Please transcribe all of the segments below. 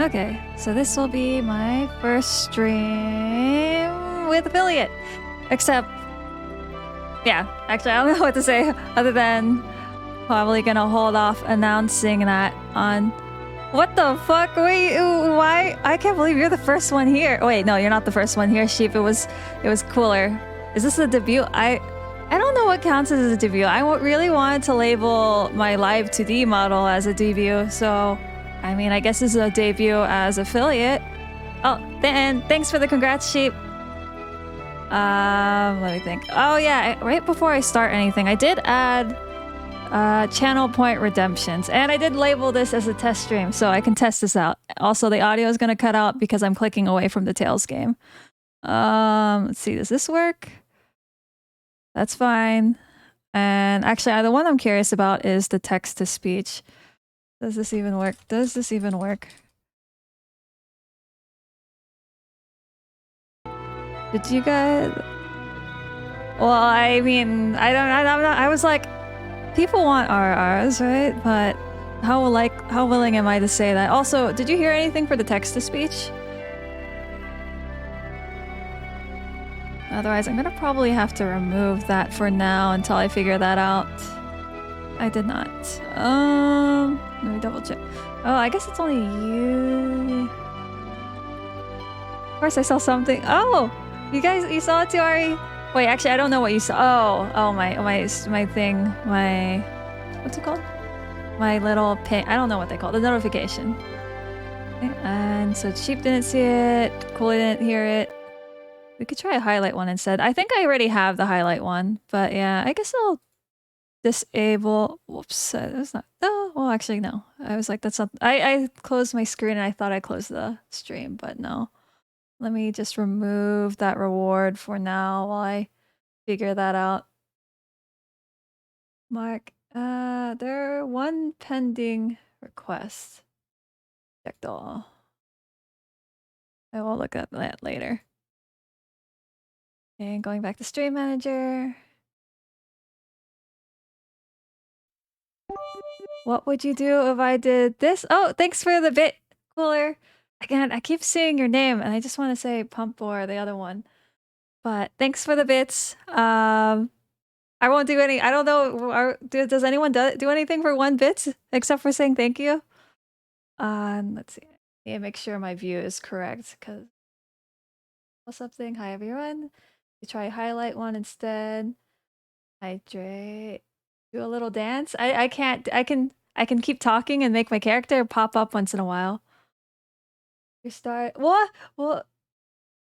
Okay, so this will be my first stream with affiliate. Except, yeah, actually I don't know what to say other than probably gonna hold off announcing that on... What the fuck? Wait, why? I can't believe you're the first one here. Wait, no, you're not the first one here, Sheep. It was cooler. Is this a debut? I don't know what counts as a debut. I really wanted to label my live 2D model as a debut, so I mean, I guess this is a debut as affiliate. Oh, and thanks for the congrats, Sheep. Let me think. Oh yeah, right before I start anything, I did add channel point redemptions, and I did label this as a test stream, so I can test this out. Also, the audio is gonna cut out because I'm clicking away from the Tails game. Let's see, does this work? That's fine. And actually, the one I'm curious about is the text to speech. Does this even work? Does this even work? Did you guys... Well, I mean, I was like, people want RRs, right? But how willing am I to say that? Also, did you hear anything for the text to speech? Otherwise, I'm gonna probably have to remove that for now until I figure that out. I did not. Let me double check. Oh, I guess it's only you. Of course, I saw something. Oh, you saw it too, Ari? Wait, actually, I don't know what you saw. Oh, my thing, what's it called? My little ping. I don't know what they call it. The notification. Okay, and so Sheep didn't see it. Cooley didn't hear it. We could try a highlight one instead. I think I already have the highlight one, but yeah, I guess I'll disable. Whoops, that's not. Oh, well, actually, no. I was like, that's not. I closed my screen and I thought I closed the stream, but no. Let me just remove that reward for now while I figure that out. Mark, there are one pending request. Checked all. I will look at that later. And going back to Stream Manager. What would you do if I did this? Oh, thanks for the bit, Cooler. Again, I keep seeing your name and I just want to say Pump or the other one. But thanks for the bits. I won't do any. I don't know. Does anyone do anything for 1 bit except for saying thank you? Let's see. Yeah, make sure my view is correct because something. Hi everyone. You try highlight one instead. Hydrate. Do a little dance. I can't. I can keep talking and make my character pop up once in a while. You start. What?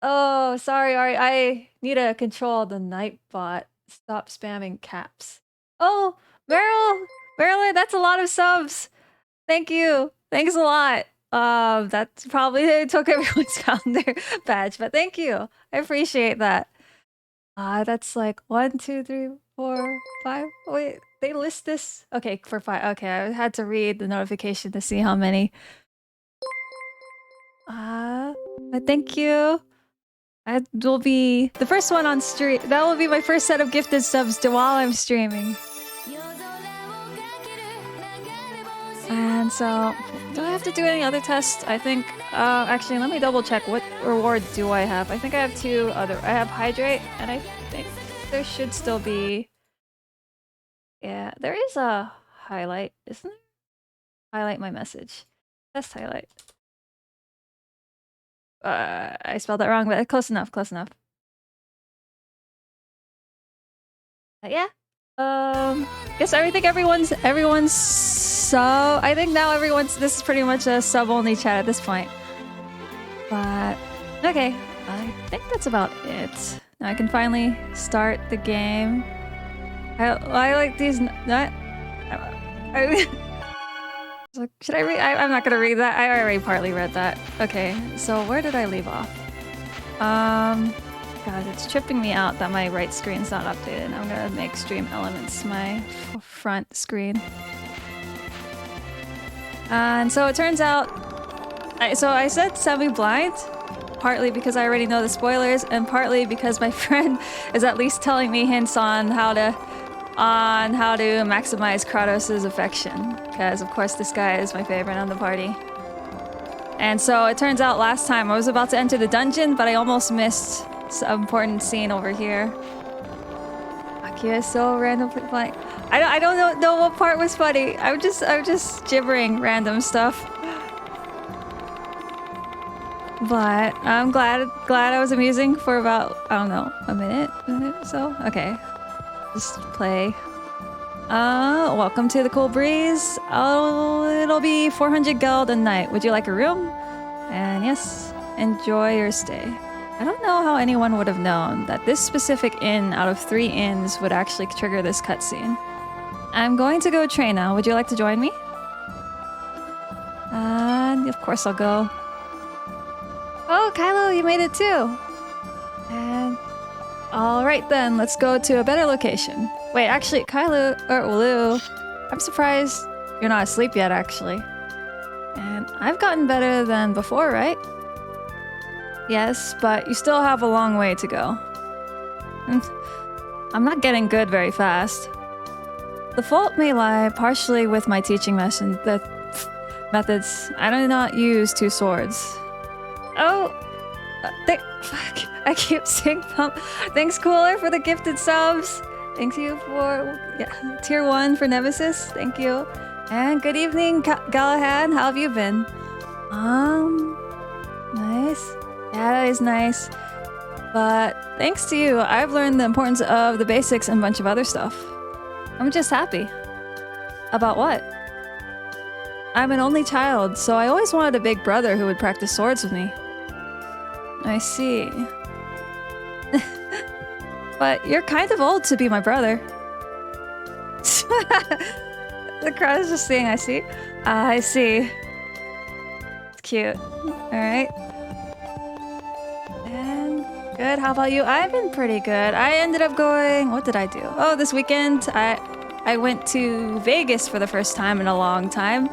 Oh, sorry, Ari. I need to control the Nightbot. Stop spamming caps. Oh, Marilyn, that's a lot of subs. Thank you. Thanks a lot. That's probably took everyone's founder badge, but thank you. I appreciate that. That's like 1, 2, 3, 4, 5. Wait, they list this. Okay, for 5. Okay, I had to read the notification to see how many. But thank you. I will be the first one on stream. That will be my first set of gifted subs while I'm streaming. And so, do I have to do any other tests? I think, actually, let me double check. What reward do I have? I think I have 2 other. I have Hydrate, and I think there should still be... Yeah, there is a highlight, isn't there? Highlight my message. Test highlight. I spelled that wrong, but close enough, close enough. Yeah. Guess I think everyone's so... I think now this is pretty much a sub-only chat at this point. But, okay. I think that's about it. Now I can finally start the game. I like these... Should I read? I'm not gonna read that. I already partly read that. Okay, so where did I leave off? God, it's tripping me out that my right screen's not updated. I'm gonna make Stream Elements my front screen. And so it turns out... So I said semi-blind, partly because I already know the spoilers, and partly because my friend is at least telling me hints on how to maximize Kratos' affection. Because of course this guy is my favorite on the party. And so it turns out last time I was about to enter the dungeon, but I almost missed some important scene over here. Aki is so randomly funny. I don't know what part was funny. I'm just gibbering random stuff. But I'm glad I was amusing for about, I don't know, a minute or so. Okay, just play. Welcome to the Cool Breeze. Oh, it'll be 400 gold a night. Would you like a room? And yes, enjoy your stay. I don't know how anyone would have known that this specific inn out of 3 inns would actually trigger this cutscene. I'm going to go train now. Would you like to join me? And of course I'll go. Oh, Kylo, you made it too. And all right then, let's go to a better location. Wait, actually, Kylo or Ulu, I'm surprised you're not asleep yet, actually. And I've gotten better than before, right? Yes, but you still have a long way to go. I'm not getting good very fast. The fault may lie partially with my teaching methods. I do not use 2 swords. Oh, fuck! I keep saying pump. Thanks, Cooler, for the gifted subs. Thank you for tier 1 for Nemesis. Thank you. And good evening, Galahad. How have you been? Nice. Yeah, that is nice. But thanks to you, I've learned the importance of the basics and a bunch of other stuff. I'm just happy. About what? I'm an only child, so I always wanted a big brother who would practice swords with me. I see. But you're kind of old to be my brother. The crowd is just saying, I see. I see. It's cute. Alright. And good. How about you? I've been pretty good. I ended up going... What did I do? Oh, this weekend I went to Vegas for the first time in a long time.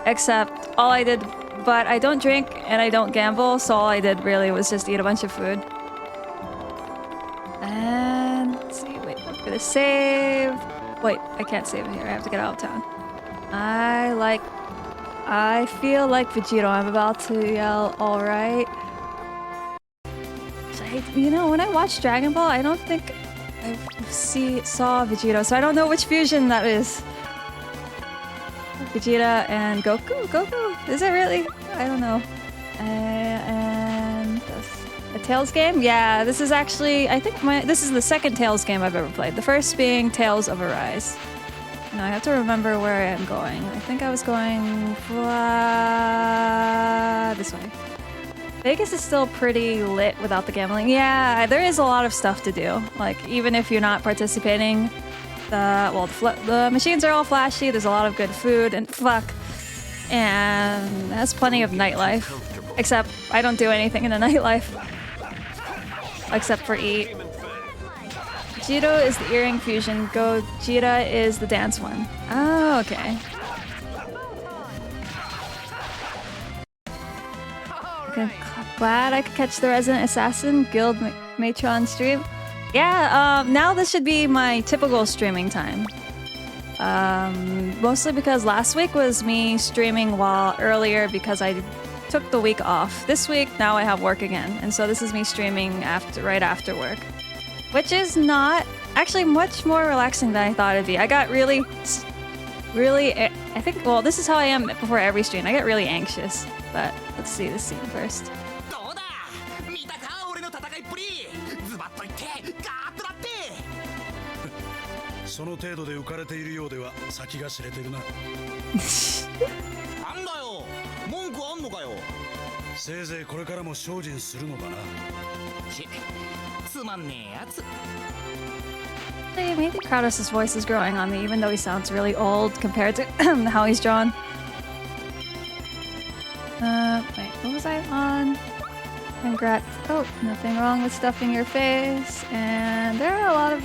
Except all I did... But I don't drink and I don't gamble, so all I did really was just eat a bunch of food. And let's see, wait, I'm gonna save. Wait, I can't save it here. I have to get out of town. I feel like Vegito. I'm about to yell, alright. You know, when I watched Dragon Ball, I don't think I saw Vegito, so I don't know which fusion that is. Vegeta and Goku? Goku? Is it really? I don't know. And a Tales game? Yeah, this is actually, I think this is the second Tales game I've ever played. The first being Tales of Arise. Now I have to remember where I am going. I think I was going this way. Vegas is still pretty lit without the gambling. Yeah, there is a lot of stuff to do. Like, even if you're not participating, the machines are all flashy, there's a lot of good food, and and that's plenty of nightlife. Except, I don't do anything in the nightlife. Except for eat. Jiro is the earring fusion, Gogeta is the dance one. Oh, okay. Glad I could catch the Resident Assassin Guild Matron stream. Yeah, now this should be my typical streaming time. Mostly because last week was me streaming earlier because I took the week off. This week, now I have work again, and so this is me streaming right after work. Which is not actually much more relaxing than I thought it'd be. I got really, I think, well, this is how I am before every stream. I get really anxious, but let's see this scene first. Maybe Kratos' voice is growing on me, even though he sounds really old compared to how he's drawn. Wait, what was I on? Congrats. Oh, nothing wrong with stuffing your face. And there are a lot of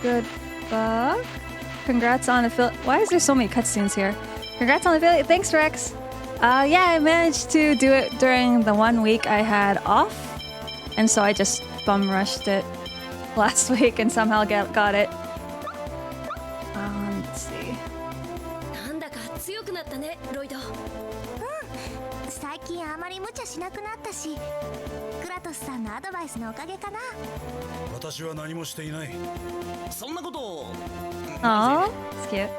good bugs. Congrats on affiliate. Why is there so many cutscenes here? Congrats on affiliate. Thanks, Rex. Yeah, I managed to do it during the 1 week I had off. And so I just bum rushed it last week and somehow got it. Let's see. ちゃしなくなったし、クラトスさんのアドバイスのおかげかな。私は何もしていない。そんなことを。Aw, it's cute.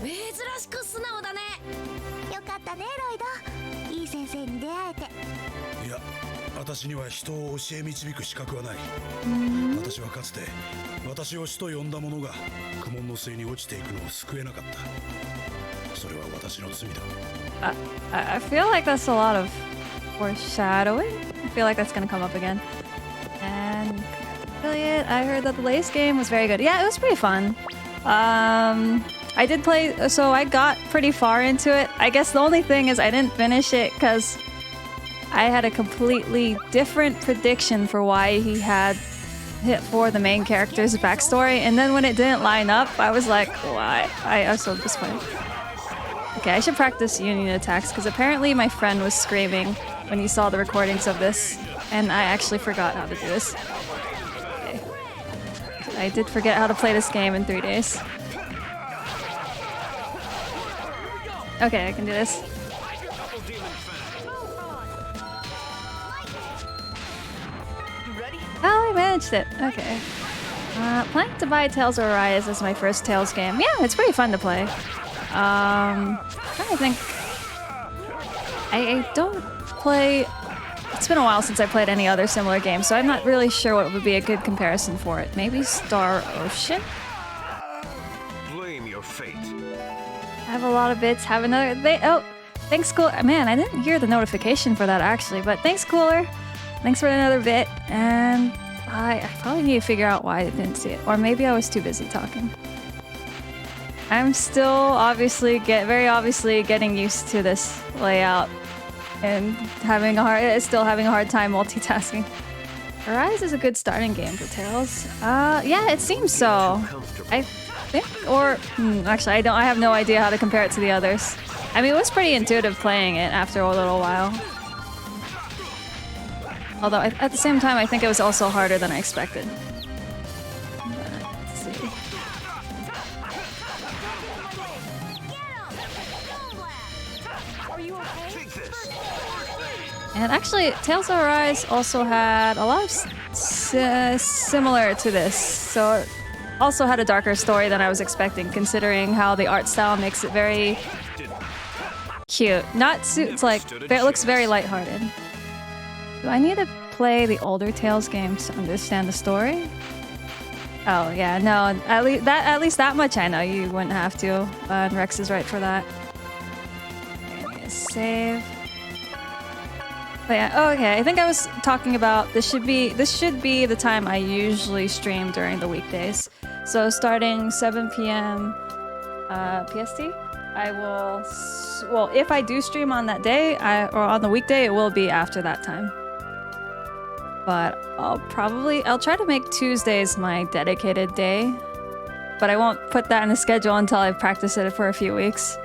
珍しく素直だね。よかったねロイド、いい先生に出会えて。いや、私には人を教え導く資格はない。私はかつて私を師と呼んだ者が苦悶の末に落ちていくのを救えなかった。それは私の罪だ。I feel like that's a lot of foreshadowing. I feel like that's gonna come up again. And affiliate, I heard that the latest game was very good. Yeah, it was pretty fun. I did play, so I got pretty far into it. I guess the only thing is I didn't finish it because I had a completely different prediction for why he had hit for the main character's backstory, and then when it didn't line up, I was like, why? I was so disappointed. Okay, I should practice union attacks because apparently my friend was screaming when he saw the recordings of this, and I actually forgot how to do this. Okay. I did forget how to play this game in 3 days. Okay, I can do this. Oh, I managed it. Okay. Planning to buy Tales of Arise as my first Tales game. Yeah, it's pretty fun to play. Trying to think. I don't play. It's been a while since I played any other similar game, so I'm not really sure what would be a good comparison for it. Maybe Star Ocean? Blame your fate. I have a lot of bits. Have another. Oh, thanks, Cooler. Man, I didn't hear the notification for that actually, but thanks, Cooler. Thanks for another bit, and I probably need to figure out why I didn't see it, or maybe I was too busy talking. I'm still very obviously getting used to this layout and still having a hard time multitasking. Arise is a good starting game for Tales. Yeah, it seems so. I think, or actually, I have no idea how to compare it to the others. I mean, it was pretty intuitive playing it after a little while. Although at the same time, I think it was also harder than I expected. Let's see. And actually, Tales of Arise also had a lot of similar to this. So it also had a darker story than I was expecting, considering how the art style makes it very cute. It's like, it looks very lighthearted. Do I need to play the older Tales games to understand the story? Oh yeah, no, at least that much I know. You wouldn't have to. And Rex is right for that. Okay, save. But yeah, oh, okay. I think I was talking about this should be the time I usually stream during the weekdays. So starting 7 p.m. PST, I will. Well, if I do stream on that day, or on the weekday, it will be after that time. But I'll try to make Tuesdays my dedicated day. But I won't put that in the schedule until I've practiced it for a few weeks.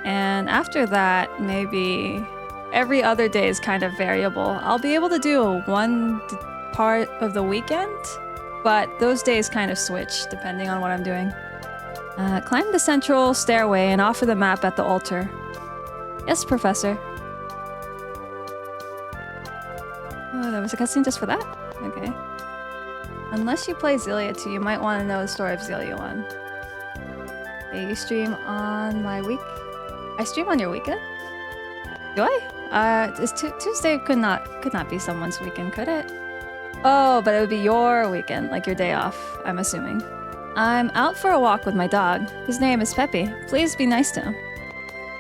And after that, maybe every other day is kind of variable. I'll be able to do one part of the weekend, but those days kind of switch depending on what I'm doing. Climb the central stairway and offer the map at the altar. Yes, Professor. Oh, there was a cutscene just for that? Okay. Unless you play Xillia 2, you might want to know the story of Xillia 1. Okay, you stream on my week? I stream on your weekend? Do I? Tuesday could not be someone's weekend, could it? Oh, but it would be your weekend, like your day off, I'm assuming. I'm out for a walk with my dog. His name is Peppy. Please be nice to him.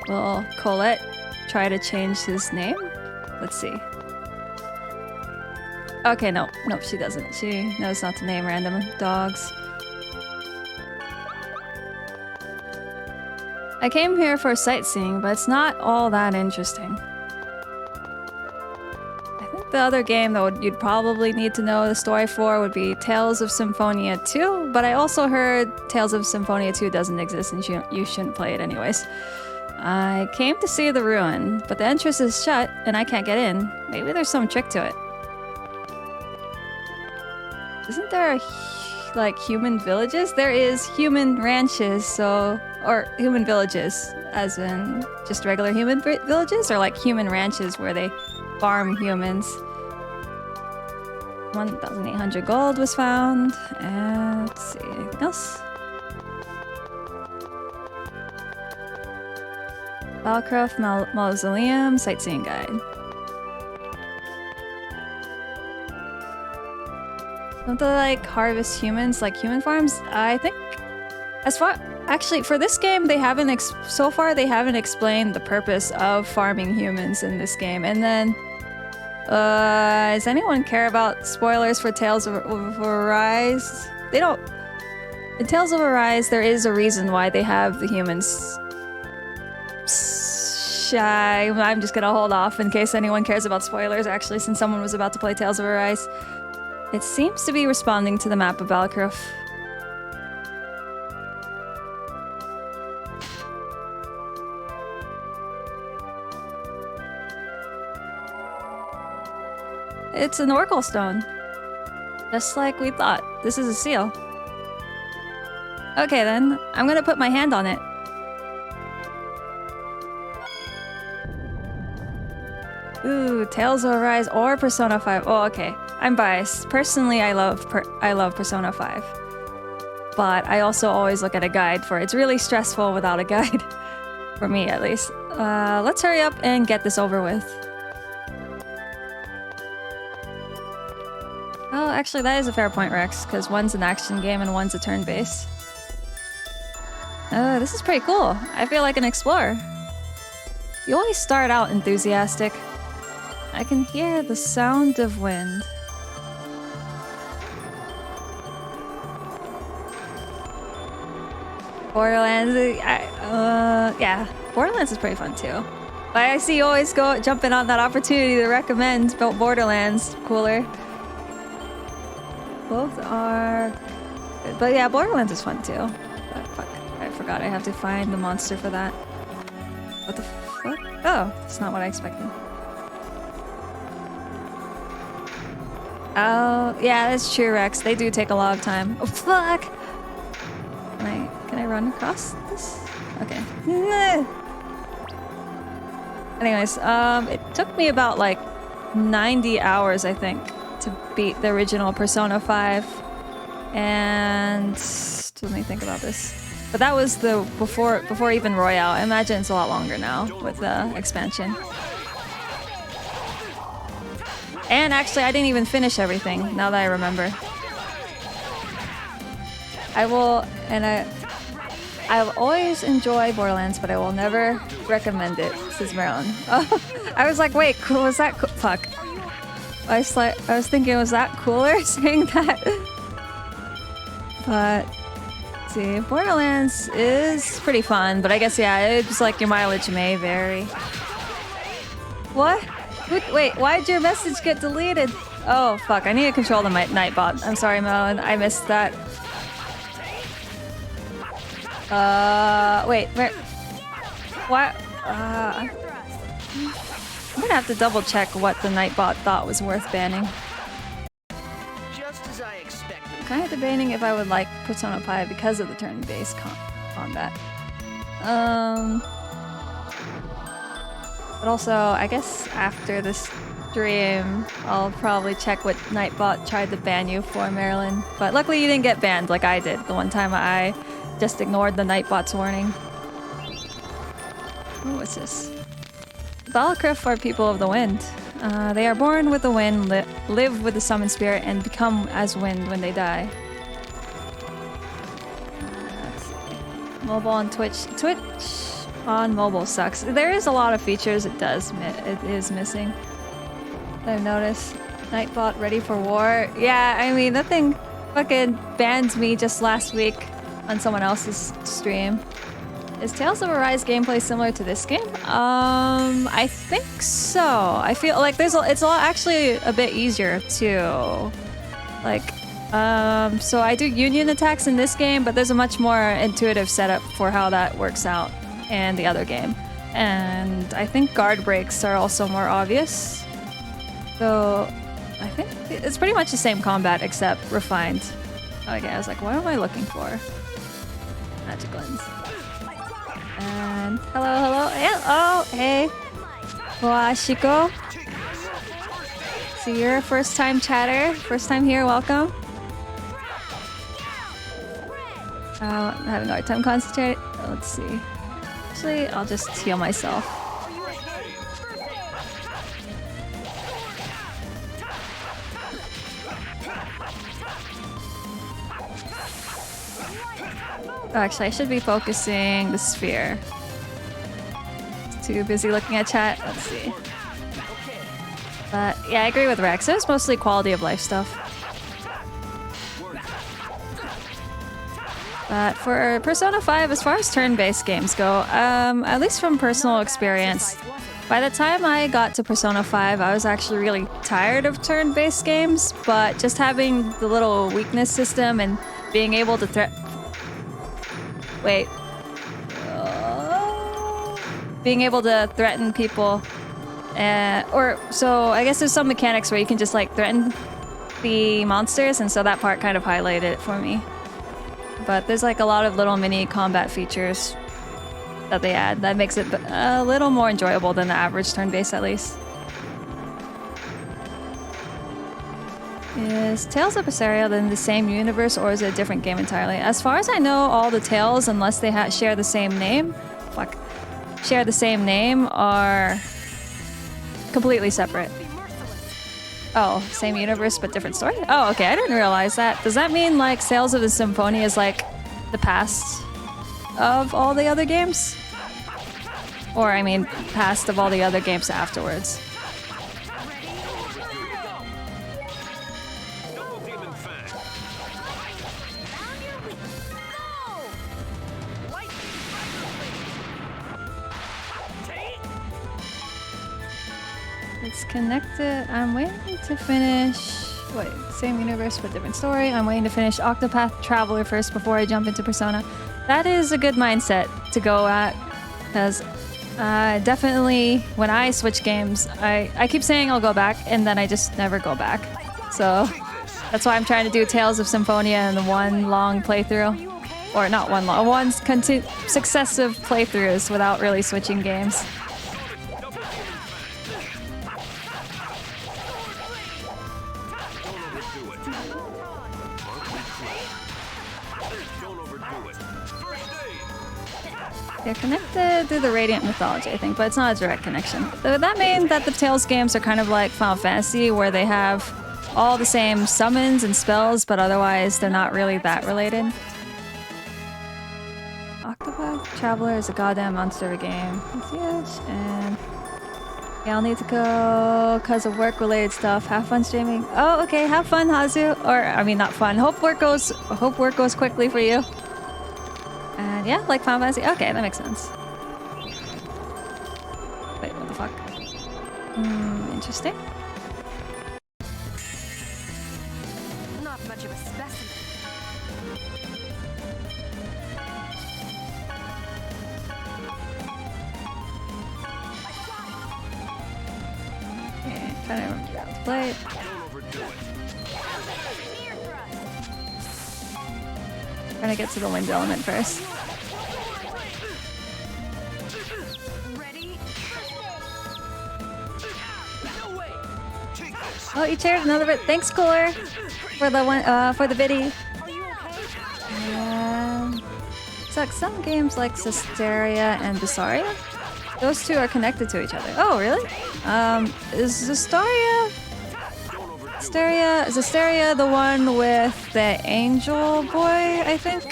Will Colette try to change his name? Let's see. Okay, nope, she doesn't. She knows not to name random dogs. I came here for sightseeing, but it's not all that interesting. I think the other game that you'd probably need to know the story for would be Tales of Symphonia 2, but I also heard Tales of Symphonia 2 doesn't exist and you shouldn't play it anyways. I came to see the ruin, but the entrance is shut and I can't get in. Maybe there's some trick to it. Isn't there like human villages? There is human ranches, or human villages. as in just regular human villages, or like human ranches where they farm humans. 1,800 gold was found. And let's see, anything else? Valcroft Mausoleum Sightseeing Guide. Don't they like harvest humans like human farms? I think as far actually for this game they haven't so far they haven't explained the purpose of farming humans in this game. And then does anyone care about spoilers for Tales of Arise? They don't. In Tales of Arise there is a reason why they have the humans shy. I'm just gonna hold off in case anyone cares about spoilers actually, since someone was about to play Tales of Arise. It seems to be responding to the map of Valkruf. It's an Oracle Stone. Just like we thought. This is a seal. Okay then, I'm gonna put my hand on it. Ooh, Tales of Arise or Persona 5. Oh, okay. I'm biased. Personally, I love Persona 5. But I also always look at a guide for it. It's really stressful without a guide. For me, at least. Let's hurry up and get this over with. Oh, actually, that is a fair point, Rex, because one's an action game and one's a turn-based. Oh, this is pretty cool. I feel like an explorer. You always start out enthusiastic. I can hear the sound of wind. Borderlands, yeah, Borderlands is pretty fun too. But I see you always jumping on that opportunity to recommend Borderlands. Cooler. Both are good. But yeah, Borderlands is fun too. But fuck, I forgot I have to find the monster for that. What the fuck? Oh, that's not what I expected. Oh, yeah, that's true, Rex. They do take a lot of time. Oh, fuck! Can I run across this? Okay. Anyways, it took me about like 90 hours, I think, to beat the original Persona 5. And let me think about this. But that was the before even Royale. I imagine it's a lot longer now with the expansion. And actually, I didn't even finish everything, now that I remember. I'll always enjoy Borderlands, but I will never recommend it, says Marilyn. Oh, I was like, wait, cool, was that cool? Fuck. I was thinking, was that cooler saying that? But, let's see, Borderlands is pretty fun, but I guess, yeah, it's like your mileage may vary. What? Wait, why'd your message get deleted? Oh, fuck, I need to control the Nightbot. I'm sorry, Melon, I missed that. Wait, where? What? I'm gonna have to double check what the Nightbot thought was worth banning. Just as I expected. I'm kind of debating if I would like Persona 5 because of the turn-based combat. But also, I guess after this stream, I'll probably check what Nightbot tried to ban you for, Marilyn. But luckily you didn't get banned like I did the one time I just ignored the Nightbot's warning. Oh, what's this? Valkruf are people of the wind. They are born with the wind, live with the summoned spirit, and become as wind when they die. Mobile on Twitch. Twitch on mobile sucks. There is a lot of features it is missing. I've noticed. Nightbot ready for war. Yeah, I mean, that thing fucking banned me just last week on someone else's stream. Is Tales of Arise gameplay similar to this game? I think so. I feel like it's actually a bit easier too. Like, so I do union attacks in this game, but there's a much more intuitive setup for how that works out in the other game. And I think guard breaks are also more obvious. So I think it's pretty much the same combat except refined. Okay, I was like, what am I looking for? Magic lens. And hello. Oh, hey. Washiko. So you're a first time chatter. First time here, welcome. I'm having a hard time concentrating. Let's see. Actually, I'll just heal myself. Oh, actually, I should be focusing the sphere. Too busy looking at chat. Let's see. But yeah, I agree with Rex. It was mostly quality of life stuff. But for Persona 5, as far as turn-based games go, at least from personal experience, by the time I got to Persona 5, I was actually really tired of turn-based games, but just having the little weakness system and being able to being able to threaten people, so I guess there's some mechanics where you can just like threaten the monsters, and so that part kind of highlighted it for me. But there's like a lot of little mini combat features that they add that makes it a little more enjoyable than the average turn-based, at least. Is Tales of Berseria in the same universe, or is it a different game entirely? As far as I know, all the Tales, unless they share the same name, are completely separate. Oh, same universe but different story? Oh, okay, I didn't realize that. Does that mean like Tales of the Symphonia is like the past of all the other games? Or I mean, past of all the other games afterwards? It's connected. I'm waiting to finish... Wait, same universe but different story. I'm waiting to finish Octopath Traveler first before I jump into Persona. That is a good mindset to go at, because definitely when I switch games, I keep saying I'll go back and then I just never go back. So that's why I'm trying to do Tales of Symphonia in the one long playthrough. Or not one long, successive playthroughs without really switching games. They're connected through the Radiant mythology, I think, but it's not a direct connection. Does that mean that the Tales games are kind of like Final Fantasy, where they have all the same summons and spells, but otherwise they're not really that related? Octopath Traveler is a goddamn monster of a game. It's huge, and yeah, I'll need to go because of work-related stuff. Have fun streaming. Oh, okay, have fun, Hazu. Or, I mean, not fun. Hope work goes quickly for you. And yeah, like Final Fantasy. Okay, that makes sense. Wait, what the fuck? Interesting. Not much of a specimen. Okay, trying to remember how to play it. Trying to get to the wind element first. Oh, you shared another bit. Thanks, Cooler, for the one for the biddy. So some games like Systeria and Berseria, those two are connected to each other. Oh, really? Is Systeria the one with the angel boy, I think?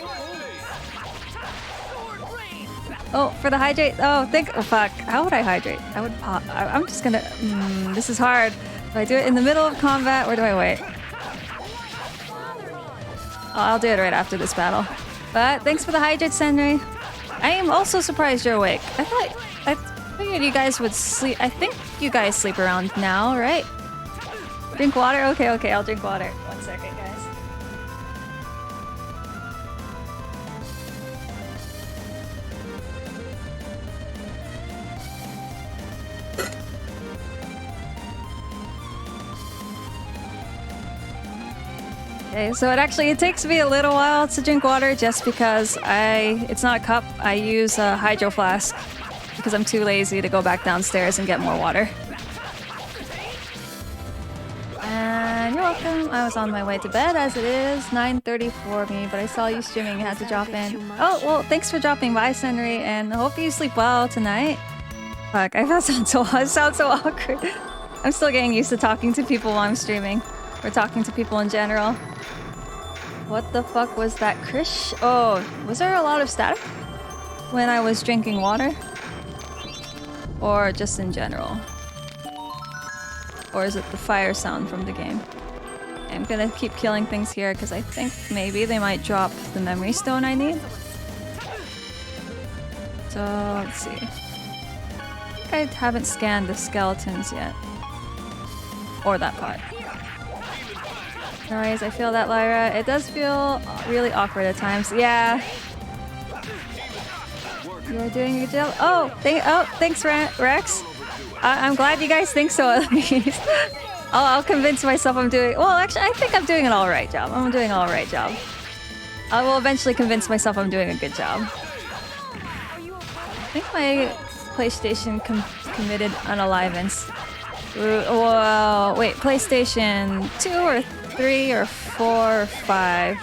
Oh, for the hydrate. Oh, fuck. How would I hydrate? I would pop. I'm just gonna. This is hard. Do I do it in the middle of combat, or do I wait? Oh, I'll do it right after this battle. But thanks for the hydrate, Senri. I am also surprised you're awake. I figured you guys would sleep. I think you guys sleep around now, right? Drink water? Okay, I'll drink water. 1 second, guys. Okay, so it takes me a little while to drink water just because it's not a cup. I use a hydro flask because I'm too lazy to go back downstairs and get more water. And you're welcome. I was on my way to bed as it is 9:30 for me, but I saw you streaming and had to drop in. Oh, well, thanks for dropping by, Senri, and I hope you sleep well tonight. Fuck, I sound so awkward. I'm still getting used to talking to people while I'm streaming. Or talking to people in general. What the fuck was that, Krish? Oh, was there a lot of static when I was drinking water? Or just in general? Or is it the fire sound from the game? I'm gonna keep killing things here because I think maybe they might drop the memory stone I need. So, let's see. I haven't scanned the skeletons yet. Or that part. Anyways, I feel that, Lyra. It does feel really awkward at times. Yeah. You're doing a good job. Oh, thanks, Rex. I'm glad you guys think so, at least. I'll convince myself I'm doing... Well, actually, I think I'm doing an alright job. I'm doing an alright job. I will eventually convince myself I'm doing a good job. I think my PlayStation committed unalivance. Whoa, wait, PlayStation 2 or 3 or 4 or 5.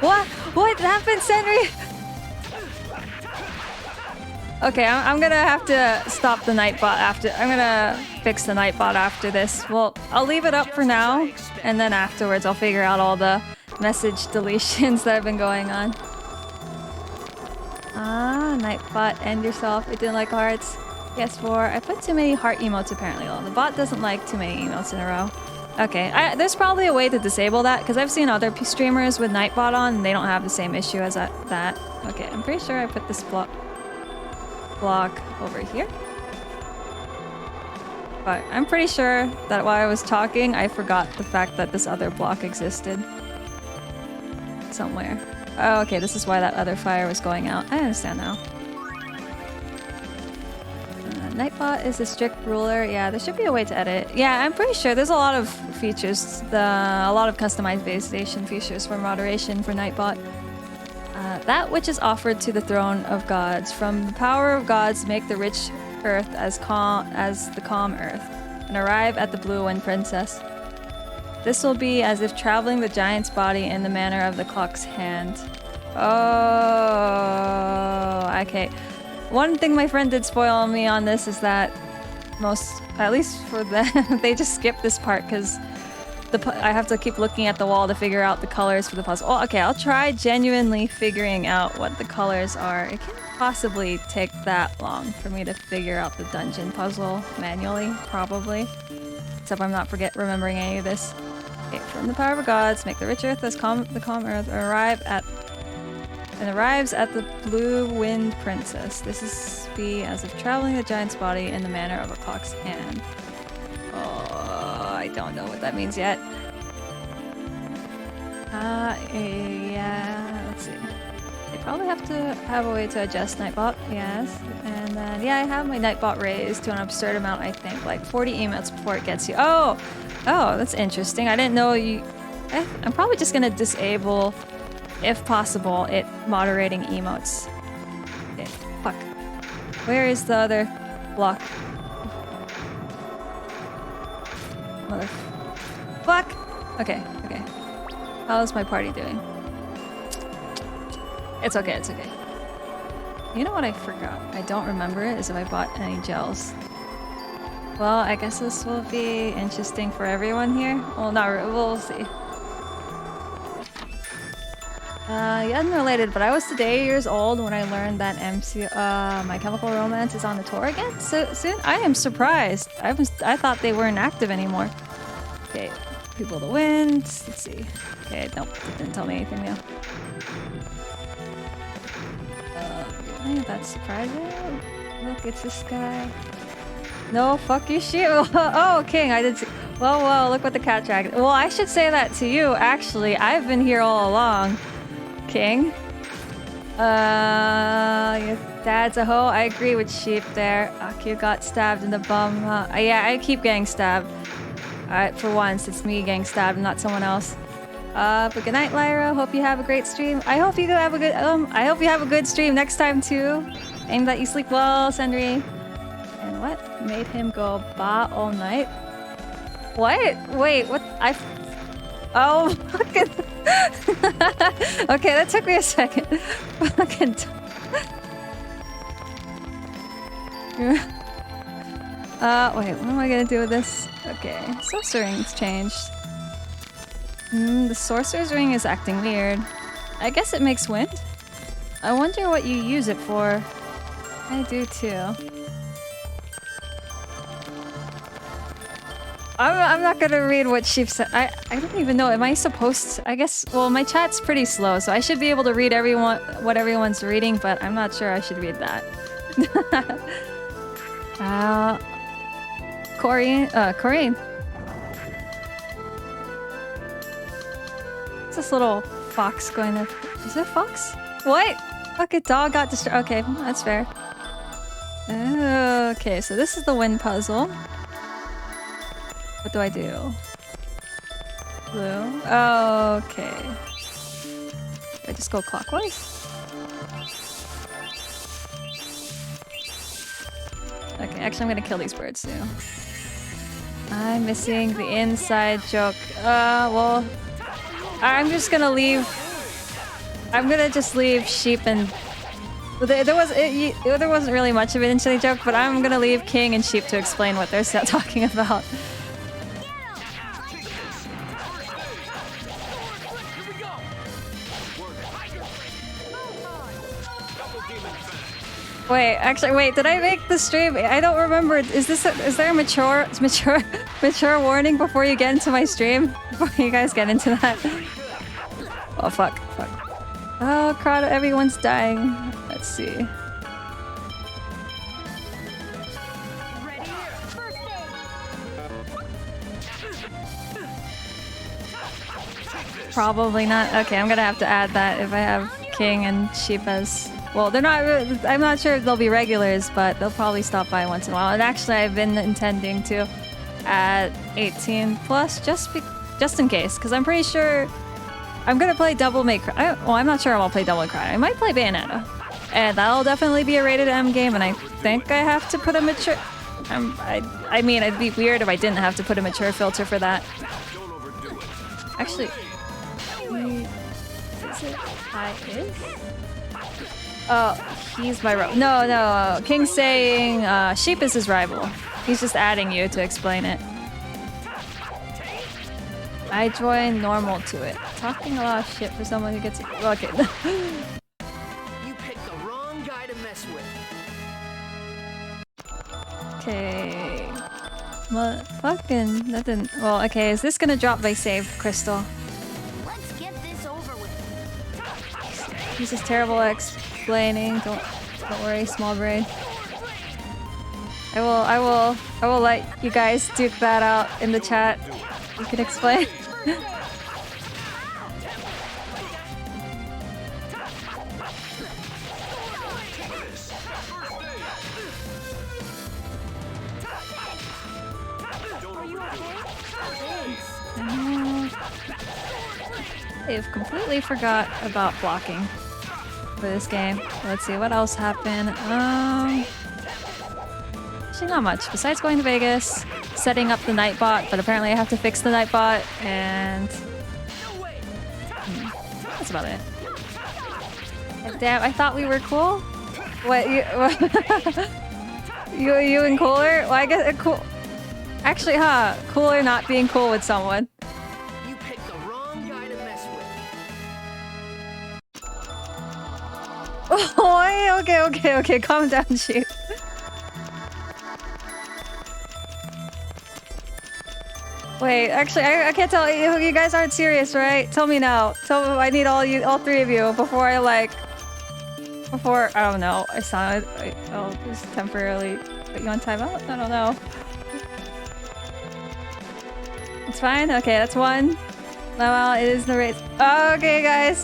What happened, Senri? Okay, I'm gonna have to stop the Nightbot after. I'm gonna fix the Nightbot after this. Well, I'll leave it up for now, and then afterwards I'll figure out all the message deletions that have been going on. Nightbot, end yourself. It didn't like hearts. Yes, 4. I put too many heart emotes apparently. Well, the bot doesn't like too many emotes in a row. Okay, there's probably a way to disable that because I've seen other streamers with Nightbot on and they don't have the same issue as that. Okay, I'm pretty sure I put this block over here. But I'm pretty sure that while I was talking, I forgot the fact that this other block existed. Somewhere. Oh, okay, this is why that other fire was going out. I understand now. Nightbot is a strict ruler. Yeah, there should be a way to edit. Yeah, I'm pretty sure there's a lot of features, a lot of customization features for moderation for Nightbot. That which is offered to the throne of gods. From the power of gods, make the rich earth as the calm earth, and arrive at the blue wind princess. This will be as if traveling the giant's body in the manner of the clock's hand. Oh, okay. One thing my friend did spoil me on this is that at least for them, they just skip this part because I have to keep looking at the wall to figure out the colors for the puzzle. Oh, okay, I'll try genuinely figuring out what the colors are. It can't possibly take that long for me to figure out the dungeon puzzle manually, probably. Except I'm not remembering any of this. Okay, from the power of gods, make the rich earth as the calm earth, arrives at the blue wind princess. This is be as if traveling the giant's body in the manner of a clock's hand. Oh, I don't know what that means yet. Yeah, let's see. They probably have to have a way to adjust Nightbot, yes. And then, yeah, I have my Nightbot raised to an absurd amount, I think, like 40 emotes before it gets you. Oh, that's interesting. I didn't know you... I'm probably just gonna disable, if possible, it moderating emotes. Okay, fuck. Where is the other block? Mother... Fuck! Okay. How's my party doing? It's okay. You know what I forgot? I don't remember it, is if I bought any gels. Well, I guess this will be interesting for everyone here. Well, we'll see. Unrelated, but I was today years old when I learned that My Chemical Romance is on the tour again soon. I am surprised. I thought they weren't active anymore. Okay, People of the Wind. Let's see. Okay, nope, it didn't tell me anything now. Okay, that's surprising. Look, it's this guy. No, fuck you, shit. Oh, King, I did see. Whoa, look what the cat dragged. Well, I should say that to you, actually. I've been here all along, King. Your dad's a hoe. I agree with Sheep there. Akio got stabbed in the bum. Yeah, I keep getting stabbed. Alright, for once, it's me getting stabbed, not someone else. But good night, Lyra. Hope you have a great stream. I hope you have a good I hope you have a good stream next time too. Aim that you sleep well, Sendri. And what made him go ba all night? What? Wait, what? Oh, fucking. Okay, that took me a second. Fucking. Wait, what am I gonna do with this? Okay, sorcering's changed. The sorcerer's ring is acting weird. I guess it makes wind? I wonder what you use it for. I do too. I'm not gonna read what Sheep said. I don't even know. Am I supposed to? I guess, well, my chat's pretty slow, so I should be able to read what everyone's reading, but I'm not sure I should read that. Corinne. What's this little fox going there? Is it a fox? What? Fucking dog got distracted. Okay, that's fair. Okay, so this is the wind puzzle. What do I do? Blue. Okay. I just go clockwise? Okay, actually I'm gonna kill these birds too. I'm missing the inside joke. Well, I'm just gonna leave. I'm gonna just leave sheep and. There wasn't really much of an inside joke, but I'm gonna leave King and sheep to explain what they're talking about. Wait, did I make the stream? I don't remember. Is there a mature warning before you get into my stream? Before you guys get into that? Oh, fuck. Oh, crowd, everyone's dying. Let's see. Probably not. Okay, I'm gonna have to add that if I have King and sheep as... Well, they're not. I'm not sure if they'll be regulars, but they'll probably stop by once in a while. And actually, I've been intending to add 18 plus just in case, because I'm pretty sure I'm gonna play Devil May Cry. Well, I'm not sure I'll play Devil May Cry. I might play Bayonetta, and that'll definitely be a rated M game. And I think I have to put a mature. I mean, it'd be weird if I didn't have to put a mature filter for that. Actually, is it? Is. Oh, he's my rival. No. King's saying sheep is his rival. He's just adding you to explain it. I join normal to it. Talking a lot of shit for someone who gets... Okay. You picked the wrong guy to mess with. Okay. Well, fucking... That didn't... Well, okay. Is this gonna drop my save, Crystal? Let's get this over with. This is terrible explaining. Don't worry, small brain. I will let you guys duke that out in the chat. You can explain. I've completely forgot about blocking for this game. Let's see what else happened. Actually not much. Besides going to Vegas, setting up the Nightbot, but apparently I have to fix the Nightbot, and that's about it. Damn, I thought we were cool. What you? you and Cooler? Well, I guess cool. Actually, Cooler not being cool with someone. You picked the wrong guy to mess with. Oh, okay. Calm down, sheep. Wait, actually, I can't tell. You guys aren't serious, right? Tell me now. Tell me. I need all three of you before I don't know. I'll just temporarily put you on timeout. I don't know. It's fine. Okay, that's one. Well, it is the race. Oh, okay, guys.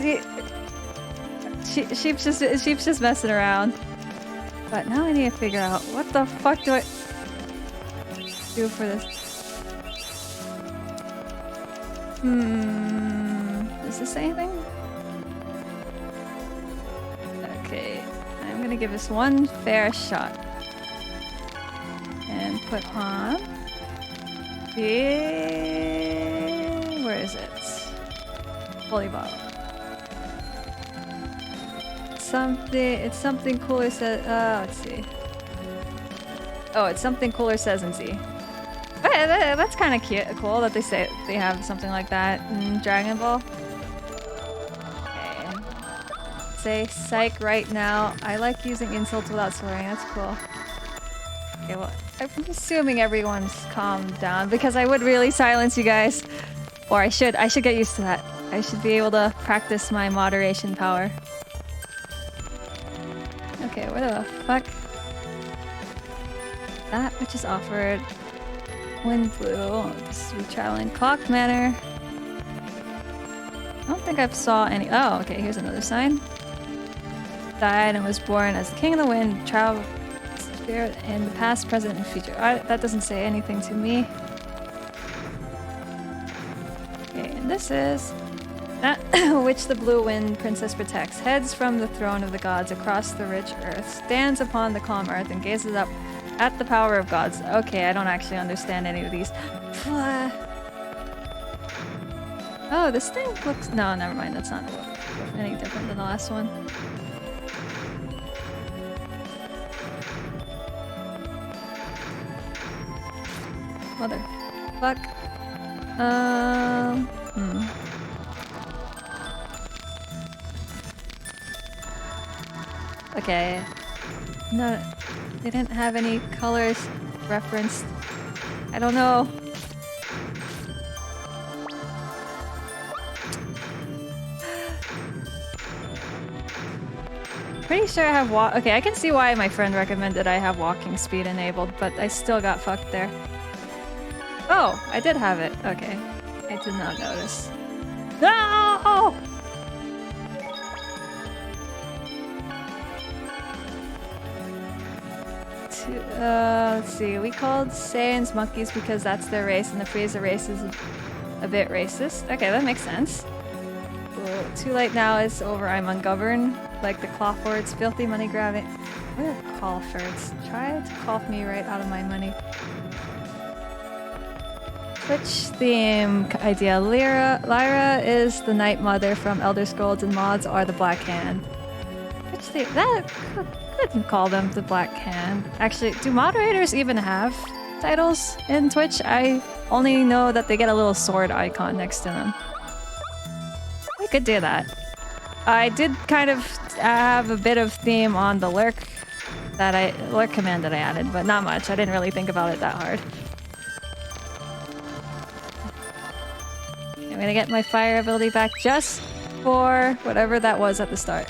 Sheep's just messing around. But now I need to figure out what the fuck do I do for this. Does this say anything? Okay, I'm gonna give this one fair shot. And put on the... Where is it? Holy bottle. It's something cooler says... let's see. Oh, it's something cooler says in Z. That's kind of cute, cool that they say they have something like that in Dragon Ball. Okay. Say psych right now. I like using insults without swearing. That's cool. Okay, well, I'm assuming everyone's calmed down because I would really silence you guys. Or I should get used to that. I should be able to practice my moderation power. Okay, what the fuck? That which is offered. Wind blue. This is traveling clock manor. I don't think I've saw any. Oh, okay, here's another sign. Died and was born as the king of the wind. Travel spirit in the past, present, and future. That doesn't say anything to me. Okay, and this is that which the blue wind princess protects. Heads from the throne of the gods across the rich earth. Stands upon the calm earth and gazes up at the power of gods. Okay, I don't actually understand any of these. Oh, this thing looks... No, never mind. That's not any different than the last one. Motherfuck. Okay. No, they didn't have any colors referenced. I don't know. Pretty sure I have okay, I can see why my friend recommended I have walking speed enabled, but I still got fucked there. Oh, I did have it. Okay. I did not notice. No! Let's see. We called Saiyans monkeys because that's their race, and the Frieza race is a bit racist. Okay, that makes sense. Well, too late now. It's over. I'm ungoverned. Like the clawfords, filthy money grabbing. What are callfords? Try to cough me right out of my money. Twitch theme idea. Lyra is the Night Mother from Elder Scrolls, and mods are the Black Hand. Which theme? That couldn't call them the Black Hand. Actually, do moderators even have titles in Twitch? I only know that they get a little sword icon next to them. We could do that. I did kind of have a bit of theme on the lurk command that I added, but not much. I didn't really think about it that hard. I'm gonna get my fire ability back just for whatever that was at the start.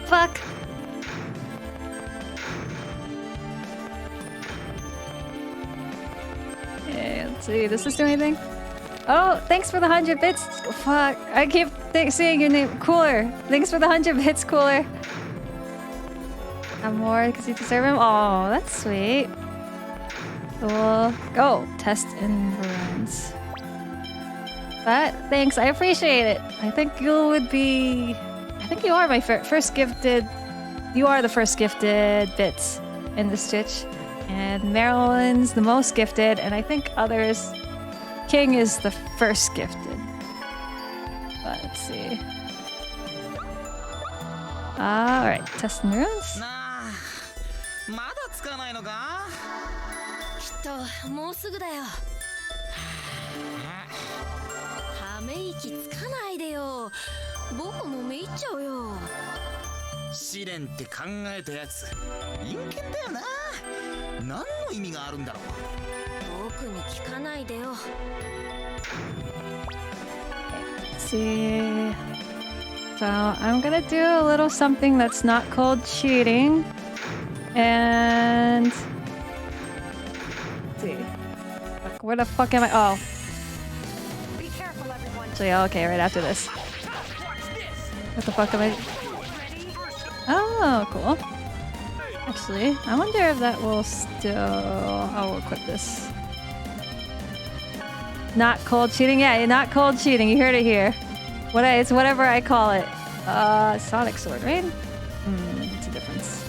Fuck! Okay, let's see. Does this do anything? Oh, thanks for the 100 bits. Fuck. I keep seeing your name. Cooler. Thanks for the 100 bits, Cooler. Have more because you deserve them. Oh, that's sweet. Cool. Go. Test endurance. But thanks. I appreciate it. I think you would be... I think you are my first gifted... You are the first gifted bits in this Twitch. And Marilyn's the most gifted, and I think others... King is the first gifted. But let's see. Alright, test endurance. まだつかないのかきっともうすぐだよため息つかないでよ僕もめいっちゃうよ試練って考えたやつ陰険だよな何の意味があるんだろう僕に聞かないでよ Let's see. So I'm gonna do a little something that's not called cheating. And... Let's see. Where the fuck am I? Oh. Be careful, everyone. So yeah, okay, right after this. What the fuck am I... Oh, cool. Actually, I wonder if that will still... I'll equip this. Not cold cheating? Yeah, not cold cheating. You heard it here. It's whatever I call it. Sonic Sword, right? What's the difference?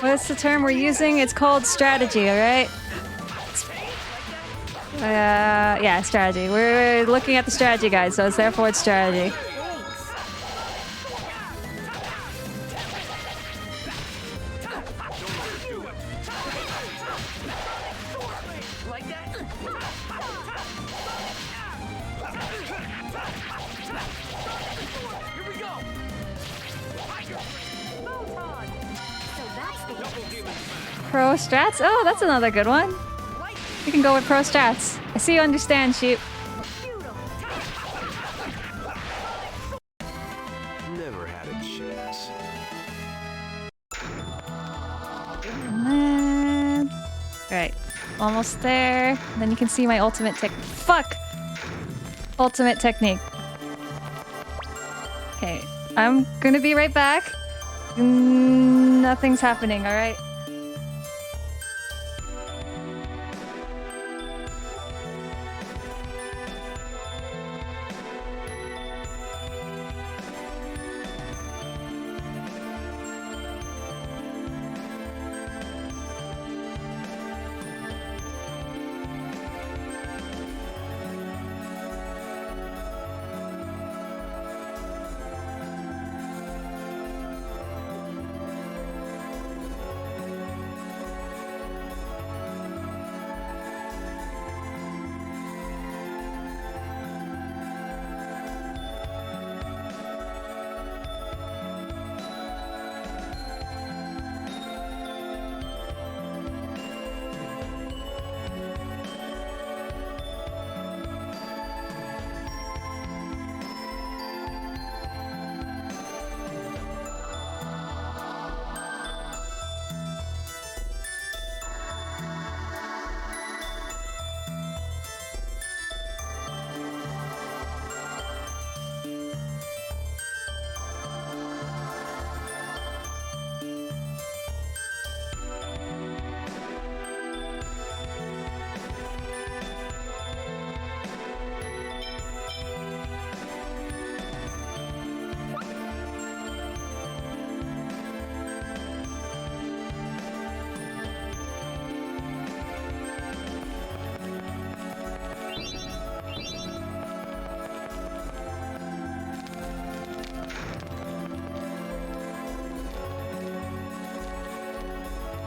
What's the term we're using? It's called strategy, alright? Yeah, strategy. We're looking at the strategy guide, so it's therefore it's strategy. Pro strats? Oh, that's another good one. You can go with pro strats. I see you understand, sheep. Never had a chance. Alright, almost there. Then you can see my ultimate ultimate technique. Okay, I'm gonna be right back. Nothing's happening, alright?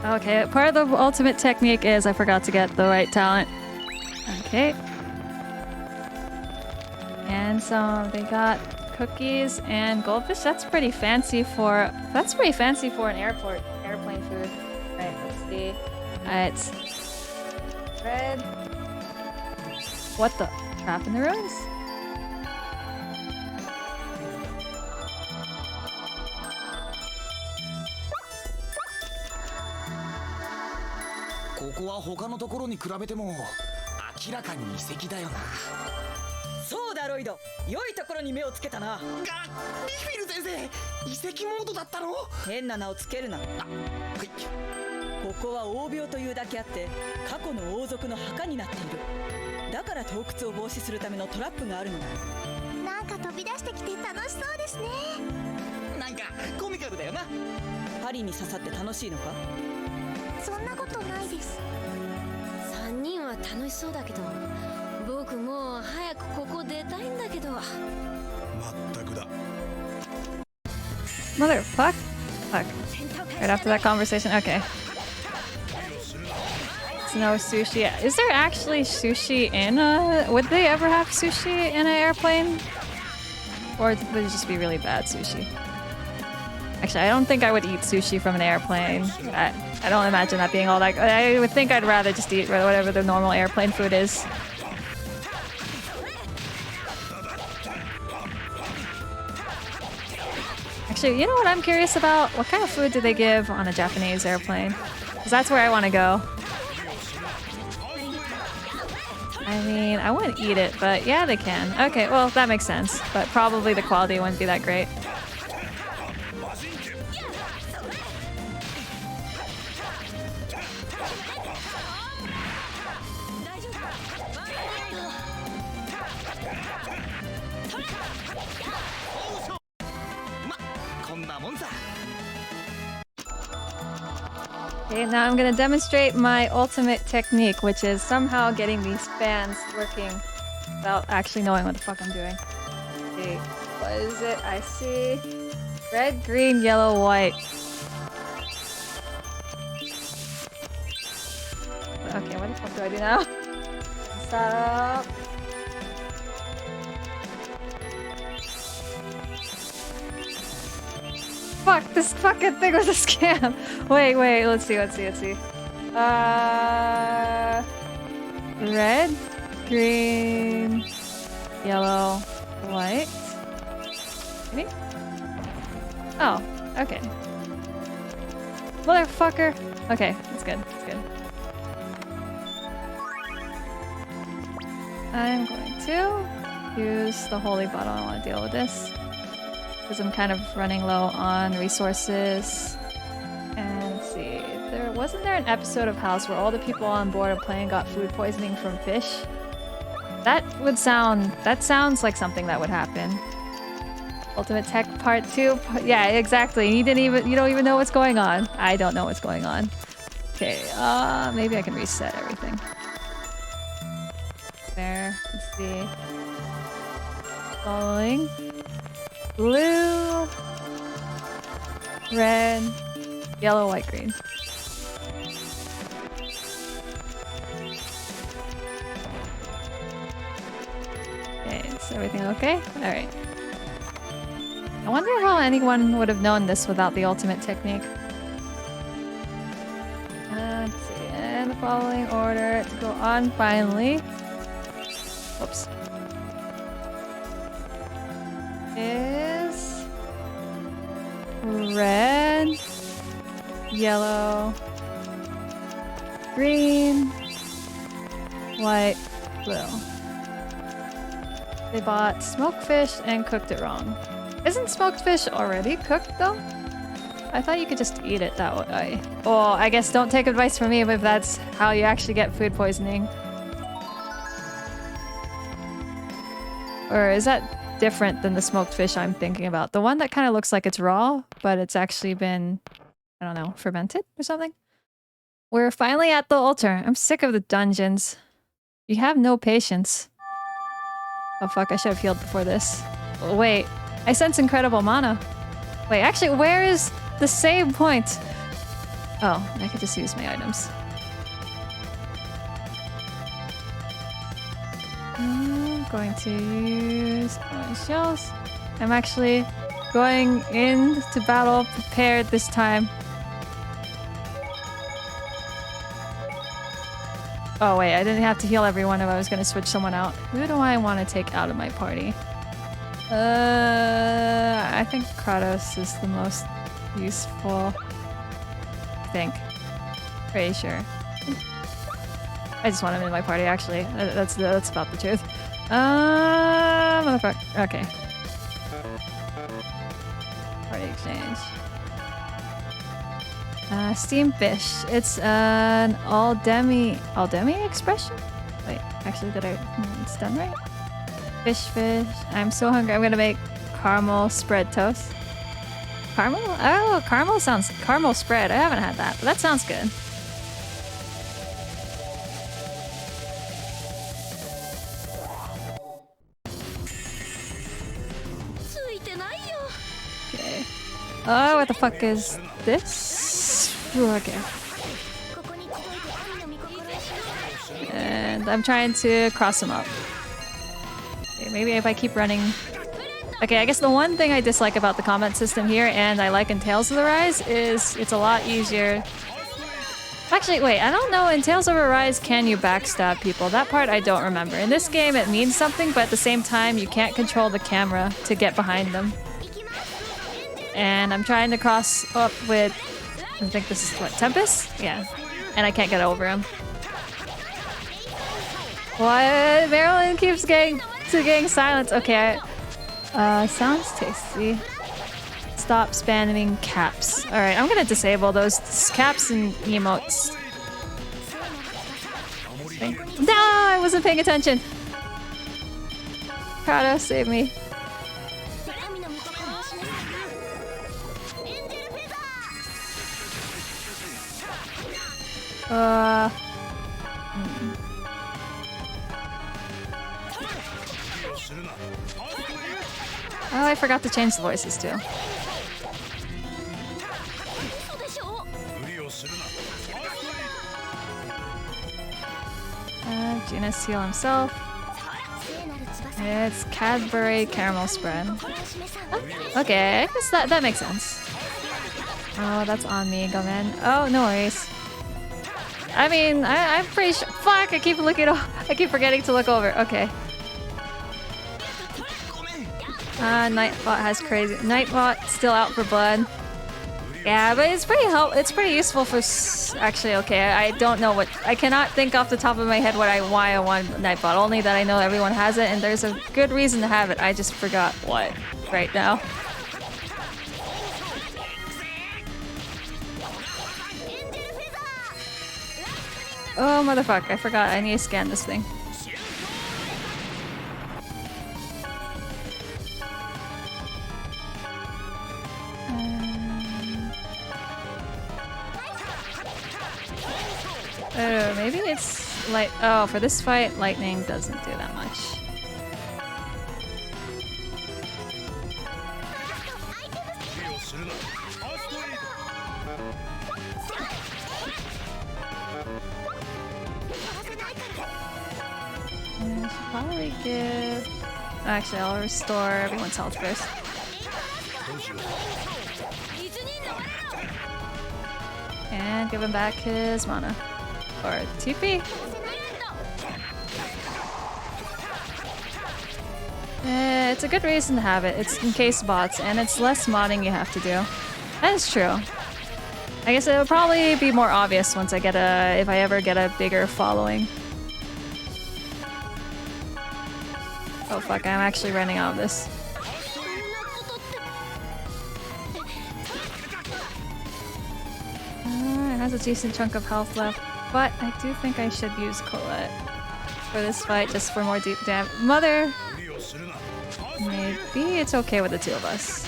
Okay, part of the ultimate technique is I forgot to get the right talent. Okay. And so they got cookies and goldfish. That's pretty fancy for an airplane food. Right, let's see. It's red. What the? Trap in the ruins? Motherfuck. Fuck. Right after that conversation. Okay. It's no sushi. Is there actually sushi in a... Would they ever have sushi in an airplane? Or would it just be really bad sushi? Actually, I don't think I would eat sushi from an airplane. I don't imagine that being all that... I would think I'd rather just eat whatever the normal airplane food is. Actually, you know what I'm curious about? What kind of food do they give on a Japanese airplane? Because that's where I want to go. I mean, I wouldn't eat it, but yeah, they can. Okay, well, that makes sense. But probably the quality wouldn't be that great. Okay, now I'm gonna demonstrate my ultimate technique, which is somehow getting these fans working without actually knowing what the fuck I'm doing. Okay, what is it? I see red, green, yellow, white. Okay, what the fuck do I do now? Stop. Fuck, this fucking thing was a scam. Wait, let's see. Red, green, yellow, white. Maybe? Oh, okay. Motherfucker. Okay, it's good. I'm going to use the holy bottle. I want to deal with this. Because I'm kind of running low on resources. And let's see, wasn't there an episode of House where all the people on board a plane got food poisoning from fish? That sounds like something that would happen. Ultimate Tech Part 2? Yeah, exactly. You don't even know what's going on. I don't know what's going on. Okay, maybe I can reset everything. There, let's see. Following. Blue, red, yellow, white, green. Okay, is everything okay? Alright. I wonder how anyone would have known this without the ultimate technique. Let's see, and the following order to go on finally. Oops. Is red, yellow, green, white, blue. They bought smoked fish and cooked it wrong. Isn't smoked fish already cooked though? I thought you could just eat it that way. Well, I guess don't take advice from me if that's how you actually get food poisoning. Or is that different than the smoked fish I'm thinking about? The one that kind of looks like it's raw, but it's actually been, I don't know, fermented or something? We're finally at the altar. I'm sick of the dungeons. You have no patience. Oh fuck, I should have healed before this. Oh, wait, I sense incredible mana. Wait, actually, where is the save point? Oh, I could just use my items. I'm going to use my shells. I'm actually going into battle prepared this time. Oh wait, I didn't have to heal everyone if I was going to switch someone out. Who do I want to take out of my party? I think Kratos is the most useful. I think. Pretty sure. I just want him in my party, actually. That's about the truth. Motherfucker. Okay. Party exchange. Steam fish. It's an Aldemi expression? Wait, actually, it's done right? Fish. I'm so hungry. I'm gonna make caramel spread toast. Caramel? Oh, caramel spread. I haven't had that, but that sounds good. Okay. Oh, what the fuck is this? Ooh, okay. And I'm trying to cross them up. Okay, maybe if I keep running. Okay, I guess the one thing I dislike about the combat system here, and I like in Tales of the Rise, is it's a lot easier. Actually, wait, I don't know. In Tales of Arise, can you backstab people? That part I don't remember. In this game, it means something, but at the same time, you can't control the camera to get behind them. And I'm trying to cross up with, I think this is what, Tempest? Yeah. And I can't get over him. What? Marilyn keeps getting silence. Okay. Sounds tasty. Stop spamming caps. Alright, I'm gonna disable those caps and emotes. No, I wasn't paying attention. Prado, save me. Oh, I forgot to change the voices too. Genus heal himself. It's Cadbury caramel spread. Okay, I guess that makes sense. Oh, that's on me, Gomen. Oh, no worries. I mean, I'm pretty sure. Fuck! I keep looking. I keep forgetting to look over. Okay. Nightbot has crazy. Nightbot still out for blood. Yeah, but it's pretty useful for. Actually, okay. I don't know what. I cannot think off the top of my head why I want Nightbot. Only that I know everyone has it, and there's a good reason to have it. I just forgot what right now. Oh, motherfucker. I forgot. I need to scan this thing. Maybe it's like... Oh, for this fight, lightning doesn't do that much. I should probably give... Actually, I'll restore everyone's health first. And give him back his mana. Or TP? It's a good reason to have it. It's in case bots, and it's less modding you have to do. That is true. I guess it'll probably be more obvious once I get if I ever get a bigger following. Oh fuck, I'm actually running out of this. It has a decent chunk of health left, but I do think I should use Colette for this fight just for more deep damage. Mother! Maybe it's okay with the two of us.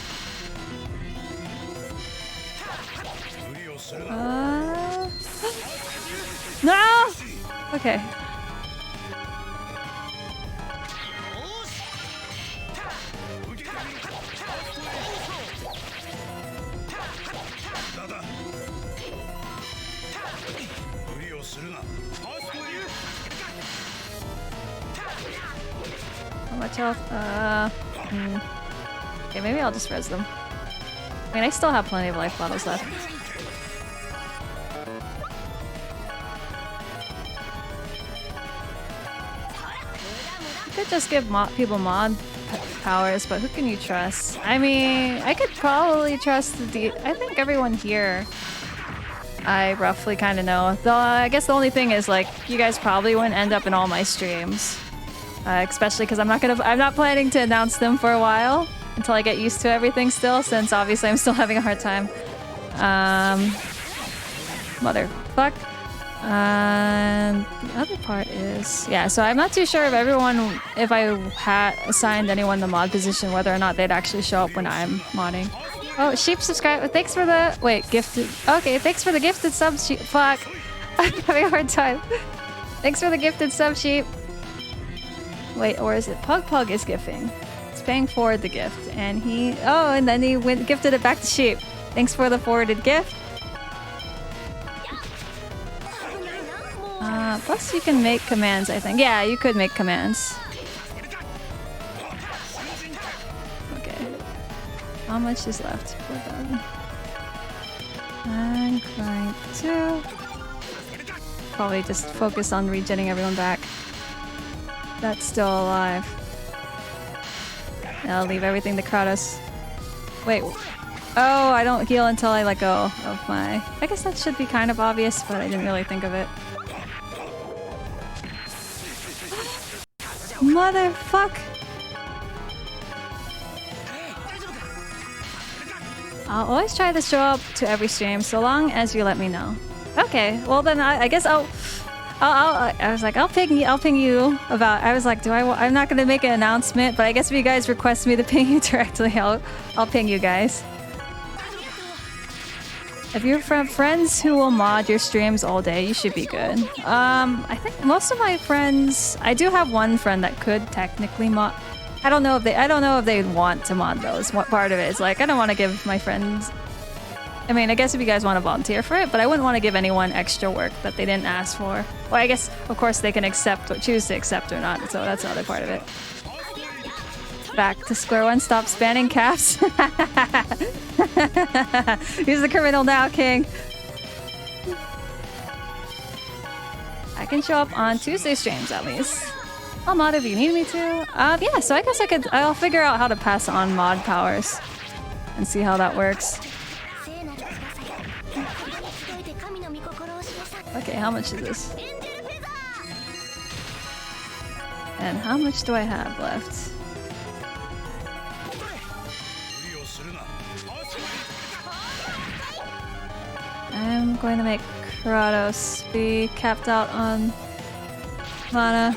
No! Okay. How much health? Okay, maybe I'll just res them. I mean, I still have plenty of life bottles left. You could just give people mod powers, but who can you trust? I mean, I could probably trust I think everyone here I roughly kind of know. Though I guess the only thing is, like, you guys probably wouldn't end up in all my streams. Especially because I'm not planning to announce them for a while until I get used to everything still, since obviously I'm still having a hard time. Motherfuck. And the other part is, yeah, so I'm not too sure if I had assigned anyone the mod position, whether or not they'd actually show up when I'm modding. Oh, Sheep subscribe. Thanks for the, wait, gifted. Okay, thanks for the gifted sub, Sheep. Fuck. I'm having a hard time. Thanks for the gifted sub, Sheep. Wait, or is it Pug is gifting? It's paying forward the gift, and and then he gifted it back to Sheep. Thanks for the forwarded gift. Plus you can make commands, I think. Yeah, you could make commands. Okay. How much is left for them? 9.2. Probably just focus on regenning everyone back that's still alive. And I'll leave everything to Kratos. Wait. Oh, I don't heal until I let go of my... I guess that should be kind of obvious, but I didn't really think of it. Motherfuck! I'll always try to show up to every stream so long as you let me know. Okay, well then I guess I was like, I'll ping you about. I was like, I'm not gonna make an announcement, but I guess if you guys request me to ping you directly, I'll ping you guys. If you're from friends who will mod your streams all day, you should be good. I think most of my friends, I do have one friend that could technically mod. I don't know if they want to mod those. What part of it is like, I don't want to give my friends. I mean, I guess if you guys want to volunteer for it, but I wouldn't want to give anyone extra work that they didn't ask for. Well, I guess of course they can accept or choose to accept or not. So that's the other part of it. Back to square one. Stop spanning caps. He's the criminal now, King. I can show up on Tuesday streams at least. I'll mod if you need me to. Yeah, so I guess I'll figure out how to pass on mod powers and see how that works. Okay, how much is this? And how much do I have left? I'm going to make Kratos be capped out on mana.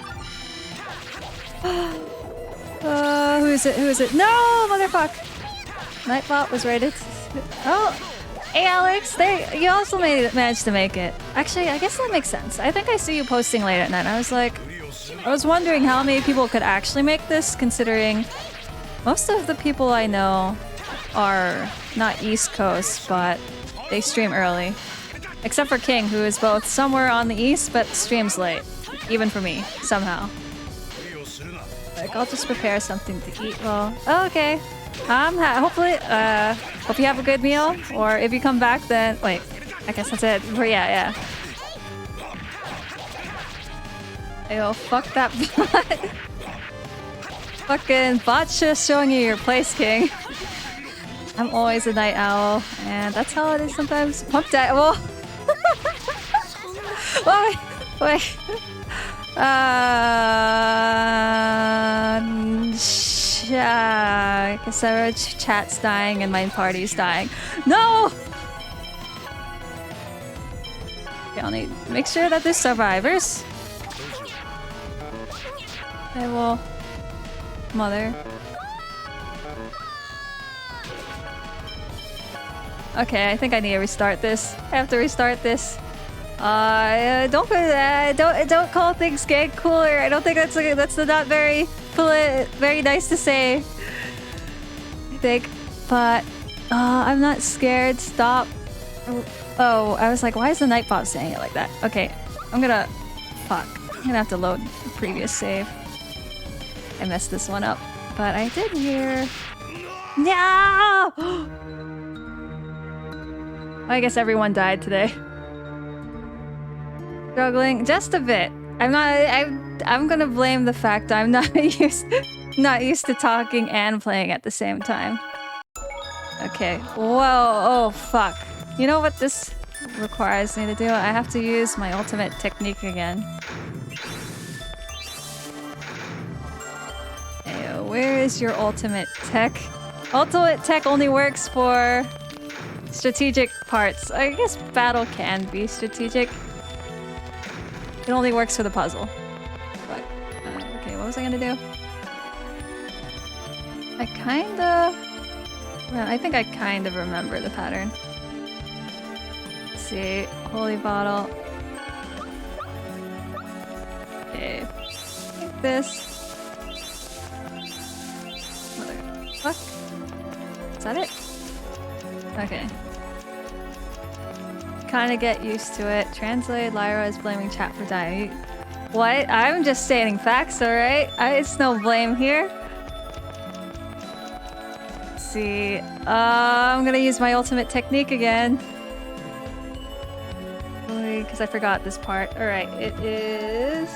Who is it? Who is it? No, motherfuck! Nightbot was rated. Oh, hey Alex, there. You also managed to make it. Actually, I guess that makes sense. I think I see you posting late at night. I was wondering how many people could actually make this, considering most of the people I know are not East Coast, but they stream early. Except for King, who is both somewhere on the East, but streams late. Even for me, somehow. Like, I'll just prepare something to eat. Well, oh, okay. Hopefully, hope you have a good meal. Or if you come back, then wait. I guess that's it. But yeah. Yo, fuck that bot. Fucking bot's just showing you your place, King. I'm always a night owl, and that's how it is sometimes. Pump that. Well, wait. I guess our chat's dying and my party's dying. No! Okay, I'll need to make sure that there's survivors. I will. Mother. Okay, I think I need to restart this. I have to restart this. Don't call things gay cooler. I don't think that's not very nice to say. I think, but I'm not scared. Stop. Oh, I was like, why is the Nightbot saying it like that? Okay, I'm gonna have to load the previous save. I messed this one up, but I did hear. No! I guess everyone died today. Struggling just a bit. I'm gonna blame the fact I'm not used to talking and playing at the same time. Okay. Whoa. Oh fuck. You know what this requires me to do? I have to use my ultimate technique again. Hey, where is your ultimate tech? Ultimate tech only works for strategic parts. I guess battle can be strategic. It only works for the puzzle. But, okay, what was I gonna do? I think I kind of remember the pattern. Let's see. Holy bottle. Okay. Like this. Fuck. Is that it? Okay. Kind of get used to it. Translate, Lyra is blaming chat for dying. What? I'm just stating facts, alright? It's no blame here. Let's see. I'm gonna use my ultimate technique again. Because I forgot this part. Alright, it is...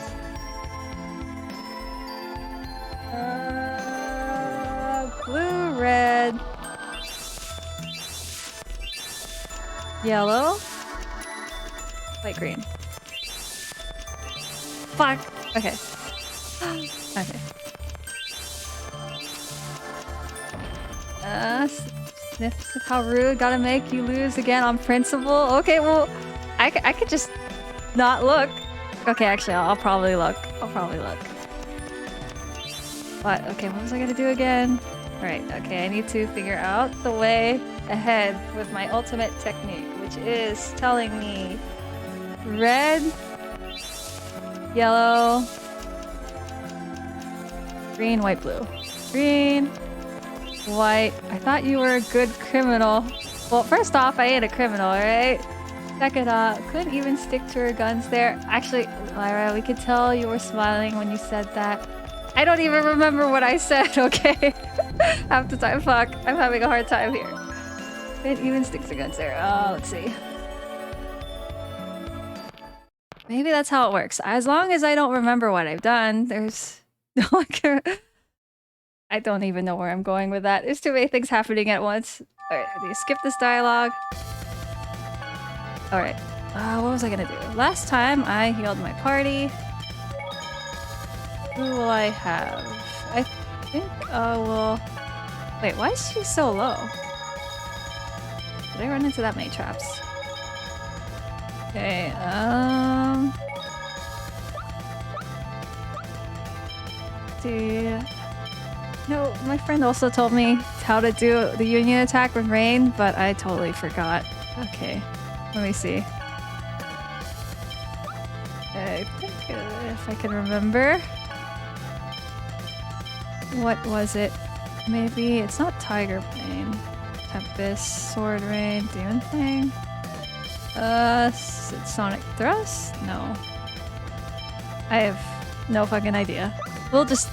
blue, red... yellow... light green. Fuck! Okay. Okay. Sniff, how rude. Gotta make you lose again on principle. Okay, well, I could just not look. Okay, actually, I'll probably look. But, okay, what was I gonna do again? Alright, okay, I need to figure out the way ahead with my ultimate technique, which is telling me red, yellow, green, white, blue. Green, white. I thought you were a good criminal. Well, first off, I ain't a criminal, right? Second off, couldn't even stick to her guns there. Actually, Lyra, we could tell you were smiling when you said that. I don't even remember what I said, okay? Half the time, fuck. I'm having a hard time here. Couldn't even stick to guns there. Oh, let's see. Maybe that's how it works. As long as I don't remember what I've done, there's no one can... I don't even know where I'm going with that. There's too many things happening at once. Alright, do you skip this dialogue? Alright. What was I gonna do? Last time I healed my party. Who will I have? I think well... Wait, why is she so low? Did I run into that many traps? Okay, see... No, my friend also told me how to do the union attack with rain, but I totally forgot. Okay, let me see. I think if I can remember. What was it? Maybe it's not Tiger Bane. Tempest, Sword Rain, Demon Fang. Sonic Thrust? No. I have no fucking idea. We'll just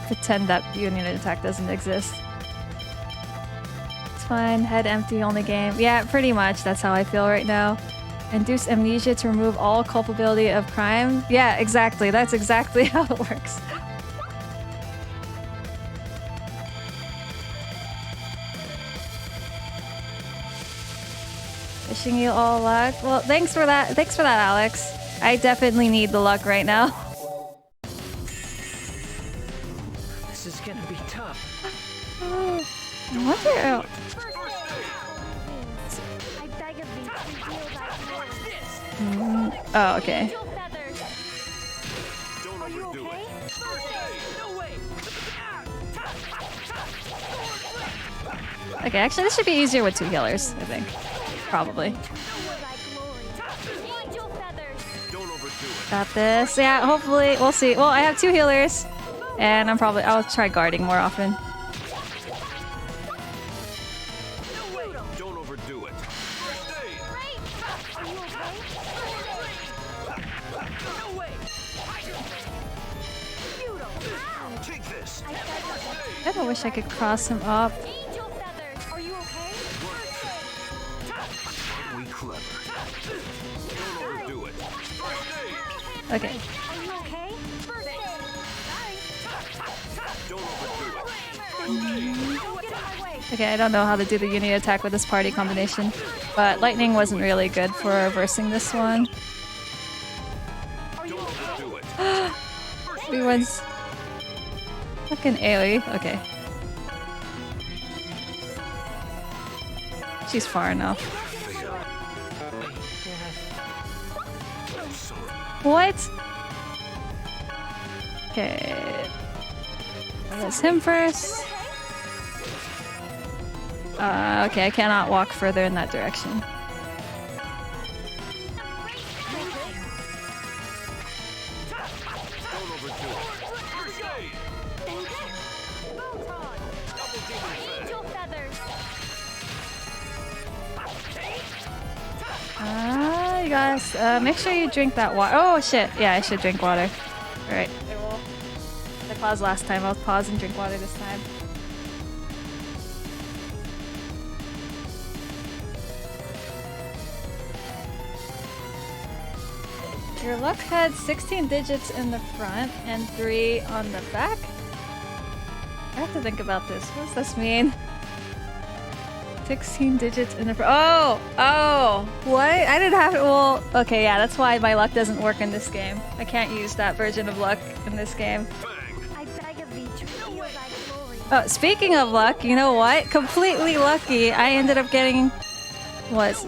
pretend that union attack doesn't exist. It's fine. Head empty, only game. Yeah, pretty much. That's how I feel right now. Induce amnesia to remove all culpability of crime. Yeah, exactly. That's exactly how it works. Wishing you all luck. Well, thanks for that. Thanks for that, Alex. I definitely need the luck right now. This is gonna be tough. I wonder. Oh, okay. Okay, actually, this should be easier with 2 healers, I think. Probably. Got this. Yeah, hopefully. We'll see. Well, I have 2 healers. And I'll try guarding more often. Don't overdo it. Take this. I kind of wish I could cross him up. Okay. Okay, I don't know how to do the unit attack with this party combination, but lightning wasn't really good for reversing this one. Everyone's fucking AoE. Okay. She's far enough. What? Okay. That's him first. Okay, I cannot walk further in that direction. You guys, make sure you drink that water. Oh shit, yeah, I should drink water. Alright, I paused last time, I'll pause and drink water this time. Your luck had 16 digits in the front and 3 on the back. I have to think about this. What does this mean? 16 digits in the front. Oh! What? I didn't have it. Well, okay, yeah, that's why my luck doesn't work in this game. I can't use that version of luck in this game. I beg of thee to feel thy glory. Oh, speaking of luck, you know what? Completely lucky. I ended up getting... was...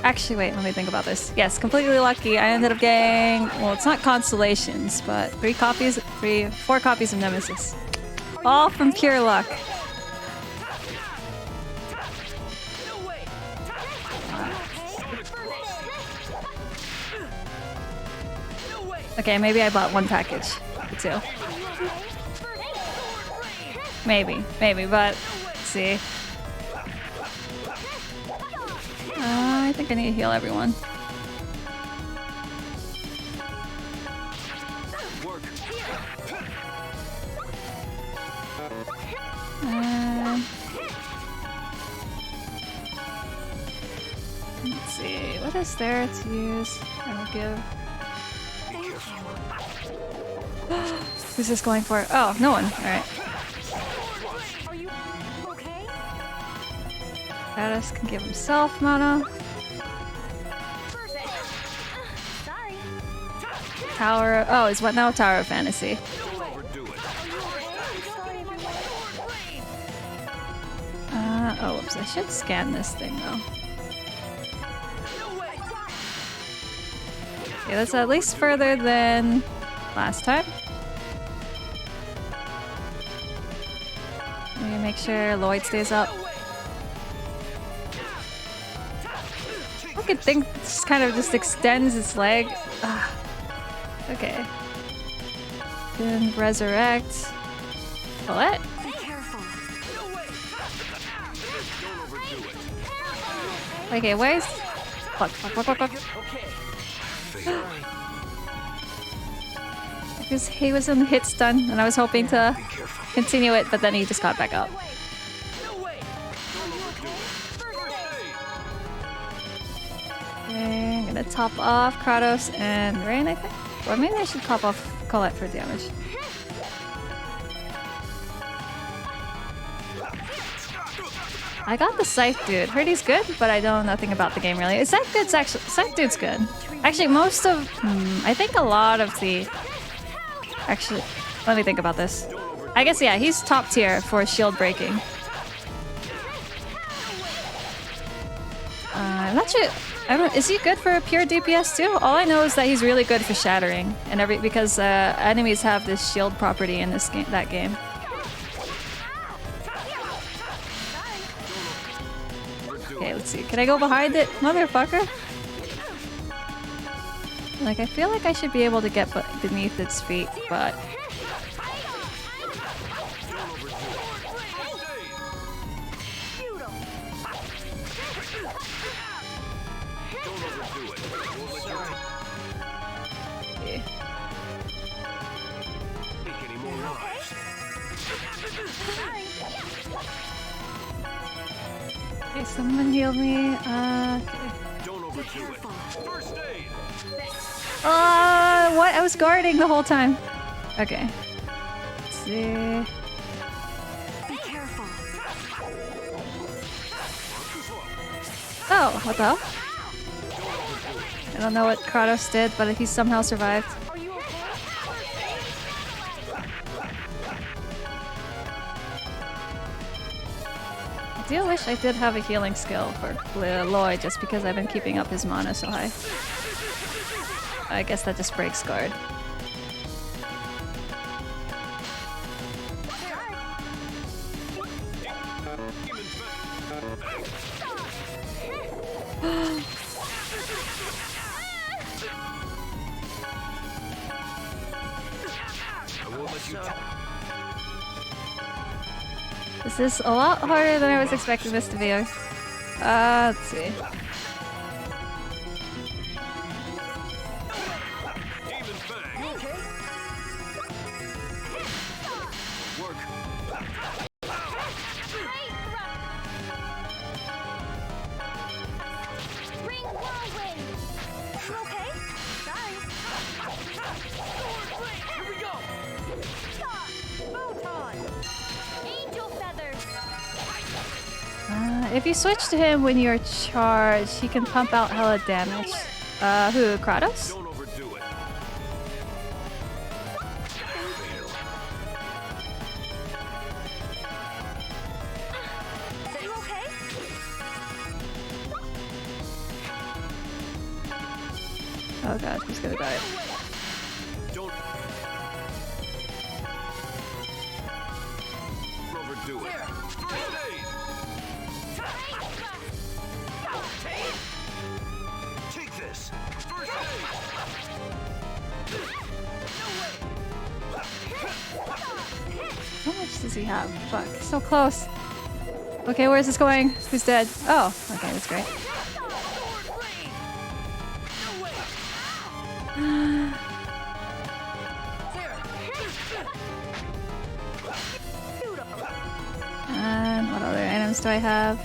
Actually, wait, let me think about this. Yes, completely lucky. I ended up getting... Well, it's not constellations, but 4 copies of Nemesis. All from pure luck. Okay, maybe I bought 1 package. 2. Maybe, but let's see. I think I need to heal everyone. Let's see, what is there to use? I will give. Who's this going for? Oh, no one. Alright. Kratos can give himself mana. Tower. Oh, is what now? Tower of Fantasy. Oh, whoops. I should scan this thing though. Okay, that's at least further than last time. Let me make sure Lloyd stays up. I could think this kind of just extends its leg. Ugh. Okay. Then resurrect. What? Okay, where's... Fuck. Because he was in the hit stun, and I was hoping to continue it, but then he just got back up. Okay, I'm gonna top off Kratos and Rain, I think. Or maybe I should top off Colette for damage. I got the Scythe dude. Heard he's good, but I know nothing about the game really. Scythe dude's good. Actually, most of... I think a lot of the... Actually, let me think about this. I guess, yeah, he's top tier for shield breaking. I'm not sure... is he good for pure DPS too? All I know is that he's really good for shattering, and because enemies have this shield property in this game. That game. Okay, let's see. Can I go behind it, motherfucker? Like, I feel like I should be able to get beneath its feet, but. Okay, someone heal me. Okay. What? I was guarding the whole time. Okay. Let's see. Oh, what the hell? I don't know what Kratos did, but he somehow survived. I do wish I did have a healing skill for Lloyd, just because I've been keeping up his mana so high. I guess that just breaks guard. This is a lot harder than I was expecting this to be. Let's see. If you switch to him when you're charged, he can pump out hella damage. Who? Kratos? Oh god, who's gonna die? Don't overdo it. First aid. Take this. First aid. How much does he have? Fuck, so close. Okay, where's this going? Who's dead? Oh, okay, that's great. And what other items do I have?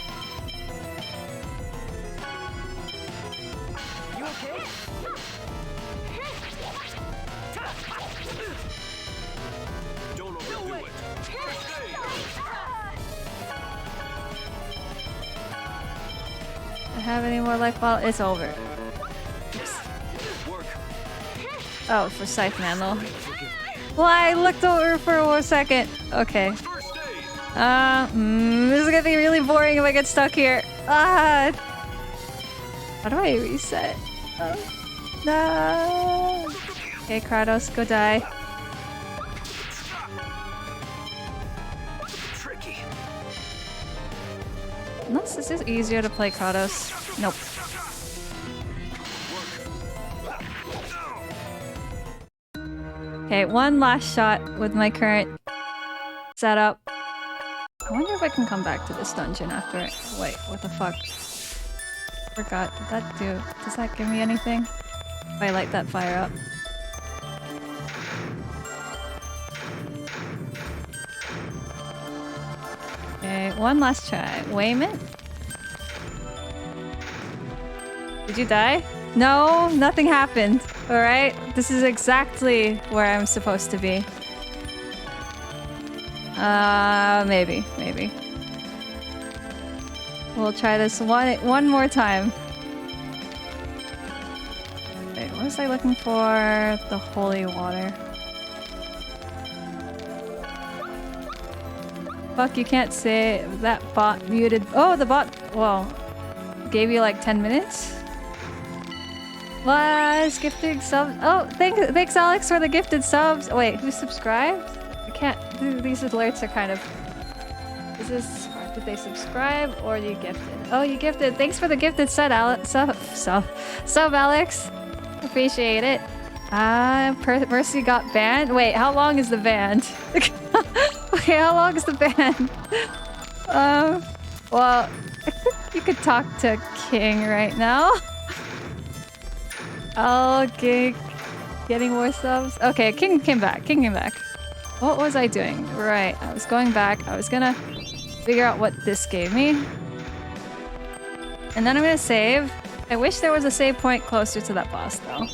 You okay? Don't overdo it. First aid. Do I have any more life? Well, it's over. Work. Oh, for Scythe Mandel. Well, I looked over for 1 second. Okay. First aid. This is gonna be really boring if I get stuck here. Ah! How do I reset? Oh. No! Okay, Kratos, go die. Tricky. Unless this is easier to play Kratos. Nope. Okay, one last shot with my current setup. I wonder if I can come back to this dungeon after it. Wait, what the fuck? Forgot. Did that do? Does that give me anything? If I light that fire up. Okay, one last try. Wayman? Did you die? No, nothing happened. Alright? This is exactly where I'm supposed to be. Maybe. We'll try this one more time. Wait, what was I looking for? The holy water. Fuck, you can't say that bot muted. Oh, the bot, well, gave you like 10 minutes? Was gifting subs. Oh, thanks Alex for the gifted subs. Wait, who subscribed? I can't. These alerts are kind of. Is this? Did they subscribe or you gifted? Oh, you gifted. Thanks for the gifted sub, Alex. Sub, Alex. Appreciate it. Mercy got banned. Wait, how long is the ban? Wait, how long is the ban? Well, I think you could talk to King right now. Okay, getting more subs. Okay, King came back. What was I doing? Right, I was going back. I was gonna figure out what this gave me. And then I'm gonna save. I wish there was a save point closer to that boss, though.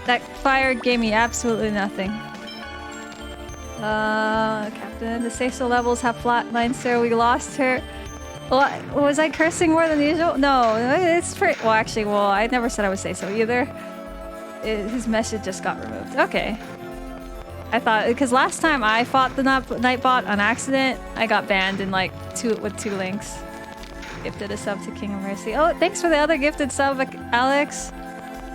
That fire gave me absolutely nothing. Captain, the Seiso levels have flatlined, sir. We lost her. What? Was I cursing more than usual? No, it's pretty. Well, actually, I never said I would say so either. His message just got removed. Okay. I thought, because last time I fought the Nightbot on accident, I got banned in like with 2 links. Gifted a sub to King of Mercy. Oh, thanks for the other gifted sub, Alex.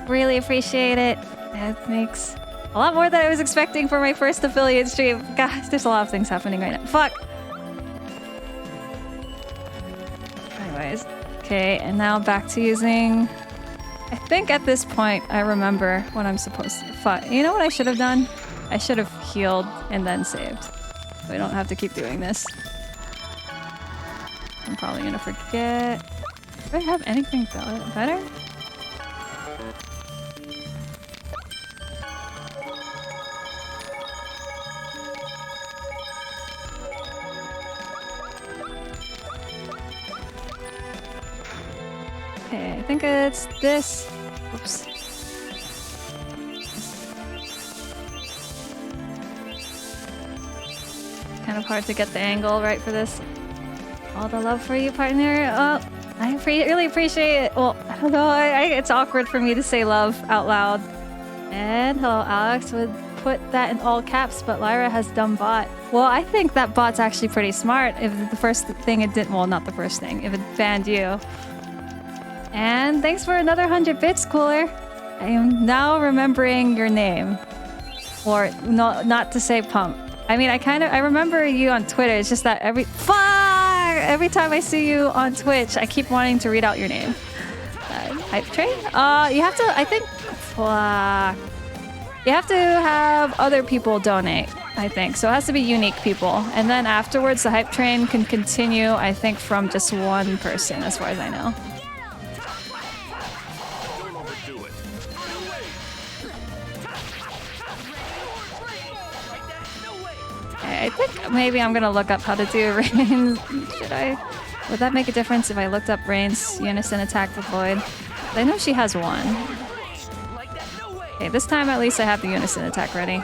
Really appreciate it. That makes a lot more than I was expecting for my first affiliate stream. Gosh, there's a lot of things happening right now. Fuck. Anyways, okay, and now back to using. I think at this point I remember what I'm supposed to fight. You know what I should have done? I should have healed and then saved. We don't have to keep doing this. I'm probably gonna forget. Do I have anything better? Okay, I think it's this. Oops. Kind of hard to get the angle right for this. All the love for you, partner. Oh, I really appreciate it. Well, I don't know. It's awkward for me to say love out loud. And hello, Alex would put that in all caps, but Lyra has dumb bot. Well, I think that bot's actually pretty smart. If the first thing it did, well, not the first thing. If it banned you, And thanks for another 100 bits, Cooler. I am now remembering your name. Or no, not to say Pump. I mean, I remember you on Twitter. It's just that every time I see you on Twitch, I keep wanting to read out your name. Hype train? You have to, I think, you have to have other people donate, I think. So it has to be unique people. And then afterwards, the hype train can continue, I think, from just one person, as far as I know. Okay, I think maybe I'm gonna look up how to do Rain. Should I? Would that make a difference if I looked up Rain's unison attack with Void? I know she has one. Okay, this time at least I have the unison attack ready.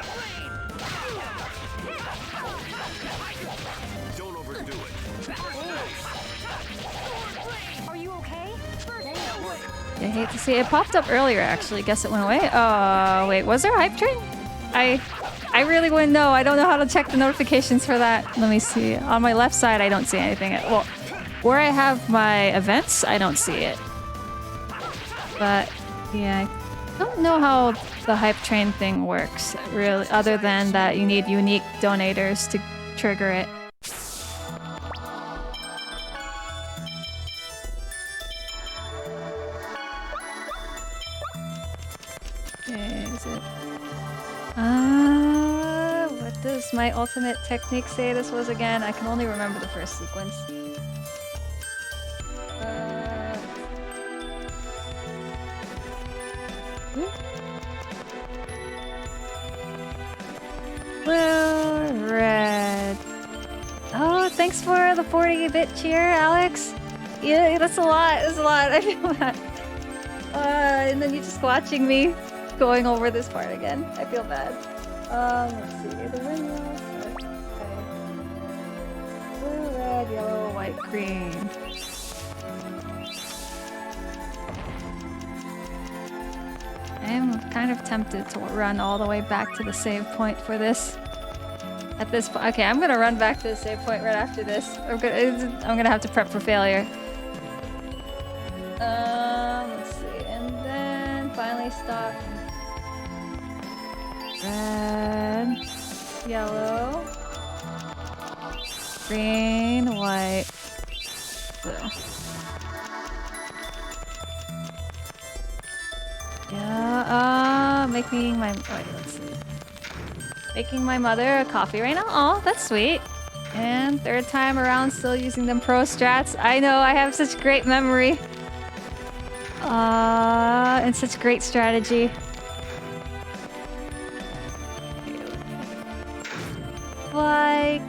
Don't overdo it. Are you okay? I hate to see it. It popped up earlier, actually. Guess it went away. Oh, wait. Was there a hype train? I really wouldn't know. I don't know how to check the notifications for that. Let me see. On my left side, I don't see anything. Well, where I have my events, I don't see it. But, yeah. I don't know how the hype train thing works, really, other than that you need unique donators to trigger it. Okay, is it? What does my ultimate technique say this was again? I can only remember the first sequence. Blue, red. Oh, thanks for the 40-bit cheer, Alex. Yeah, that's a lot. That's a lot. I feel that. And then you're just watching me going over this part again. I feel bad. Let's see. The windmills. Okay. Blue, red, yellow, white, green. I'm kind of tempted to run all the way back to the save point for this. At this point, okay, I'm gonna run back to the save point right after this. I'm gonna have to prep for failure. Let's see, and then finally stop. Red, yellow, green, white, blue. Yeah, making my making my mother a coffee right now. Oh, that's sweet. And third time around, still using them pro strats. I know, I have such great memory. And such great strategy. Like...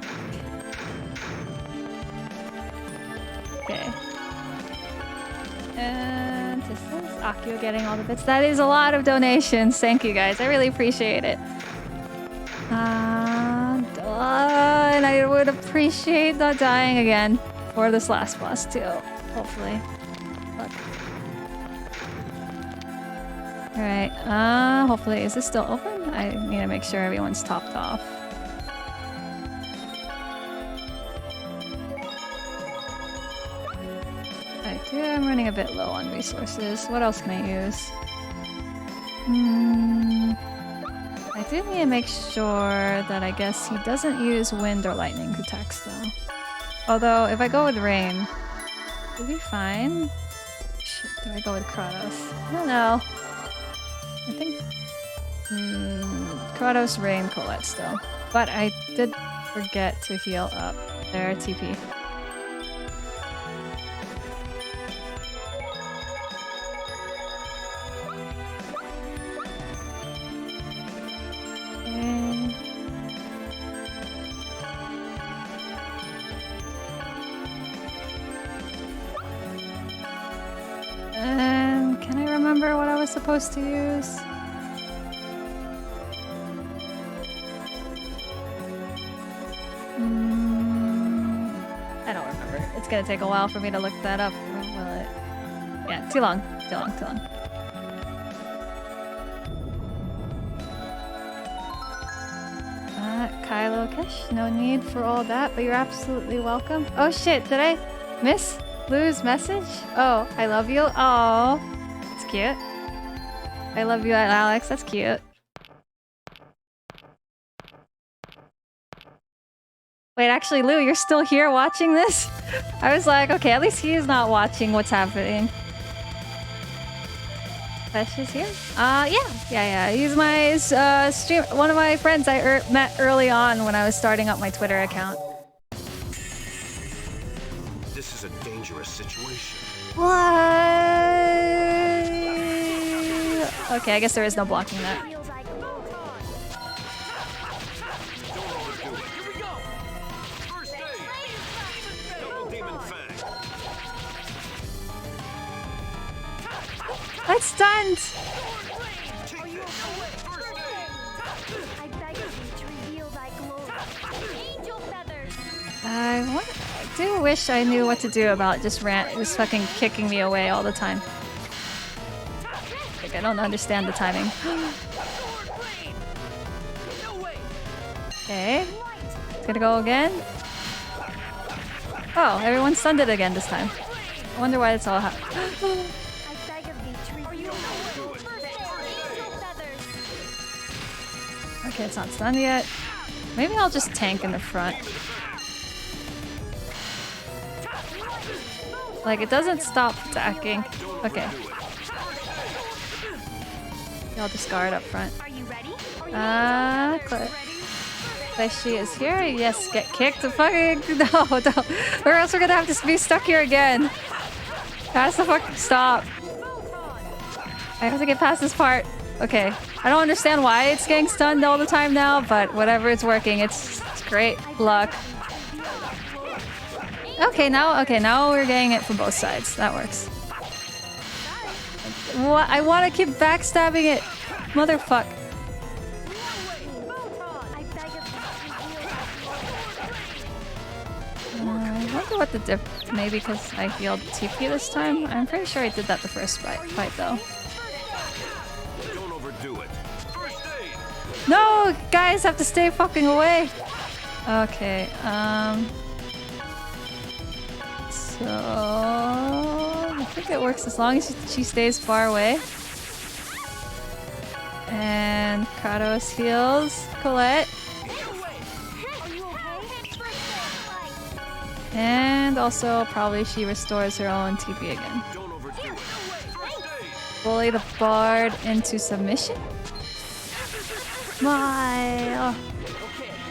Okay. And this is Akio getting all the bits. That is a lot of donations. Thank you guys. I really appreciate it. And I would appreciate not dying again for this last boss too. Hopefully. Look. Alright, hopefully, is this still open? I need to make sure everyone's topped off. I'm running a bit low on resources. What else can I use? I do need to make sure that I guess he doesn't use wind or lightning attacks though. Although, if I go with rain, it'll be fine. Shit, do I go with Kratos? I don't know. I think... Kratos, rain, Colette still. But I did forget to heal up their TP. And can I remember what I was supposed to use? I don't remember. It's gonna take a while for me to look that up. Or will it? Yeah, too long. Too long, too long. Kylo Kesh, no need for all that, but you're absolutely welcome. Oh shit, did I miss? Lou's message? Oh, I love you. Oh, that's cute. I love you, Alex. That's cute. Wait, actually, Lou, you're still here watching this? I was like, okay, at least he's not watching what's happening. But she's here? Yeah. He's my stream, one of my friends I met early on when I was starting up my Twitter account. This is a dangerous situation. What? Okay, I guess there is no blocking that. I'm stunned! I do wish I knew what to do about just fucking kicking me away all the time. Like, I don't understand the timing. Okay. It's gonna go again. Oh, everyone stunned it again this time. I wonder why it's all happening. Okay, it's not stunned yet. Maybe I'll just tank in the front. Like, it doesn't stop attacking. Okay. I'll just guard up front. She is here. Yes, get kicked. Fucking no, don't. Or else we're gonna have to be stuck here again. Pass the fucking stop. I have to get past this part. Okay. I don't understand why it's getting stunned all the time now, but whatever, it's working. It's great luck. Okay, now we're getting it from both sides. That works. What? I want to keep backstabbing it. Motherfuck. I wonder what the diff. Maybe because I healed TP this time? I'm pretty sure I did that the first fight though. Don't overdo it. No! Guys have to stay fucking away! Okay, so... I think it works as long as she stays far away. And Kratos heals Colette. And also, probably she restores her own TP again. Bully the Bard into submission? My...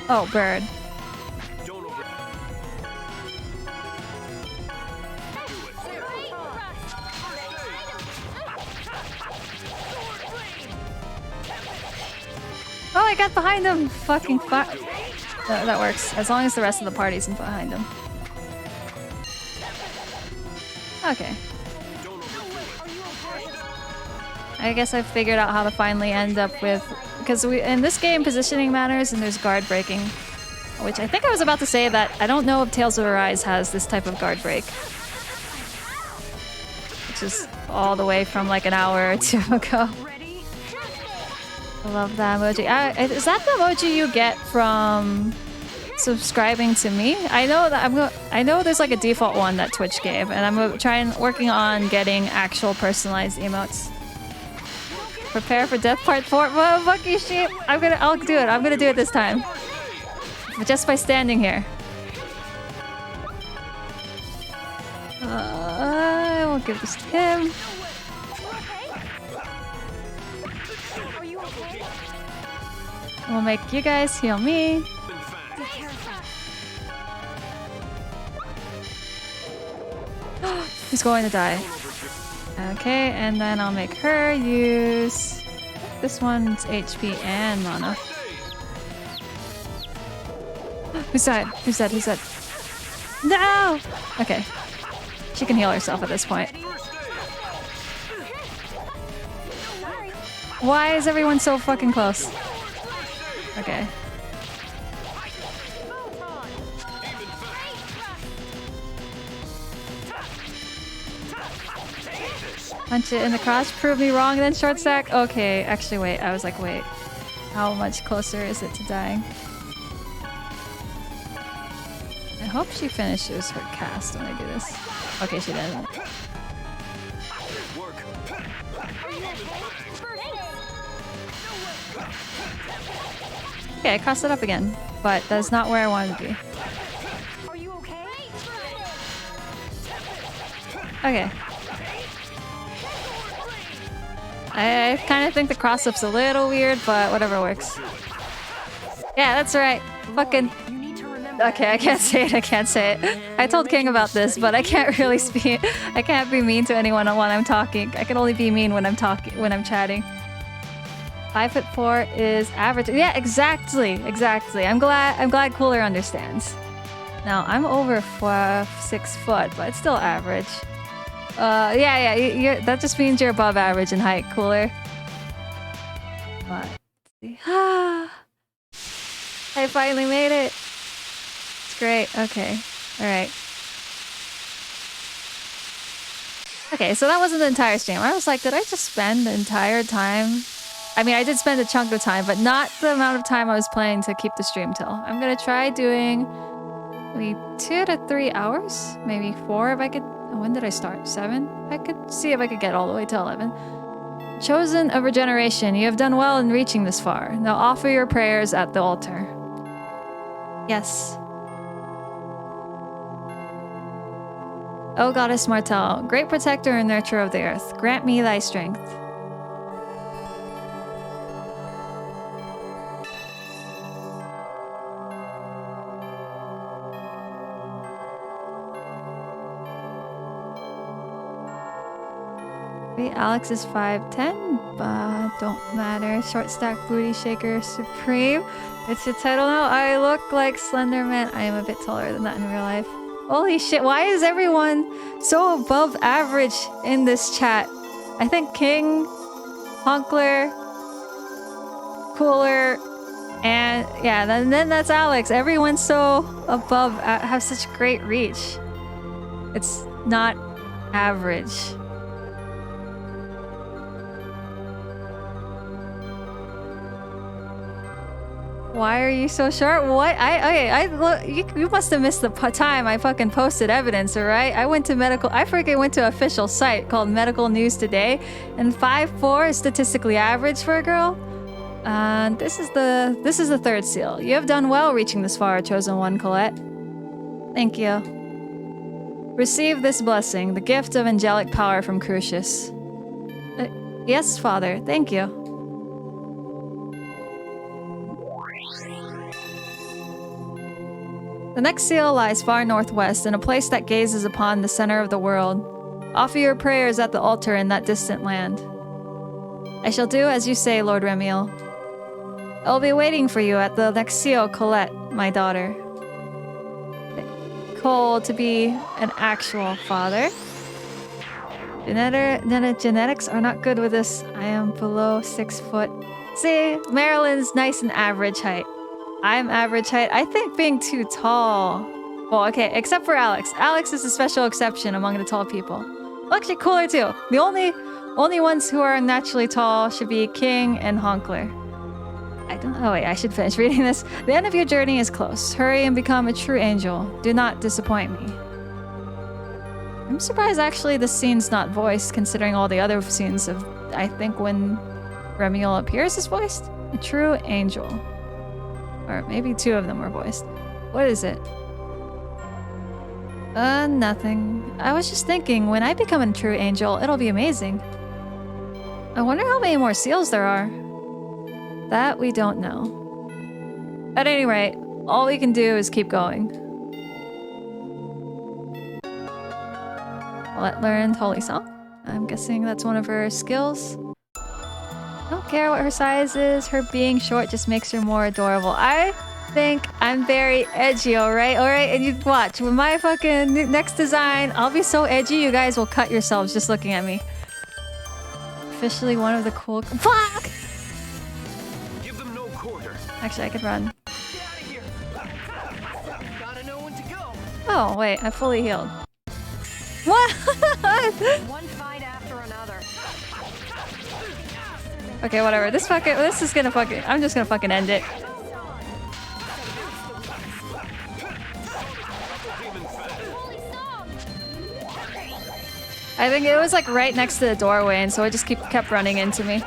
Oh, bird. Oh, I got behind him! Fucking fuck. That works, as long as the rest of the party's behind him. Okay. I guess I figured out how to finally end up with... Because in this game, positioning matters and there's guard breaking. Which I think I was about to say that I don't know if Tales of Arise has this type of guard break. Which is all the way from like an hour or two ago. I love that emoji. Is that the emoji you get from subscribing to me? I know that I know there's like a default one that Twitch gave, and I'm working on getting actual personalized emotes. Prepare for Death Part 4. Well, fuck you, sheep. I'll do it. I'm gonna do it this time. But just by standing here. I won't give this to him. We'll make you guys heal me. He's going to die. Okay, and then I'll make her use... This one's HP and mana. Who's dead? Who's dead? Who's dead? No! Okay. She can heal herself at this point. Why is everyone so fucking close? Okay. Punch it in the crotch, prove me wrong, and then short stack? Okay, actually wait, I was like, wait. How much closer is it to dying? I hope she finishes her cast when I do this. Okay, she doesn't. Work. Okay, I crossed it up again, but that's not where I wanted to be. Are you okay? Okay. I kind of think the cross-up's a little weird, but whatever works. Yeah, that's right. Fucking... You need to remember. Okay, I can't say it, I can't say it. I told King about this, but I can't really speak. I can't be mean to anyone when I'm talking. I can only be mean when I'm chatting. 5'4" is average. Yeah, exactly. I'm glad Cooler understands. Now, I'm over 6 foot, but it's still average. Yeah, that just means you're above average in height, Cooler. But, I finally made it. It's great. Okay. Alright. Okay, so that wasn't the entire stream. I was like, did I just spend the entire time? I mean, I did spend a chunk of time, but not the amount of time I was planning to keep the stream till. I'm gonna try doing maybe 2 to 3 hours, maybe 4 if I could. Oh, when did I start? 7? I could see if I could get all the way to 11. Chosen of regeneration, you have done well in reaching this far. Now offer your prayers at the altar. Yes. O Goddess Martel, great protector and nurturer of the earth, grant me thy strength. Alex is 5'10", but don't matter. Short stack booty shaker supreme. It's your title now. I look like Slenderman. I am a bit taller than that in real life. Holy shit, why is everyone so above average in this chat? I think King, Honkler, Cooler, and yeah, then that's Alex. Everyone's so above, have such great reach. It's not average. Why are you so short? What? You must have missed the time I fucking posted evidence, alright? I went to medical. I freaking went to an official site called Medical News Today, and 5'4" is statistically average for a girl. And this is the third seal. You have done well reaching this far, chosen one, Colette. Thank you. Receive this blessing, the gift of angelic power from Crucius. Yes, Father. Thank you. The next seal lies far northwest, in a place that gazes upon the center of the world. Offer your prayers at the altar in that distant land. I shall do as you say, Lord Remiel. I will be waiting for you at the next seal, Colette, my daughter. Cole to be an actual father. Genetics are not good with this. I am below 6 foot. See, Marilyn's nice and average height. I'm average height. I think being too tall. Well, okay, except for Alex. Alex is a special exception among the tall people. Well, actually, Cooler too. The only ones who are naturally tall should be King and Honkler. Oh wait, I should finish reading this. The end of your journey is close. Hurry and become a true angel. Do not disappoint me. I'm surprised actually this scene's not voiced, considering all the other scenes of, I think when Remiel appears is voiced. A true angel. Or maybe 2 of them were voiced. What is it? Nothing. I was just thinking, when I become a true angel, it'll be amazing. I wonder how many more seals there are. That we don't know. At any rate, all we can do is keep going. Colette learned Holy Song. I'm guessing that's one of her skills. I don't care what her size is. Her being short just makes her more adorable. I think I'm very edgy, alright? Alright, and you watch. With my fucking next design, I'll be so edgy you guys will cut yourselves just looking at me. Officially one of the cool... Fuck! Give them no quarter. Actually, I could run. Get out of here. Gotta know when to go. Oh, wait. I fully healed. What? One fight after another. Okay, whatever. This is gonna fucking... I'm just gonna fucking end it. I think it was like right next to the doorway, and so it just kept running into me.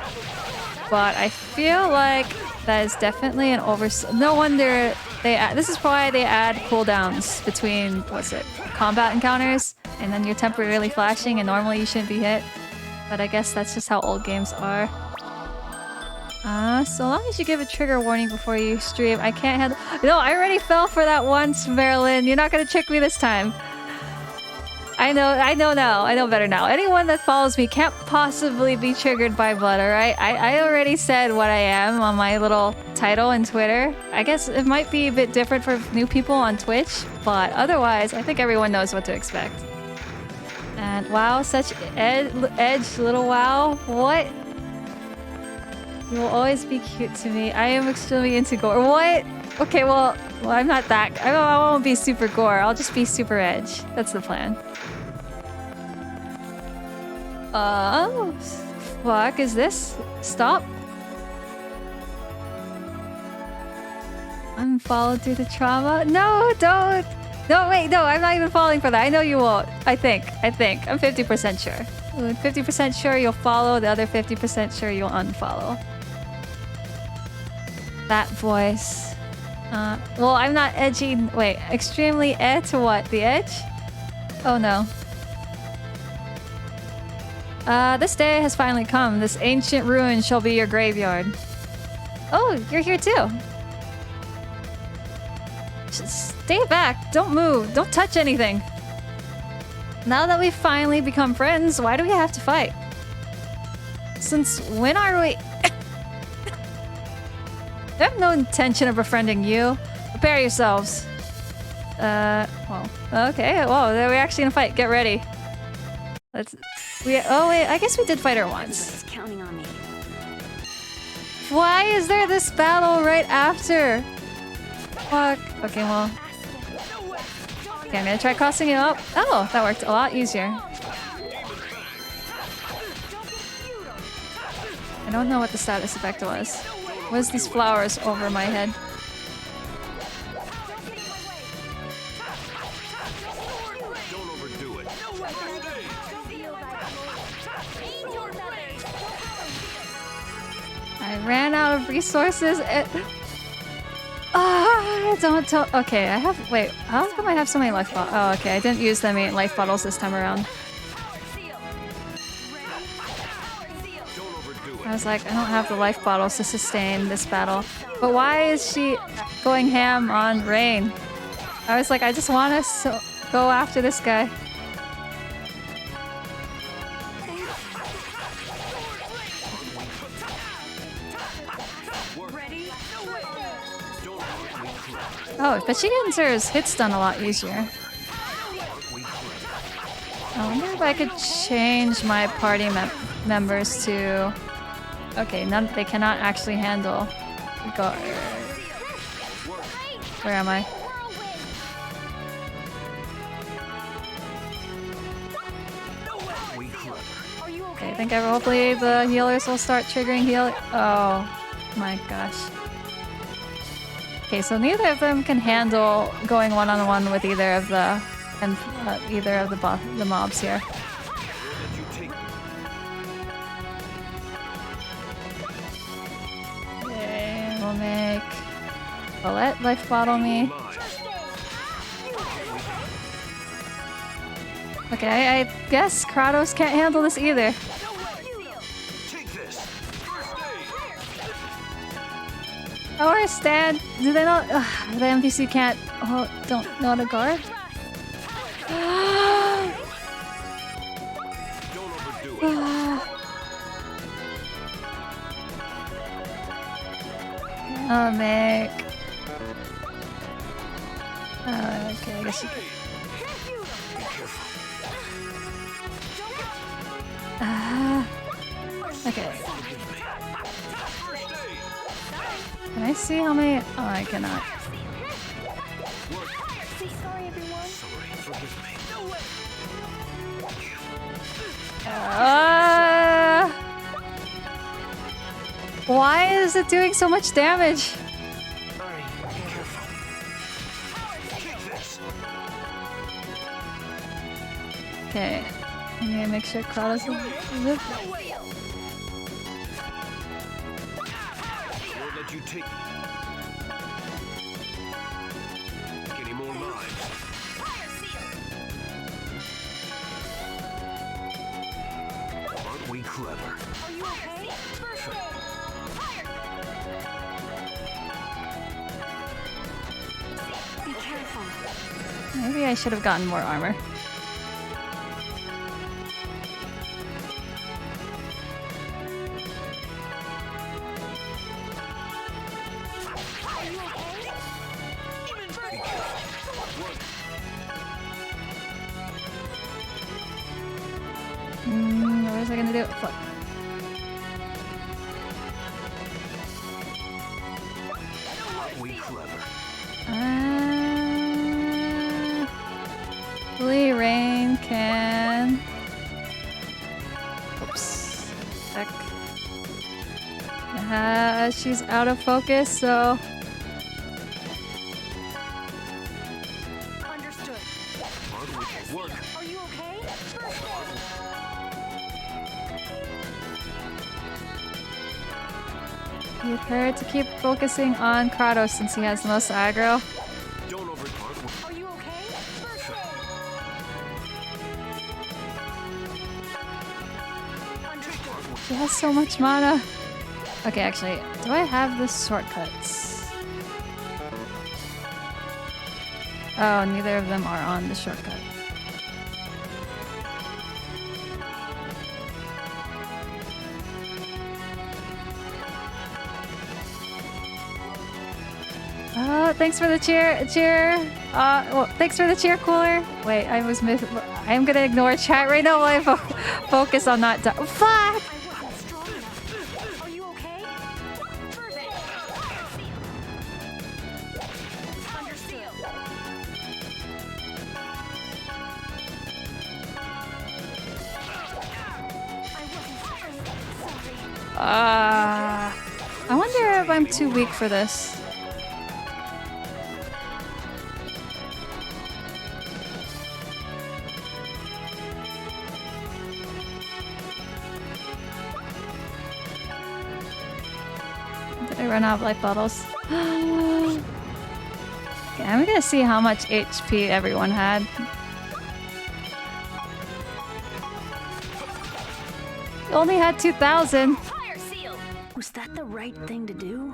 But I feel like that is definitely an no wonder this is why they add cooldowns between combat encounters, and then you're temporarily flashing, and normally you shouldn't be hit. But I guess that's just how old games are. So long as you give a trigger warning before you stream, I can't handle. No, I already fell for that once, Marilyn. You're not gonna trick me this time. I know now. I know better now. Anyone that follows me can't possibly be triggered by blood, alright? I already said what I am on my little title in Twitter. I guess it might be a bit different for new people on Twitch, but otherwise, I think everyone knows what to expect. And wow, such edge, little wow. What? You will always be cute to me. I am extremely into gore. What? Okay, well I'm not that. I won't be super gore. I'll just be super edge. That's the plan. Fuck is this? Stop. Unfollowed due to trauma? No, don't. No, wait, no, I'm not even falling for that. I know you won't. I think. I'm 50% sure. 50% sure you'll follow, the other 50% sure you'll unfollow. That voice. Well, I'm not edgy. Wait, extremely to what? The edge? Oh no. This day has finally come. This ancient ruin shall be your graveyard. Oh, you're here too. Just stay back. Don't move. Don't touch anything. Now that we've finally become friends, why do we have to fight? Since when are we... I have no intention of befriending you. Prepare yourselves. Well, okay. Whoa, we're actually gonna fight. Get ready. Oh wait, I guess we did fight her once. Counting on me. Why is there this battle right after? Fuck. Okay, well. Okay, I'm gonna try crossing it up. Oh, that worked a lot easier. I don't know what the status effect was. What is these flowers over my head? Don't overdo it. I ran out of resources. Don't tell. Okay, I have. Wait, how come I have so many life bottles? Oh, okay, I didn't use them in life bottles this time around. I was like, I don't have the life bottles to sustain this battle. But why is she going ham on Rain? I was like, I just want to go after this guy. Oh, but she gets her hits done a lot easier. I wonder if I could change my party members to... Okay, they cannot actually handle... Where am I? Okay, I think hopefully the healers will start triggering heal. Oh my gosh. Okay, so neither of them can handle going one-on-one with either of the mobs here. Okay, we'll make Colette life bottle me. Okay, I guess Kratos can't handle this either. Or stand. Do they not? The NPC can't. Oh, don't know how to guard. Oh, Mick. Okay, I guess you could. Okay. Can I see how many? Oh, I cannot. Why is it doing so much damage? Okay. Let me make sure Kratos is... Won't let you take any more lives. Aren't we clever? Are you okay? First aid. Be careful. Maybe I should have gotten more armor. What was I gonna do? Fuck. Aren't we clever? Lee Rain can... Oops. Heck. She's out of focus, so... Understood. Aren't we? Work. Are you okay? First aid. Need her to keep focusing on Kratos since he has the most aggro. Don't over. Are you okay? First aid. Understood. She has so much mana. Okay, actually, do I have the shortcuts? Oh, neither of them are on the shortcut. Oh, thanks for the cheer. Well, thanks for the cheer, Cooler. Wait, I'm gonna ignore chat right now while I focus on not. Fuck! I wasn't strong enough. Are you okay? First aid. Understood. I wonder if I'm too weak for this. Did I run out of life bottles? Okay, I'm gonna see how much HP everyone had. You only had 2,000. Fire seal. Was that the right thing to do?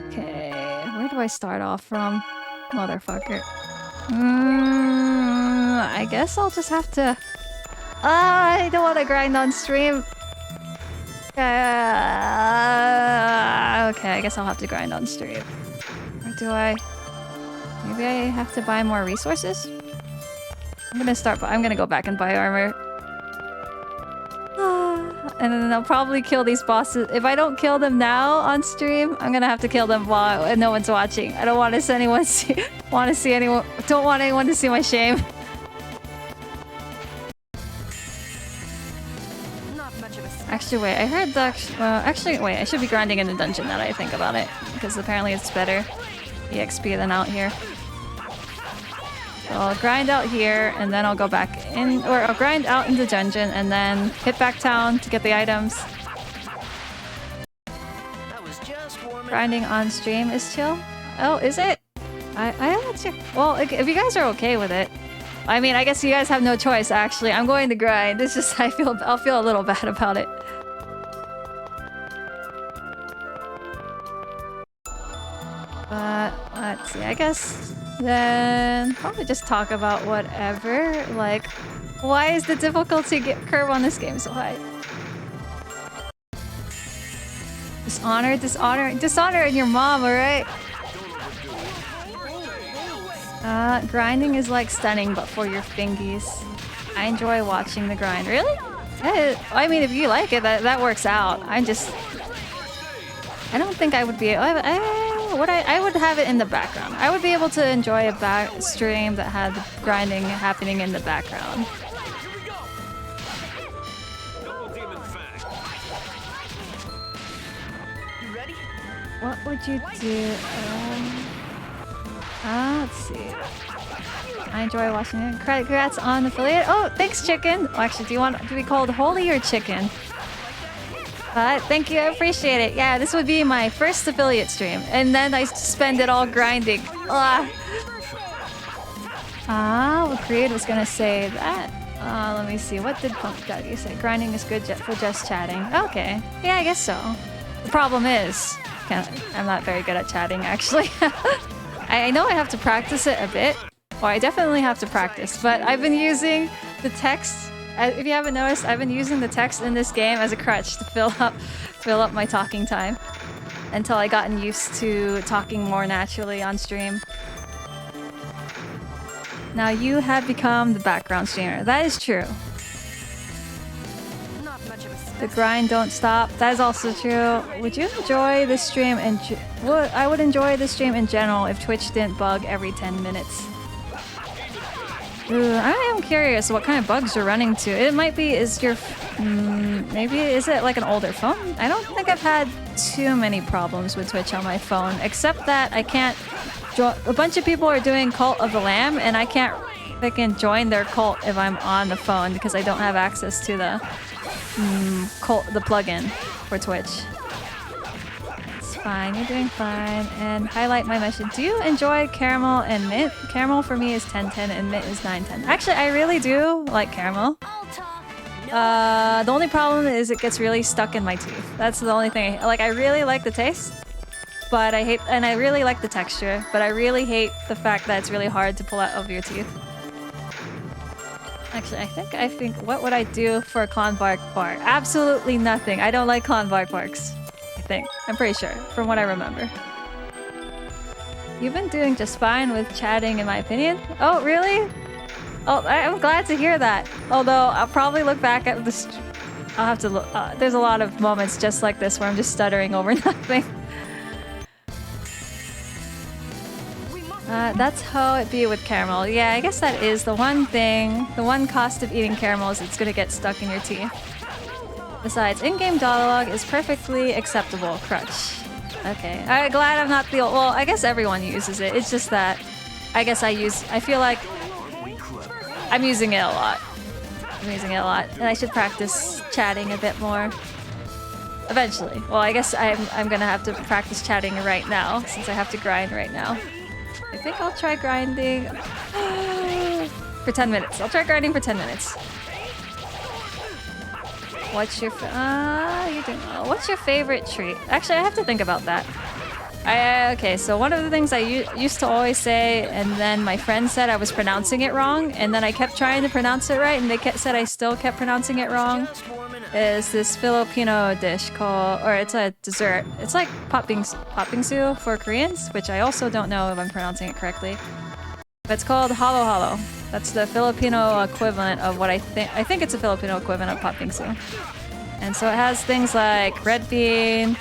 Okay, where do I start off from? Motherfucker. I guess I'll just have to... I don't want to grind on stream. Okay, I guess I'll have to grind on stream. Or do I... Maybe I have to buy more resources? I'm gonna go back and buy armor. And then I'll probably kill these bosses. If I don't kill them now on stream, I'm gonna have to kill them while no one's watching. I don't want to see anyone don't want anyone to see my shame. Not much of a Actually, wait, I heard that... actually, wait, I should be grinding in the dungeon now that I think about it. Because apparently it's better EXP than out here. So I'll grind out here, and then I'll go back in... Or I'll grind out in the dungeon, and then hit back town to get the items. That was just warming. Grinding on stream is chill? Oh, is it? Well, if you guys are okay with it. I mean, I guess you guys have no choice, actually. I'm going to grind. It's just I'll feel a little bad about it. But let's see, I guess then probably just talk about whatever. Like, why is the difficulty curve on this game so high? Dishonor in your mom, alright? Grinding is like stunning, but for your fingies. I enjoy watching the grind. Really? I mean, if you like it, that works out. I don't think I would be... I would have it in the background. I would be able to enjoy a back stream that had the grinding happening in the background. Double demon fang. You ready? What would you do? Let's see. I enjoy watching it. Congrats on affiliate. Oh, thanks, Chicken. Oh, actually, do you want to be called Holy or Chicken? Thank you, I appreciate it. Yeah, this would be my first affiliate stream, and then I spend it all grinding. What Creed was gonna say that. Let me see. What did Punk Dougie say? Grinding is good for just chatting. Okay. Yeah, I guess so. The problem is, I'm not very good at chatting, actually. I know I have to practice it a bit. Well, I definitely have to practice, but I've been using the text. If you haven't noticed, I've been using the text in this game as a crutch to fill up my talking time until I gotten used to talking more naturally on stream. Now you have become the background streamer. That is true. The grind don't stop. That is also true. Would you enjoy this stream? I would enjoy this stream in general if Twitch didn't bug every 10 minutes. Ooh, I am curious what kind of bugs you're running to. It might be, maybe is it like an older phone? I don't think I've had too many problems with Twitch on my phone, except that I can't a bunch of people are doing Cult of the Lamb, and I can't join their cult if I'm on the phone because I don't have access to the plugin for Twitch. It's fine, you're doing fine. And highlight my message. Do you enjoy caramel and mint? Caramel for me is 10/10 and mint is 9/10. Actually, I really do like caramel. The only problem is it gets really stuck in my teeth. That's the only thing. I really like the taste, but I really like the texture, but I really hate the fact that it's really hard to pull out of your teeth. Actually, I think, what would I do for a Klondike bar? Absolutely nothing. I don't like Klondike bars. I'm pretty sure, from what I remember. You've been doing just fine with chatting, in my opinion. Oh, really? Oh, I'm glad to hear that. Although, I'll probably look back at this. I'll have to look. There's a lot of moments just like this where I'm just stuttering over nothing. That's how it be with caramel. Yeah, I guess that is the one thing. The one cost of eating caramel is it's gonna get stuck in your teeth. Besides, in-game dialogue is perfectly acceptable. Crutch. Okay. I'm glad I'm not the well, I guess everyone uses it. It's just that I feel like I'm using it a lot. And I should practice chatting a bit more. Eventually. Well, I guess I'm gonna have to practice chatting right now since I have to grind right now. I think I'll try grinding for 10 minutes. I'll try grinding for 10 minutes. What's your what's your favorite treat? Actually, I have to think about that. Okay, so one of the things I used to always say, and then my friend said I was pronouncing it wrong, and then I kept trying to pronounce it right, and they said I still kept pronouncing it wrong, is this Filipino dish called, or it's a dessert. It's like patbingsu for Koreans, which I also don't know if I'm pronouncing it correctly. But it's called halo halo. That's the Filipino equivalent of what I think it's a Filipino equivalent of patbingsu. And so it has things like red bean,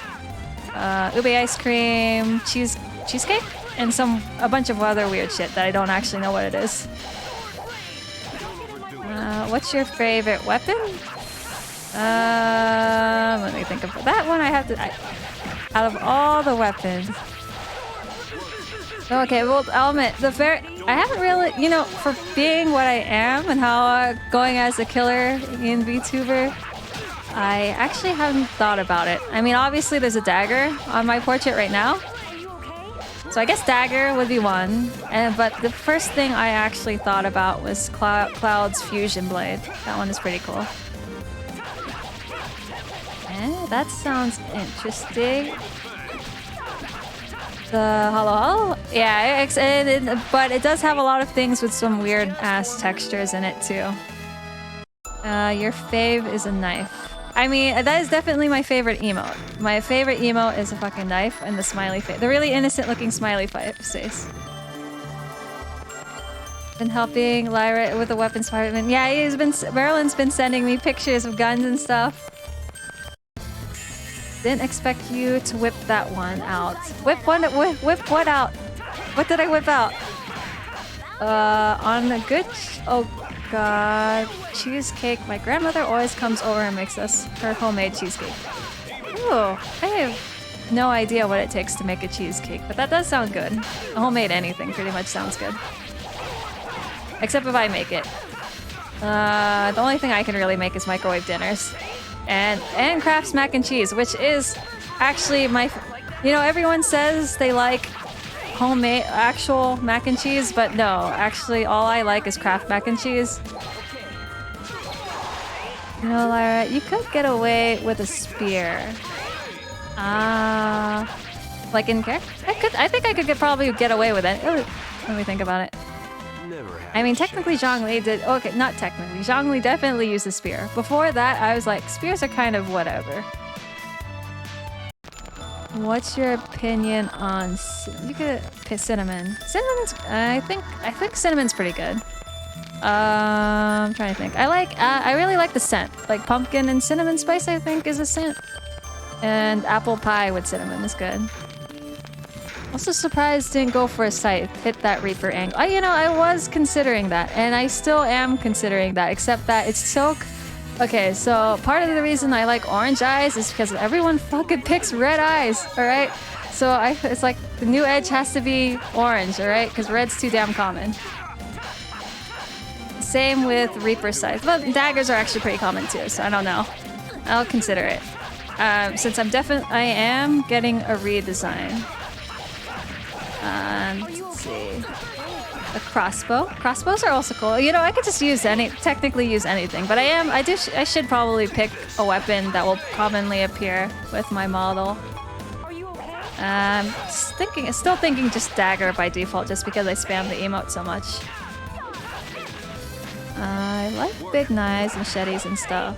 ube ice cream, cheesecake, and a bunch of other weird shit that I don't actually know what it is. What's your favorite weapon? Let me think of that one. Out of all the weapons. Okay, well, I'll admit, I haven't really, for being what I am and how going as a killer in VTuber, I actually haven't thought about it. I mean, obviously there's a dagger on my portrait right now. So I guess dagger would be one. But the first thing I actually thought about was Cloud's fusion blade. That one is pretty cool. That sounds interesting. The halo, yeah, but it does have a lot of things with some weird ass textures in it too. Your fave is a knife. I mean, that is definitely my favorite emote. My favorite emote is a fucking knife and the smiley face, the really innocent looking smiley face. Been helping Lyra with the weapons department. Yeah, Marilyn's been sending me pictures of guns and stuff. Didn't expect you to whip that one out. Whip what out? What did I whip out? On a good... Oh god. Cheesecake. My grandmother always comes over and makes us her homemade cheesecake. Ooh, I have no idea what it takes to make a cheesecake, but that does sound good. Homemade anything pretty much sounds good. Except if I make it. The only thing I can really make is microwave dinners. And Kraft's mac and cheese, which is actually my... You know, everyone says they like homemade, actual mac and cheese, but no, actually all I like is Kraft mac and cheese. You know, Lyra, you could get away with a spear. Like in character? I think I could probably get away with it. Ooh, let me think about it. I mean, technically Zhongli did... Okay, not technically. Zhongli definitely used a spear. Before that, I was like, spears are kind of whatever. What's your opinion on... You could pick cinnamon. Cinnamon's... I think cinnamon's pretty good. I'm trying to think. I really like the scent. Like pumpkin and cinnamon spice, I think, is a scent. And apple pie with cinnamon is good. Also surprised didn't go for a scythe. Hit that Reaper angle. You know, I was considering that, and I still am considering that, except that it's so... Okay, so part of the reason I like orange eyes is because everyone fucking picks red eyes, alright? So it's like the new edge has to be orange, alright? Because red's too damn common. Same with Reaper scythe. But daggers are actually pretty common too, so I don't know. I'll consider it. Since I am getting a redesign. Let's see. A crossbow. Crossbows are also cool. You know, I could just technically use anything, but I should probably pick a weapon that will commonly appear with my model. Still thinking just dagger by default, just because I spam the emote so much. I like big knives, machetes, and stuff.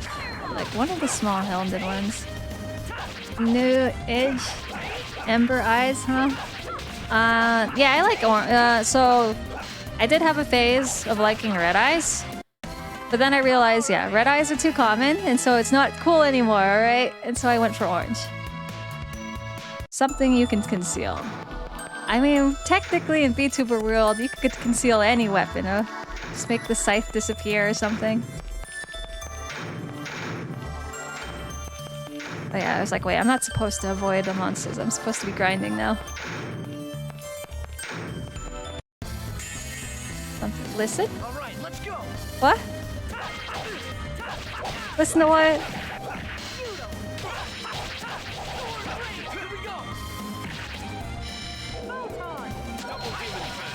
Like one of the small helmeted ones. New edge, ember eyes, huh? Yeah, I like orange. So I did have a phase of liking red eyes, but then I realized, yeah, red eyes are too common, and so it's not cool anymore, right? And so I went for orange. Something you can conceal. I mean, technically in VTuber world, you could conceal any weapon, huh? Just make the scythe disappear or something. Oh yeah, I was like, wait, I'm not supposed to avoid the monsters. I'm supposed to be grinding now. Something. Listen? Alright, let's go. What? Listen to what?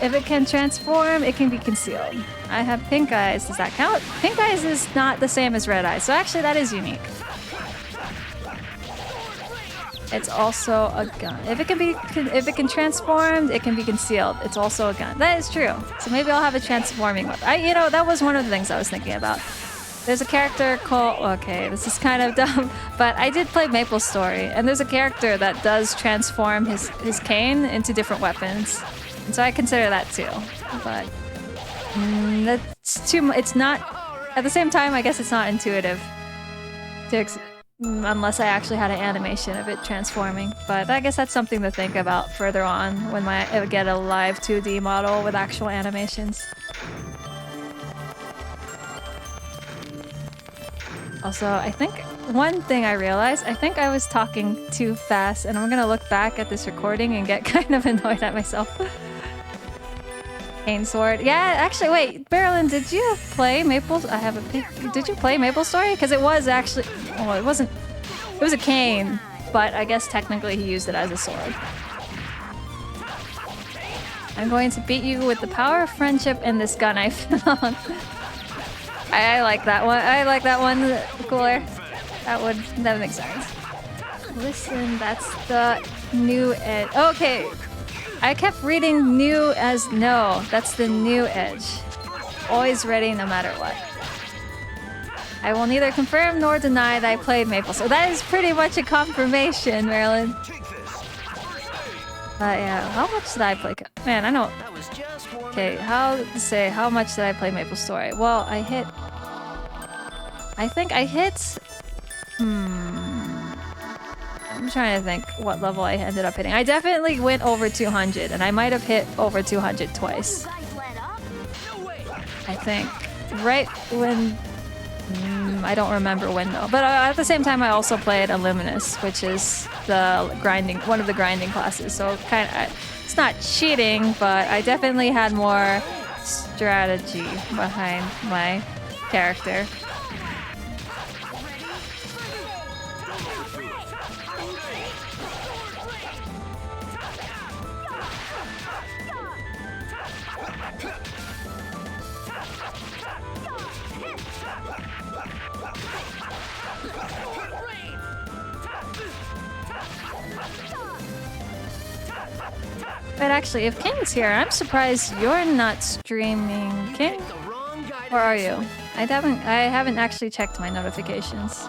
If it can transform, it can be concealed. I have pink eyes. Does that count? Pink eyes is not the same as red eyes, so actually that is unique. It's also a gun. If it can transform, it can be concealed. It's also a gun. That is true. So maybe I'll have a transforming weapon. You know, that was one of the things I was thinking about. There's a character called... Okay, this is kind of dumb, but I did play Maple Story, and there's a character that does transform his cane into different weapons. And so I consider that too. But that's too much. It's not... At the same time, I guess it's not intuitive to unless I actually had an animation of it transforming. But I guess that's something to think about further on when I get a live 2D model with actual animations. Also, I think one thing I realized, I think I was talking too fast, and I'm gonna look back at this recording and get kind of annoyed at myself. Cane sword. Yeah, actually, wait, Marilyn, did you play Maple? I have a pic. Did you play Maple Story? Because it was actually, well, it wasn't. It was a cane, but I guess technically he used it as a sword. I'm going to beat you with the power of friendship and this gun I found. I like that one. I like that one cooler. That makes sense. Listen, that's the new edge. Okay. I kept reading new as no. That's the new edge. Always ready no matter what. I will neither confirm nor deny that I played Maple. So that is pretty much a confirmation, Marilyn. Yeah, how much did I play? Man, I know. Okay, how much did I play Maple Story? Well, I think I hit... I'm trying to think what level I ended up hitting. I definitely went over 200, and I might have hit over 200 twice. I think. Right when I don't remember when though. But at the same time, I also played Illuminous, which is one of the grinding classes. So kind of, it's not cheating, but I definitely had more strategy behind my character. But actually, if King's here, I'm surprised you're not streaming. King? Where are you? I haven't actually checked my notifications.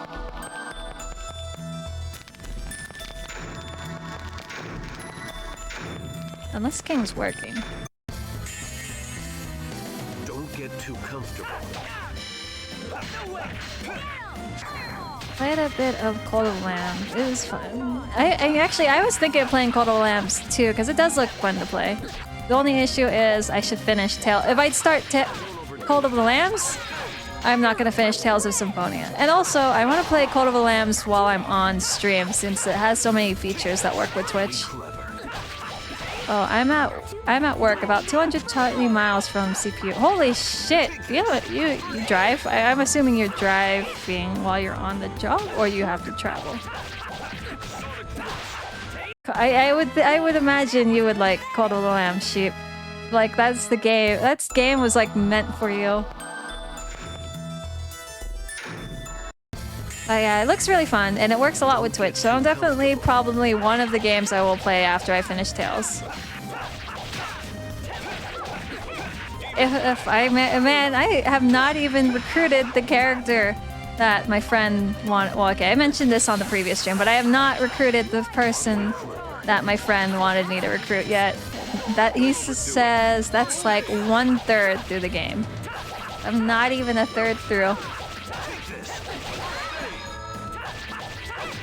Unless King's working. Don't get too comfortable. Played a bit of Cult of Lambs. It was fun. I was thinking of playing Cult of Lambs too, because it does look fun to play. The only issue is I should finish Tales. If I'd start Cult of the Lambs, I'm not gonna finish Tales of Symphonia. And also, I want to play Cult of the Lambs while I'm on stream, since it has so many features that work with Twitch. Oh, I'm at work about 220 miles from CPU. Holy shit! You drive? I'm assuming you're driving while you're on the job, or you have to travel. I would imagine you would like Cult of the Lamb Sheep. Like that's the game. That game was like meant for you. But yeah, it looks really fun, and it works a lot with Twitch, so I'm definitely probably one of the games I will play after I finish Tales. Man, I have not even recruited the character that my friend wanted. Well, okay, I mentioned this on the previous stream, but I have not recruited the person that my friend wanted me to recruit yet. That he says that's like 1/3 through the game. I'm not even a third through.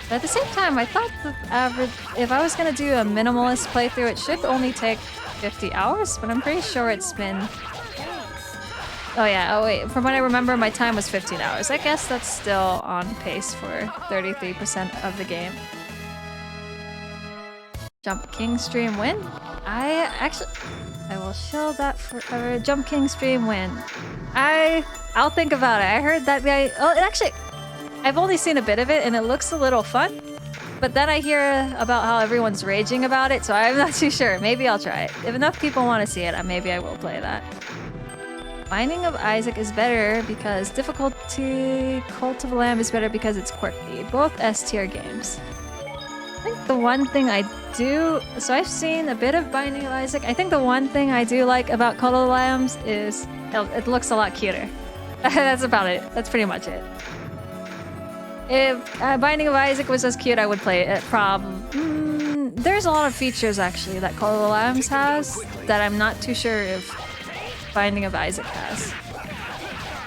But at the same time, I thought the average, if I was gonna do a minimalist playthrough, it should only take 50 hours, but I'm pretty sure it's been... Oh yeah, oh wait, from what I remember, my time was 15 hours. I guess that's still on pace for 33% of the game. Jump King stream win? I will show that forever. Jump King stream win. I'll think about it. I heard that guy... Oh, actually... I've only seen a bit of it, and it looks a little fun. But then I hear about how everyone's raging about it, so I'm not too sure. Maybe I'll try it. If enough people want to see it, maybe I will play that. Binding of Isaac is better because difficulty. Cult of the Lamb is better because it's quirky. Both S-tier games. I think the one thing I do... So I've seen a bit of Binding of Isaac. I think the one thing I do like about Cult of the Lambs is it looks a lot cuter. That's about it. That's pretty much it. If Binding of Isaac was as cute, I would play it. There's a lot of features, actually, that Call of the Lambs has that I'm not too sure if Binding of Isaac has.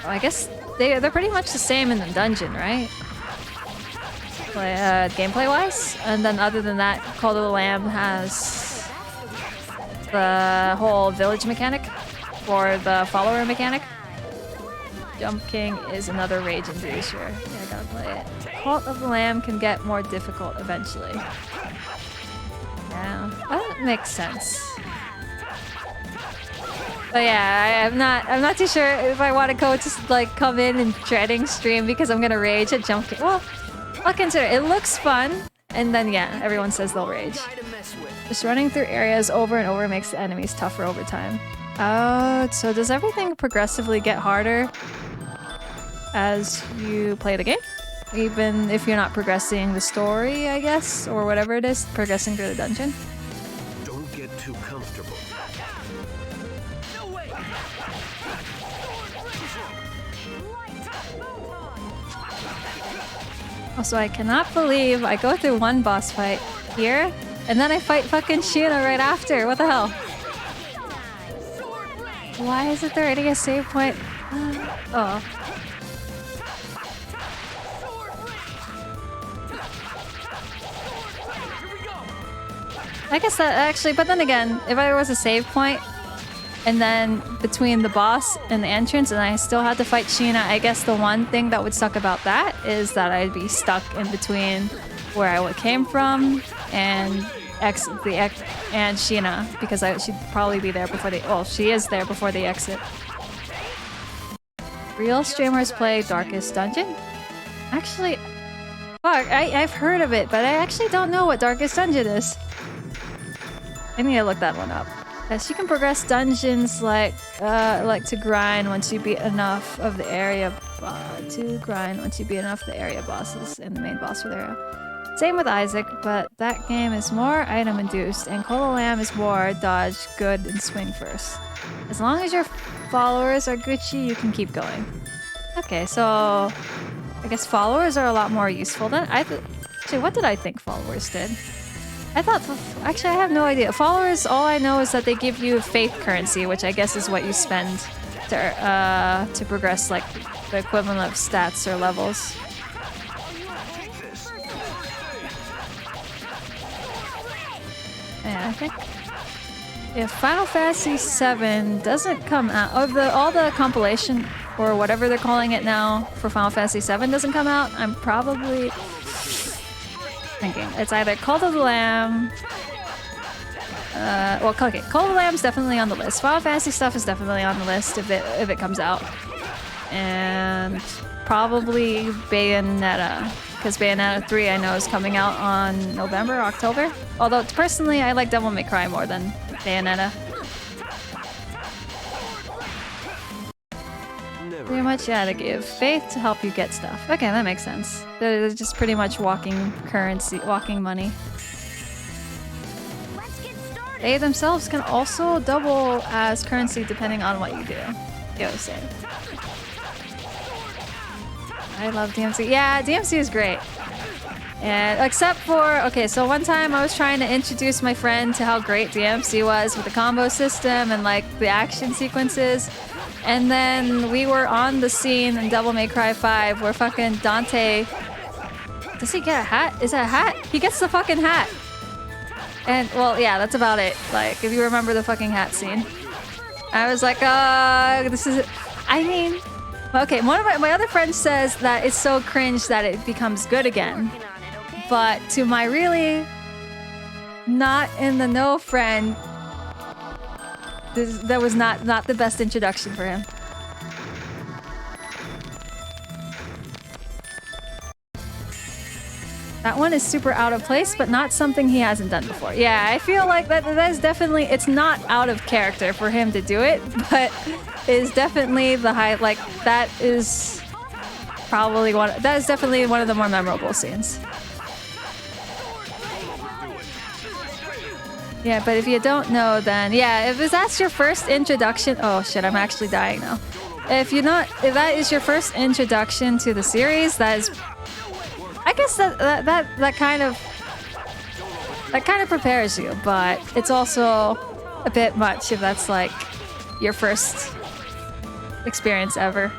Oh, I guess they're pretty much the same in the dungeon, right? Gameplay-wise? And then other than that, Call of the Lamb has the whole village mechanic, or the follower mechanic. Jump King is another rage inducer. Yeah, I gotta play it. Cult of the Lamb can get more difficult eventually. Yeah, that makes sense. But yeah, I'm not too sure if I want to go just like come in and dreading stream because I'm gonna rage at Jump King. Well, I'll consider it. It looks fun, and then yeah, everyone says they'll rage. Just running through areas over and over makes the enemies tougher over time. Oh, so does everything progressively get harder as you play the game? Even if you're not progressing the story, I guess, or whatever it is, progressing through the dungeon? Don't get too comfortable. Also, I cannot believe I go through one boss fight here, and then I fight fucking Sheena right after. What the hell? Why isn't there any save point? Oh. I guess that actually, but then again, if there was a save point, and then between the boss and the entrance, and I still had to fight Sheena. I guess the one thing that would suck about that is that I'd be stuck in between where I came from and and Sheena, because she'd probably be there before she is there before they exit. Real streamers play Darkest Dungeon? Actually, fuck, I've heard of it, but I actually don't know what Darkest Dungeon is. I need to look that one up. Yes, you can progress dungeons like to grind once you beat enough of the area bosses and the main boss for the area. Same with Isaac, but that game is more item induced, and Cola Lamb is more dodge, good, and swing first. As long as your followers are Gucci, you can keep going. Okay, so I guess followers are a lot more useful than actually, what did I think followers did? I thought actually I have no idea. Followers, all I know is that they give you faith currency, which I guess is what you spend to progress like the equivalent of stats or levels. Yeah, I think if Final Fantasy VII doesn't come out, all the compilation or whatever they're calling it now for Final Fantasy VII doesn't come out, I'm probably thinking it's either Cult of the Lamb. Okay, Cult of the Lamb's definitely on the list. Final Fantasy stuff is definitely on the list if it comes out, and probably Bayonetta. Because Bayonetta 3 I know is coming out on November, October. Although personally I like Devil May Cry more than Bayonetta. Pretty much, yeah, to give faith to help you get stuff. Okay, that makes sense. They're just pretty much walking currency, walking money. They themselves can also double as currency depending on what you do. Yo, say. I love DMC. Yeah, DMC is great. And except for, okay, so one time I was trying to introduce my friend to how great DMC was with the combo system and like the action sequences. And then we were on the scene in Devil May Cry 5 where fucking Dante... Does he get a hat? Is that a hat? He gets the fucking hat. And, well, yeah, that's about it. Like, if you remember the fucking hat scene. I was like, this is... I mean... Okay, one of my other friends says that it's so cringe that it becomes good again. But to my really not in the know friend, that was not the best introduction for him. That one is super out of place, but not something he hasn't done before. Yeah, I feel like that is definitely, it's not out of character for him to do it, but is definitely the high, like, that is definitely one of the more memorable scenes. Yeah, but if you don't know, then yeah, if that's your first introduction, oh shit, I'm actually dying now. If that is your first introduction to the series, that is, I guess that kind of prepares you, but it's also a bit much if that's like your first experience ever.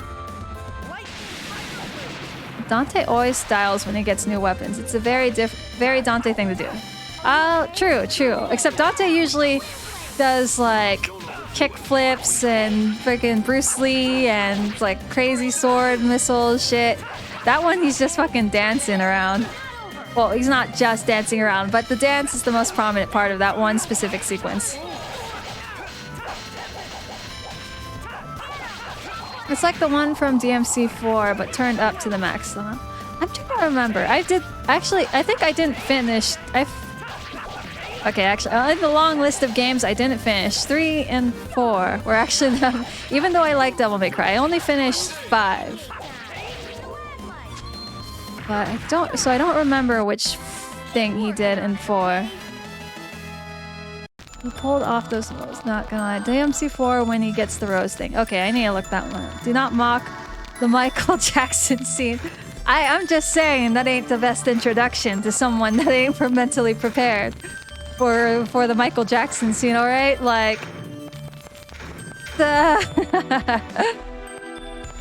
Dante always styles when he gets new weapons. It's a very Dante thing to do. True. Except Dante usually does like kick flips and freaking Bruce Lee and like crazy sword missiles shit. That one he's just fucking dancing around. Well, he's not just dancing around, but the dance is the most prominent part of that one specific sequence. It's like the one from DMC4, but turned up to the max. I'm trying to remember. I think I didn't finish. Okay, actually, in the long list of games I didn't finish, 3 and 4 were actually them. Even though I like Devil May Cry, I only finished 5. But I don't remember which thing he did in 4. He pulled off those moves, not gonna lie. DMC4 when he gets the rose thing. Okay, I need to look that one up. Do not mock the Michael Jackson scene. I'm just saying that ain't the best introduction to someone that ain't mentally prepared for the Michael Jackson scene, alright? Like...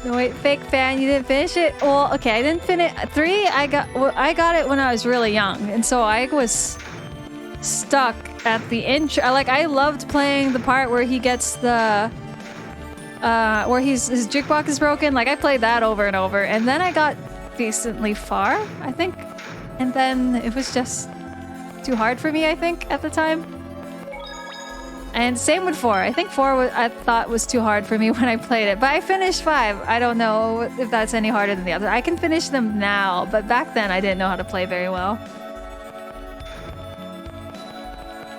No, wait, fake fan, you didn't finish it? Well, okay, I didn't finish 3. I got it when I was really young, and so I was stuck at the intro. Like, I loved playing the part where he gets the where his jukebox is broken. Like, I played that over and over, and then I got decently far, I think, and then it was just too hard for me, I think, at the time. And same with 4. I think 4 I thought was too hard for me when I played it, but I finished 5. I don't know if that's any harder than the other. I can finish them now, but back then I didn't know how to play very well.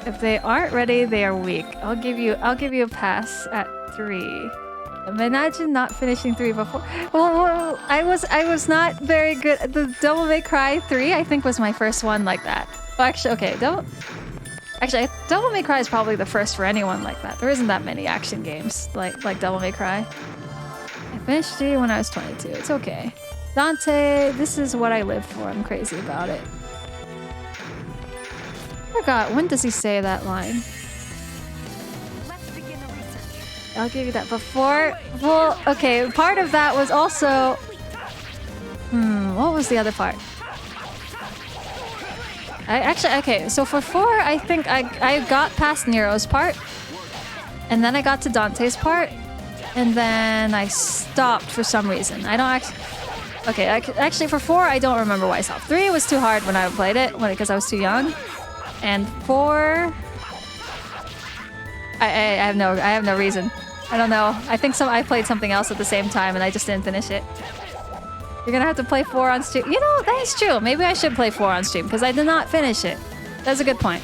If they aren't ready, they are weak. I'll give you a pass at 3. Imagine not finishing 3 before. Well, I was not very good. The Devil May Cry 3, I think, was my first one like that. Well, actually, okay, Devil May Cry is probably the first for anyone like that. There isn't that many action games like Devil May Cry. I finished 3 when I was 22. It's okay. Dante, this is what I live for. I'm crazy about it. I forgot, when does he say that line? I'll give you that. Before, well, okay, part of that was also... what was the other part? Okay, so for 4, I think I got past Nero's part, and then I got to Dante's part, and then I stopped for some reason. I don't actually... Okay, actually for 4, I don't remember why I stopped. 3 was too hard when I played it, because I was too young. And 4... I have no reason. I don't know. I think I played something else at the same time and I just didn't finish it. You're gonna have to play 4 on stream. You know, that is true. Maybe I should play 4 on stream because I did not finish it. That's a good point.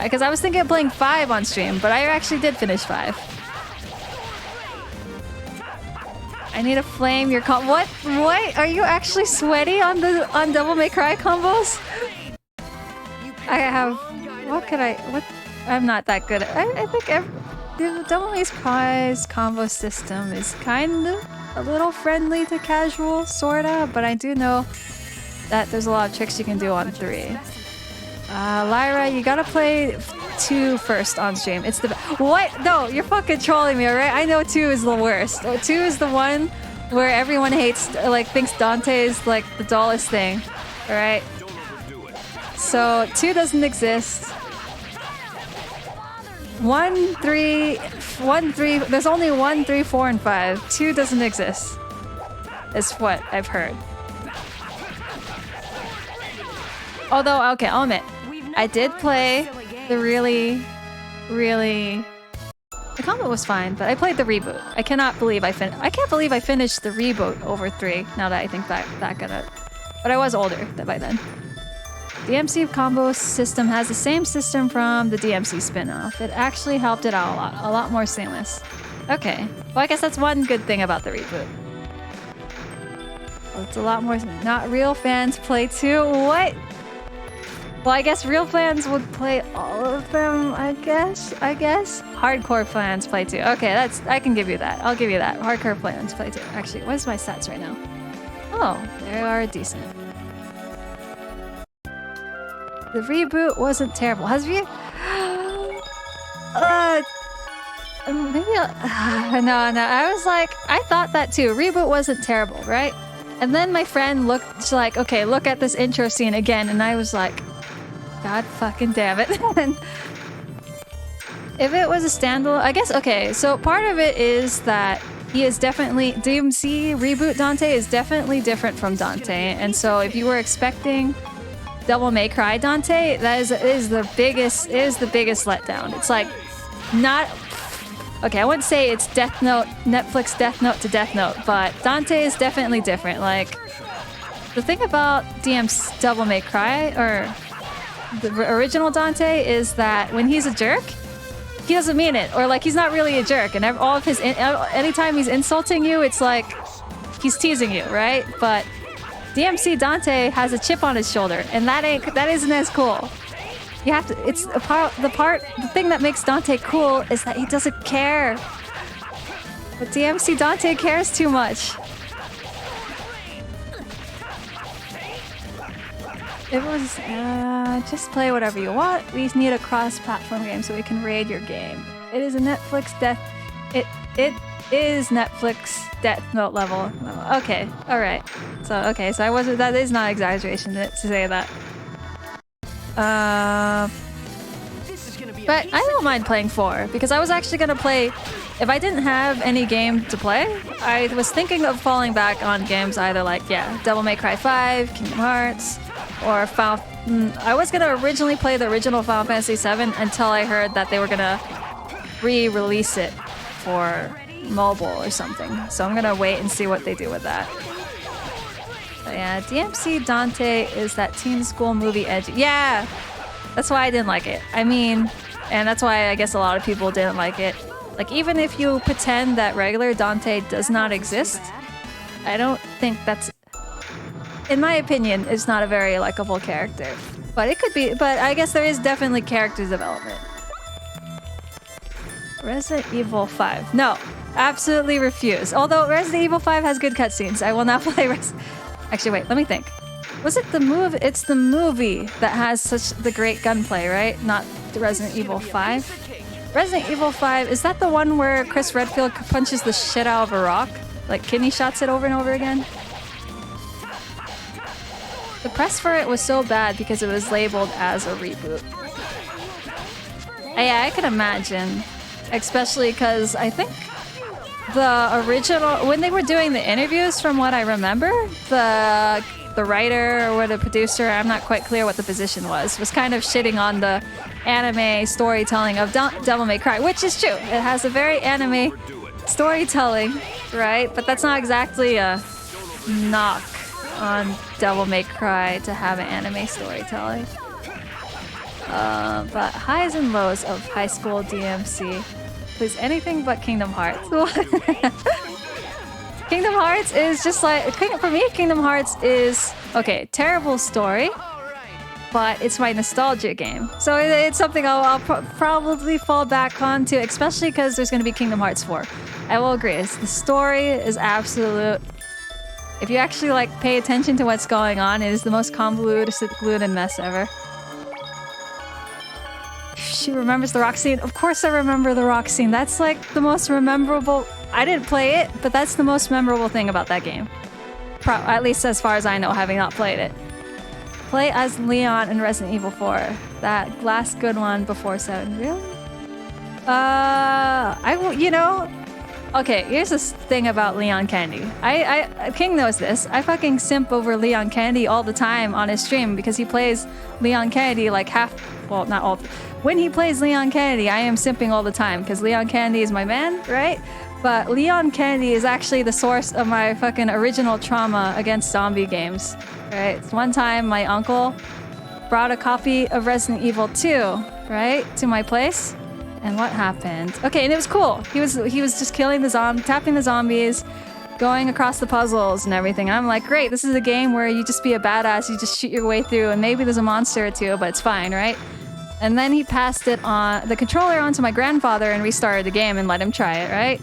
Because I was thinking of playing 5 on stream, but I actually did finish 5. I need to flame your What? What? Are you actually sweaty on Devil May Cry combos? I have... What could I... What? I'm not that good. I think the Devil May Cry's combo system is kind of a little friendly to casual, sorta, but I do know that there's a lot of tricks you can do on 3. Lyra, you gotta play 2 first on stream. It's the... What? No, you're fucking trolling me, alright? I know 2 is the worst. 2 is the one where everyone hates, like, thinks Dante is, like, the dullest thing. Alright? So, 2 doesn't exist. 1, 3... There's only 1, 3, 4, and 5. 2 doesn't exist. Is what I've heard. Although, okay, I'll admit, I did play the really... The combo was fine, but I played the reboot. I can't believe I finished the reboot over 3, now that I think back at it. But I was older by then. DMC combo system has the same system from the DMC spin-off. It actually helped it out a lot more seamless. Okay, well I guess that's one good thing about the reboot. Well, it's a lot more... Not real fans play 2. What? Well, I guess real fans would play all of them, I guess. Hardcore fans play 2. Okay, I can give you that. I'll give you that. Hardcore fans play 2. Actually, what is my stats right now? Oh, they are decent. The reboot wasn't terrible. Has you? Maybe no. I was like, I thought that too. Reboot wasn't terrible, right? And then my friend looked like, okay, look at this intro scene again, and I was like, God fucking damn it. If it was a standalone, I guess, okay, so part of it is that he is definitely, DMC reboot Dante is definitely different from Dante, and so if you were expecting Devil May Cry Dante, that is the biggest letdown. It's like, not, okay, I wouldn't say it's Death Note, Netflix Death Note to Death Note, but Dante is definitely different. Like, the thing about Devil May Cry, or the original Dante, is that when he's a jerk, he doesn't mean it, or like he's not really a jerk, and all of his anytime he's insulting you, it's like he's teasing you, right? But DMC Dante has a chip on his shoulder, and that isn't as cool. You have to. It's the thing that makes Dante cool is that he doesn't care. But DMC Dante cares too much. It was just play whatever you want. We need a cross-platform game so we can raid your game. It is a Netflix Death. It is Netflix Death Note level. Okay, all right. So okay, so I wasn't. That is not exaggeration to say that. But I don't mind playing 4 because I was actually gonna play. If I didn't have any game to play, I was thinking of falling back on games either like Devil May Cry 5, Kingdom Hearts, or Final. I was gonna originally play the original Final Fantasy 7 until I heard that they were gonna re-release it for mobile or something. So I'm gonna wait and see what they do with that. But yeah, DMC Dante is that teen school movie edgy. Yeah, that's why I didn't like it. I mean, and that's why I guess a lot of people didn't like it. Like, even if you pretend that regular Dante does not exist, I don't think that's, in my opinion, is not a very likable character. But it could be, but I guess there is definitely character development. Resident Evil 5. No, absolutely refuse. Although Resident Evil 5 has good cutscenes, I will not play Actually, wait, let me think. Was it the move? It's the movie that has such the great gunplay, right? Not the Resident Evil 5. Resident Evil 5, is that the one where Chris Redfield punches the shit out of a rock? Like kidney shots it over and over again? The press for it was so bad because it was labeled as a reboot. Yeah, I can imagine. Especially because I think the original, when they were doing the interviews, from what I remember, the writer or the producer, I'm not quite clear what the position was kind of shitting on the anime storytelling of Devil May Cry, which is true. It has a very anime storytelling, right? But that's not exactly a knock on Devil May Cry to have an anime storytelling. But highs and lows of high school DMC. Please, anything but Kingdom Hearts. Kingdom Hearts is just like, for me, Kingdom Hearts is, okay, terrible story, but it's my nostalgia game. So it's something I'll probably fall back on to, especially because there's going to be Kingdom Hearts 4. I will agree, the story is absolute. If you actually like pay attention to what's going on, it is the most convoluted mess ever. She remembers the rock scene. Of course I remember the rock scene. That's like the most memorable. I didn't play it, but that's the most memorable thing about that game. At least as far as I know, having not played it. Play as Leon in Resident Evil 4. That last good one before 7. Really? You know... Okay, here's this thing about Leon Candy. King knows this. I fucking simp over Leon Candy all the time on his stream because he plays Leon Candy like half... Well, not all... When he plays Leon Candy, I am simping all the time because Leon Candy is my man, right? But Leon Candy is actually the source of my fucking original trauma against zombie games, right? One time, my uncle brought a copy of Resident Evil 2, right, to my place. And what happened? Okay, and it was cool. He was just killing tapping the zombies, going across the puzzles and everything. And I'm like, great, this is a game where you just be a badass, you just shoot your way through, and maybe there's a monster or two, but it's fine, right? And then he passed the controller onto my grandfather and restarted the game and let him try it, right?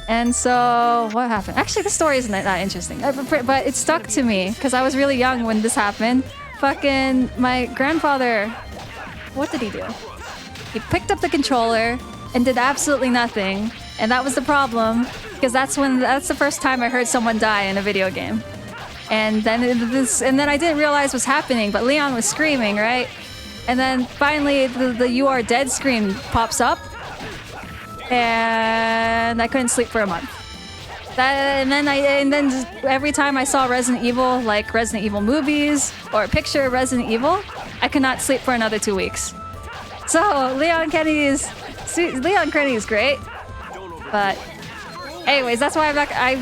And so, what happened? Actually, the story isn't that interesting, but it stuck to me because I was really young when this happened. Fucking my grandfather, what did he do? He picked up the controller and did absolutely nothing, and that was the problem because that's the first time I heard someone die in a video game. And then I didn't realize what's happening, but Leon was screaming, right? And then finally the "You are dead" screen pops up, and I couldn't sleep for a month. And then just every time I saw Resident Evil, like Resident Evil movies or a picture of Resident Evil, I could not sleep for another 2 weeks. So Leon Kennedy is great, but anyways, that's why I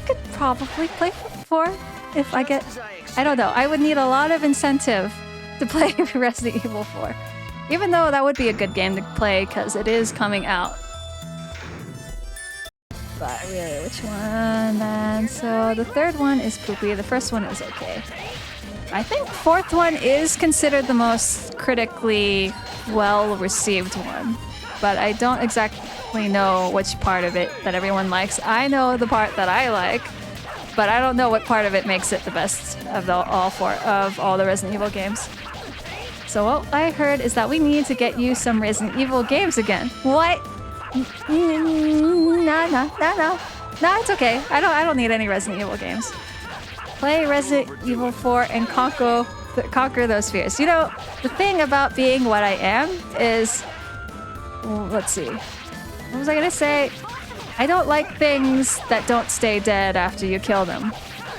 could probably play 4 if I get. I don't know. I would need a lot of incentive to play Resident Evil 4, even though that would be a good game to play because it is coming out. But really, which one? And so the third one is poopy. The first one is okay. I think fourth one is considered the most critically well-received one, but I don't exactly know which part of it that everyone likes. I know the part that I like, but I don't know what part of it makes it the best of all the Resident Evil games. So what I heard is that we need to get you some Resident Evil games again. What? No, it's okay. I don't need any Resident Evil games. Play Resident Evil 4 and Conco conquer those fears. You know, the thing about being what I am is, well, let's see. What was I gonna say? I don't like things that don't stay dead after you kill them.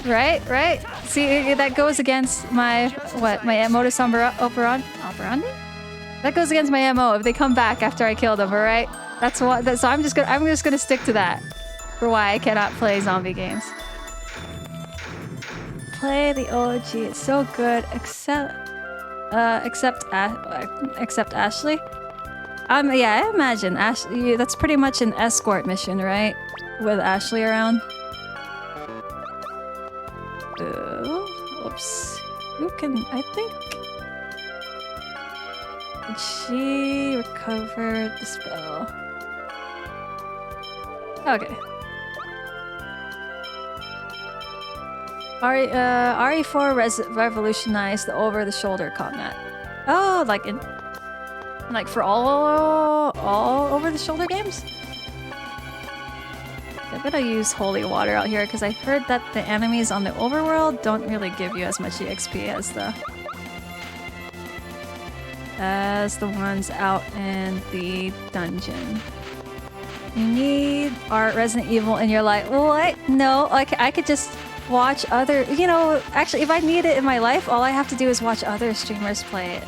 Right? Right? See, that goes against my, what, my modus operandi? That goes against my MO if they come back after I kill them, alright? That's what, so I'm just gonna stick to that for why I cannot play zombie games. Play the OG, it's so good, except Ashley. Yeah, I imagine Ashley. That's pretty much an escort mission, right? With Ashley around. Oops. Who can? I think. Did she recover the spell? Okay. RE4 revolutionized the over-the-shoulder combat. Oh, like for all over-the-shoulder games? I'm gonna use holy water out here because I heard that the enemies on the overworld don't really give you as much EXP as the ones out in the dungeon. You need art Resident Evil in your life. What? No, like I could just watch other, you know, actually if I need it in my life, all I have to do is watch other streamers play it.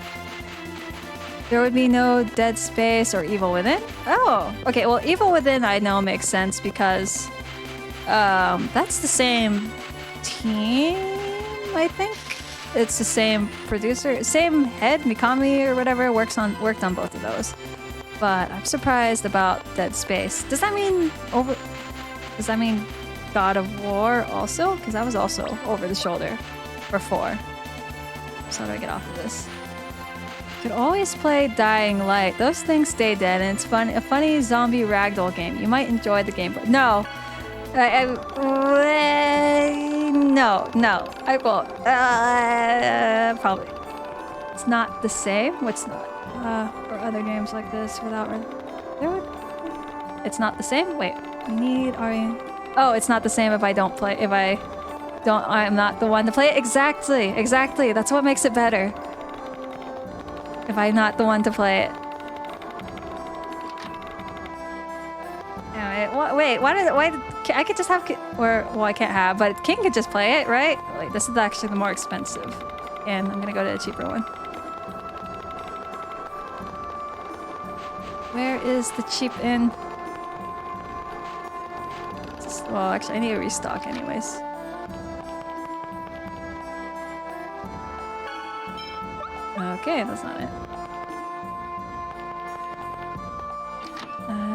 There would be no Dead Space or Evil Within? Oh, okay, well Evil Within I know makes sense because that's the same team, I think. It's the same producer, same head, Mikami or whatever, worked on both of those. But I'm surprised about Dead Space. Does that mean God of War also? Because that was also over the shoulder for 4. So how do I get off of this? Could always play Dying Light. Those things stay dead, and it's fun. A funny zombie ragdoll game. You might enjoy the game, but no, no, I won't. Probably. It's not the same. What's not? Or other games like this without. It's not the same. Wait, we need RE. Oh, it's not the same if I don't play. If I don't, I'm not the one to play it. Exactly. That's what makes it better. If I'm not the one to play it. Wait, why I could just have, well, I can't have, but King could just play it, right? Like, this is actually the more expensive. And I'm gonna go to a cheaper one. Where is the cheap inn? Well, actually, I need to restock anyways. Okay, that's not it.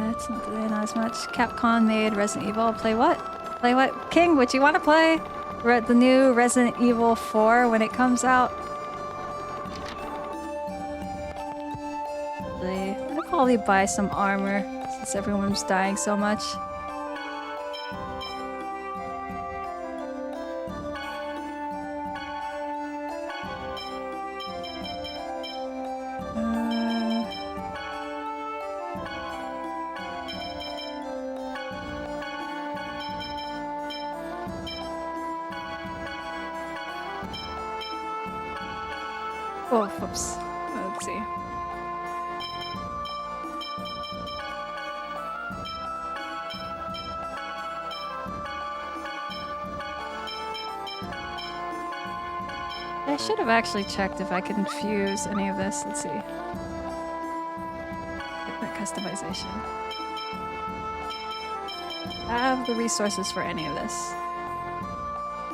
It's not as much. Capcom made Resident Evil. Play what? Play what? King, would you want to play the new Resident Evil 4 when it comes out? I'll probably buy some armor since everyone's dying so much. Oh, whoops. Let's see. I should have actually checked if I can fuse any of this. Let's see. Equipment customization. I have the resources for any of this.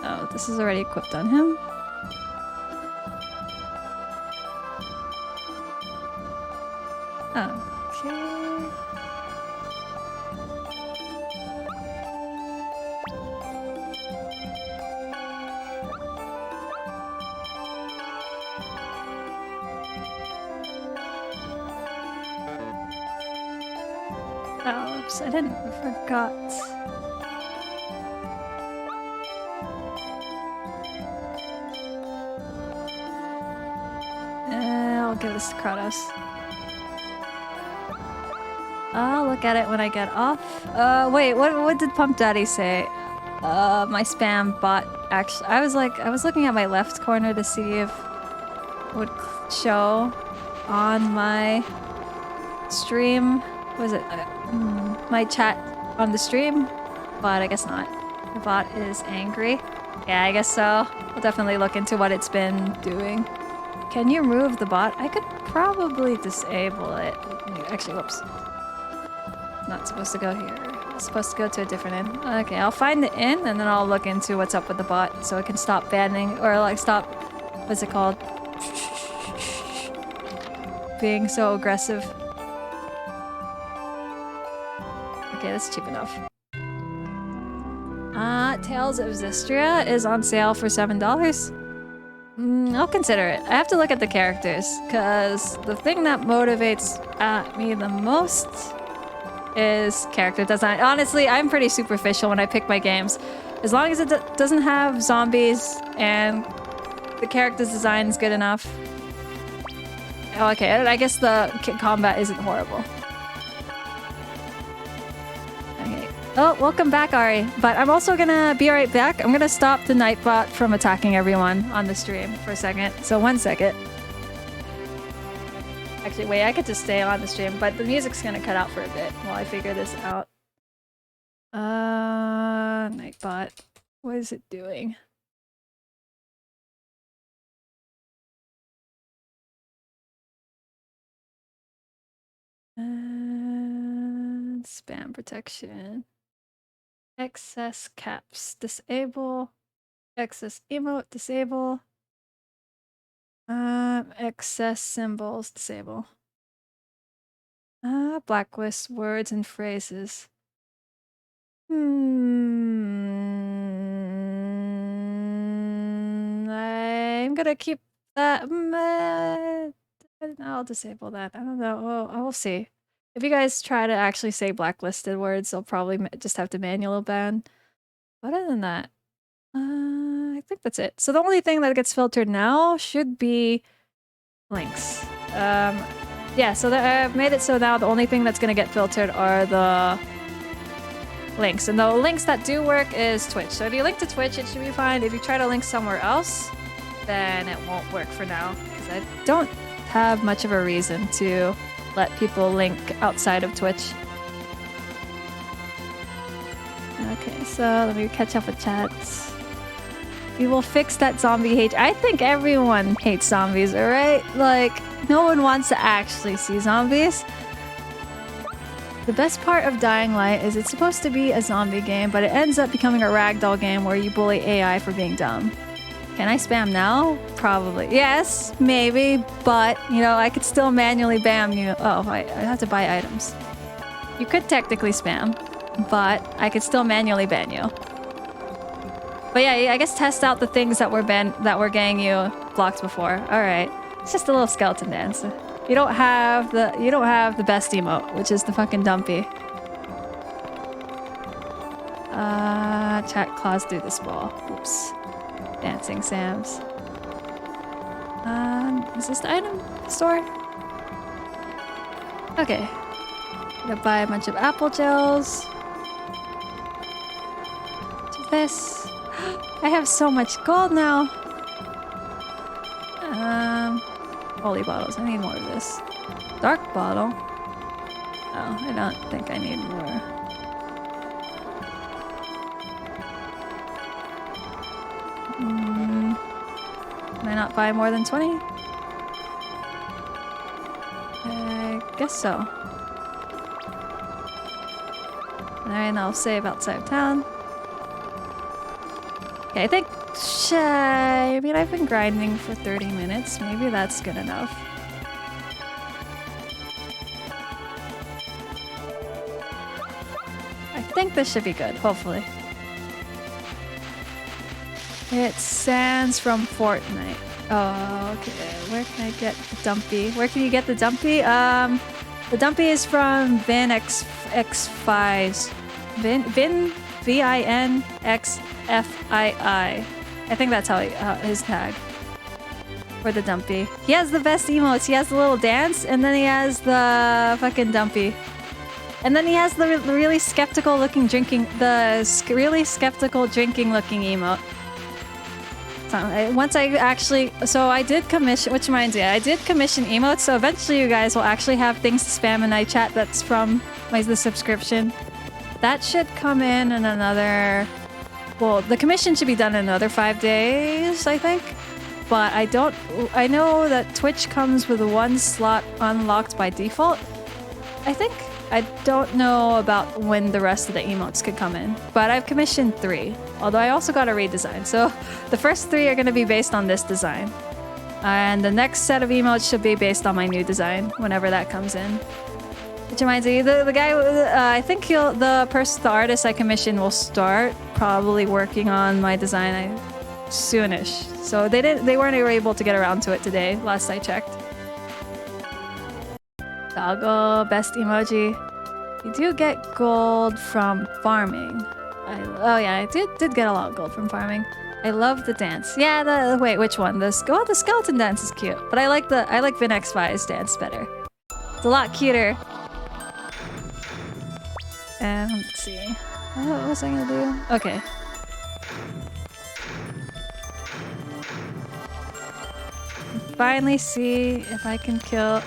Oh, this is already equipped on him. Okay. Oh, oops, I forgot. I'll give this to Kratos. I'll look at it when I get off. Wait, what did Pump Daddy say? My spam bot actually. I was looking at my left corner to see if would show on my stream. Was it my chat on the stream? But I guess not. The bot is angry. Yeah, I guess so. We'll definitely look into what it's been doing. Can you remove the bot? I could probably disable it. Actually, whoops. Not supposed to go here. It's supposed to go to a different inn. Okay, I'll find the inn and then I'll look into what's up with the bot so it can stop banning or like stop, what's it called? Being so aggressive. Okay, that's cheap enough. Tales of Zestria is on sale for $7. I'll consider it. I have to look at the characters, because the thing that motivates me the most is character design. Honestly, I'm pretty superficial when I pick my games. As long as it doesn't have zombies and the character's design is good enough. Oh, okay, I guess the combat isn't horrible. Okay. Oh, welcome back, Ari. But I'm also gonna be right back. I'm gonna stop the Nightbot from attacking everyone on the stream for a second. So 1 second. Actually, wait, I could just stay on the stream, but the music's gonna cut out for a bit while I figure this out. Nightbot. What is it doing? Spam protection. Excess caps disable. Excess emote disable. Excess symbols disable. Blacklist words and phrases. I'm gonna keep that. I'll disable that. I don't know. Well, I will see. If you guys try to actually say blacklisted words, I'll probably just have to manual ban. But other than that, I think that's it. So the only thing that gets filtered now should be links. Yeah, so I've made it so now the only thing that's going to get filtered are the links. And the links that do work is Twitch. So if you link to Twitch, it should be fine. If you try to link somewhere else, then it won't work for now. Because I don't have much of a reason to let people link outside of Twitch. Okay, so let me catch up with chats. We will fix that zombie hate. I think everyone hates zombies, alright? Like, no one wants to actually see zombies. The best part of Dying Light is it's supposed to be a zombie game, but it ends up becoming a ragdoll game where you bully AI for being dumb. Can I spam now? Probably. Yes, maybe, but, you know, I could still manually ban you. Oh, I have to buy items. You could technically spam, but I could still manually ban you. But yeah, I guess test out the things that were getting you blocked before. All right, it's just a little skeleton dance. You don't have the best emote, which is the fucking dumpy. Chat claws through this wall. Oops. Dancing Sam's. Is this the item store? Okay. Gonna buy a bunch of apple gels. What's this? I have so much gold now. Holy bottles. I need more of this. Dark bottle. Oh, I don't think I need more. Can I not buy more than 20? I guess so. Alright, I'll save outside of town. Okay, I think... I mean, I've been grinding for 30 minutes. Maybe that's good enough. I think this should be good, hopefully. It's Sans from Fortnite. Oh, okay. Where can I get the dumpy? Where can you get the dumpy? The dumpy is from Vin X5's. Vin VINXFII. I think that's how his tag for the dumpy. He has the best emotes. He has the little dance, and then he has the fucking dumpy. And then he has the really skeptical looking drinking emote. time. Once I actually... So I did commission... Which reminds me, I did commission emotes, so eventually you guys will actually have things to spam in night chat that's from the subscription. That should come in another... Well, the commission should be done in another 5 days, I think. But I don't... I know that Twitch comes with 1 slot unlocked by default, I think. I don't know about when the rest of the emotes could come in, but I've commissioned 3. Although I also got a redesign, so the first 3 are going to be based on this design. And the next set of emotes should be based on my new design, whenever that comes in. Which reminds me, the guy, I think the artist I commissioned will start probably working on my design soonish. So they weren't able to get around to it today, last I checked. Doggo, best emoji. You do get gold from farming. Oh yeah, I did get a lot of gold from farming. I love the dance. Yeah, wait, which one? The skeleton dance is cute, but I like Vin X5's dance better. It's a lot cuter. And let's see. What was I gonna do? Okay. Finally see if I can kill...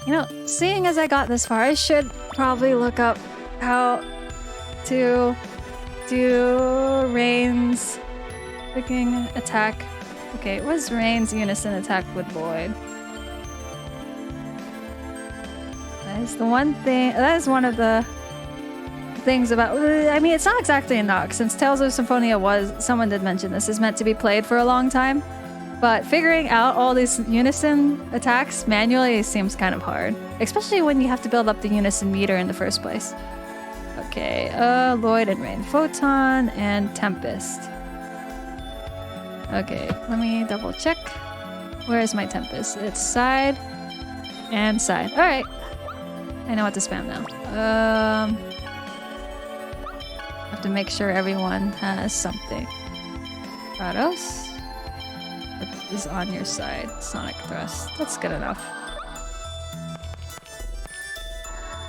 You know, seeing as I got this far, I should probably look up how to do Rain's freaking attack. Okay, what was Rain's unison attack with Void? That is the one thing. That is one of the things about. I mean, it's not exactly a knock, since Tales of Symphonia was. Someone did mention this is meant to be played for a long time. But figuring out all these unison attacks manually seems kind of hard. Especially when you have to build up the unison meter in the first place. Okay, Lloyd and Rain. Photon and Tempest. Okay, let me double check. Where is my Tempest? It's side and side. Alright. I know what to spam now. Have to make sure everyone has something. Prados? Is on your side. Sonic Thrust. That's good enough.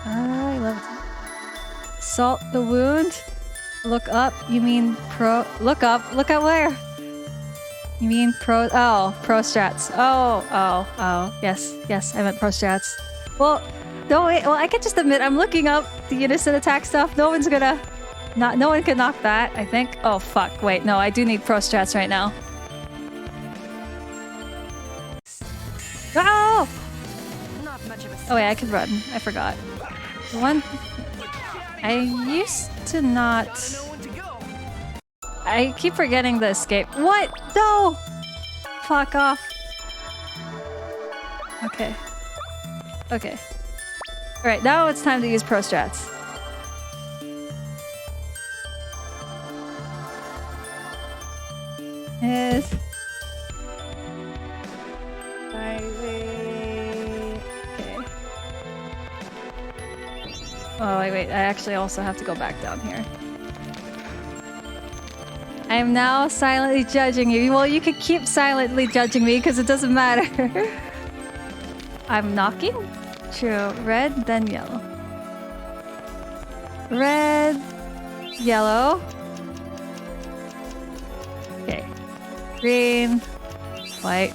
I love it. Salt the wound. Look up. You mean pro... Look up. Look at where? You mean pro... Oh, pro strats. Oh. Yes, I meant pro strats. Well, no, wait. Well, I can just admit I'm looking up the unison attack stuff. No one's gonna... No one can knock that, I think. Oh, fuck. Wait, no, I do need pro strats right now. Oh! Oh wait, I can run. I forgot. One... I used to not... I keep forgetting the escape. What? No! Fuck off. Okay. Okay. Alright, now it's time to use pro strats. Yes. Oh, wait, I actually also have to go back down here. I am now silently judging you. Well, you can keep silently judging me because it doesn't matter. I'm knocking? True. Red, then yellow. Red, yellow. Okay. Green, white,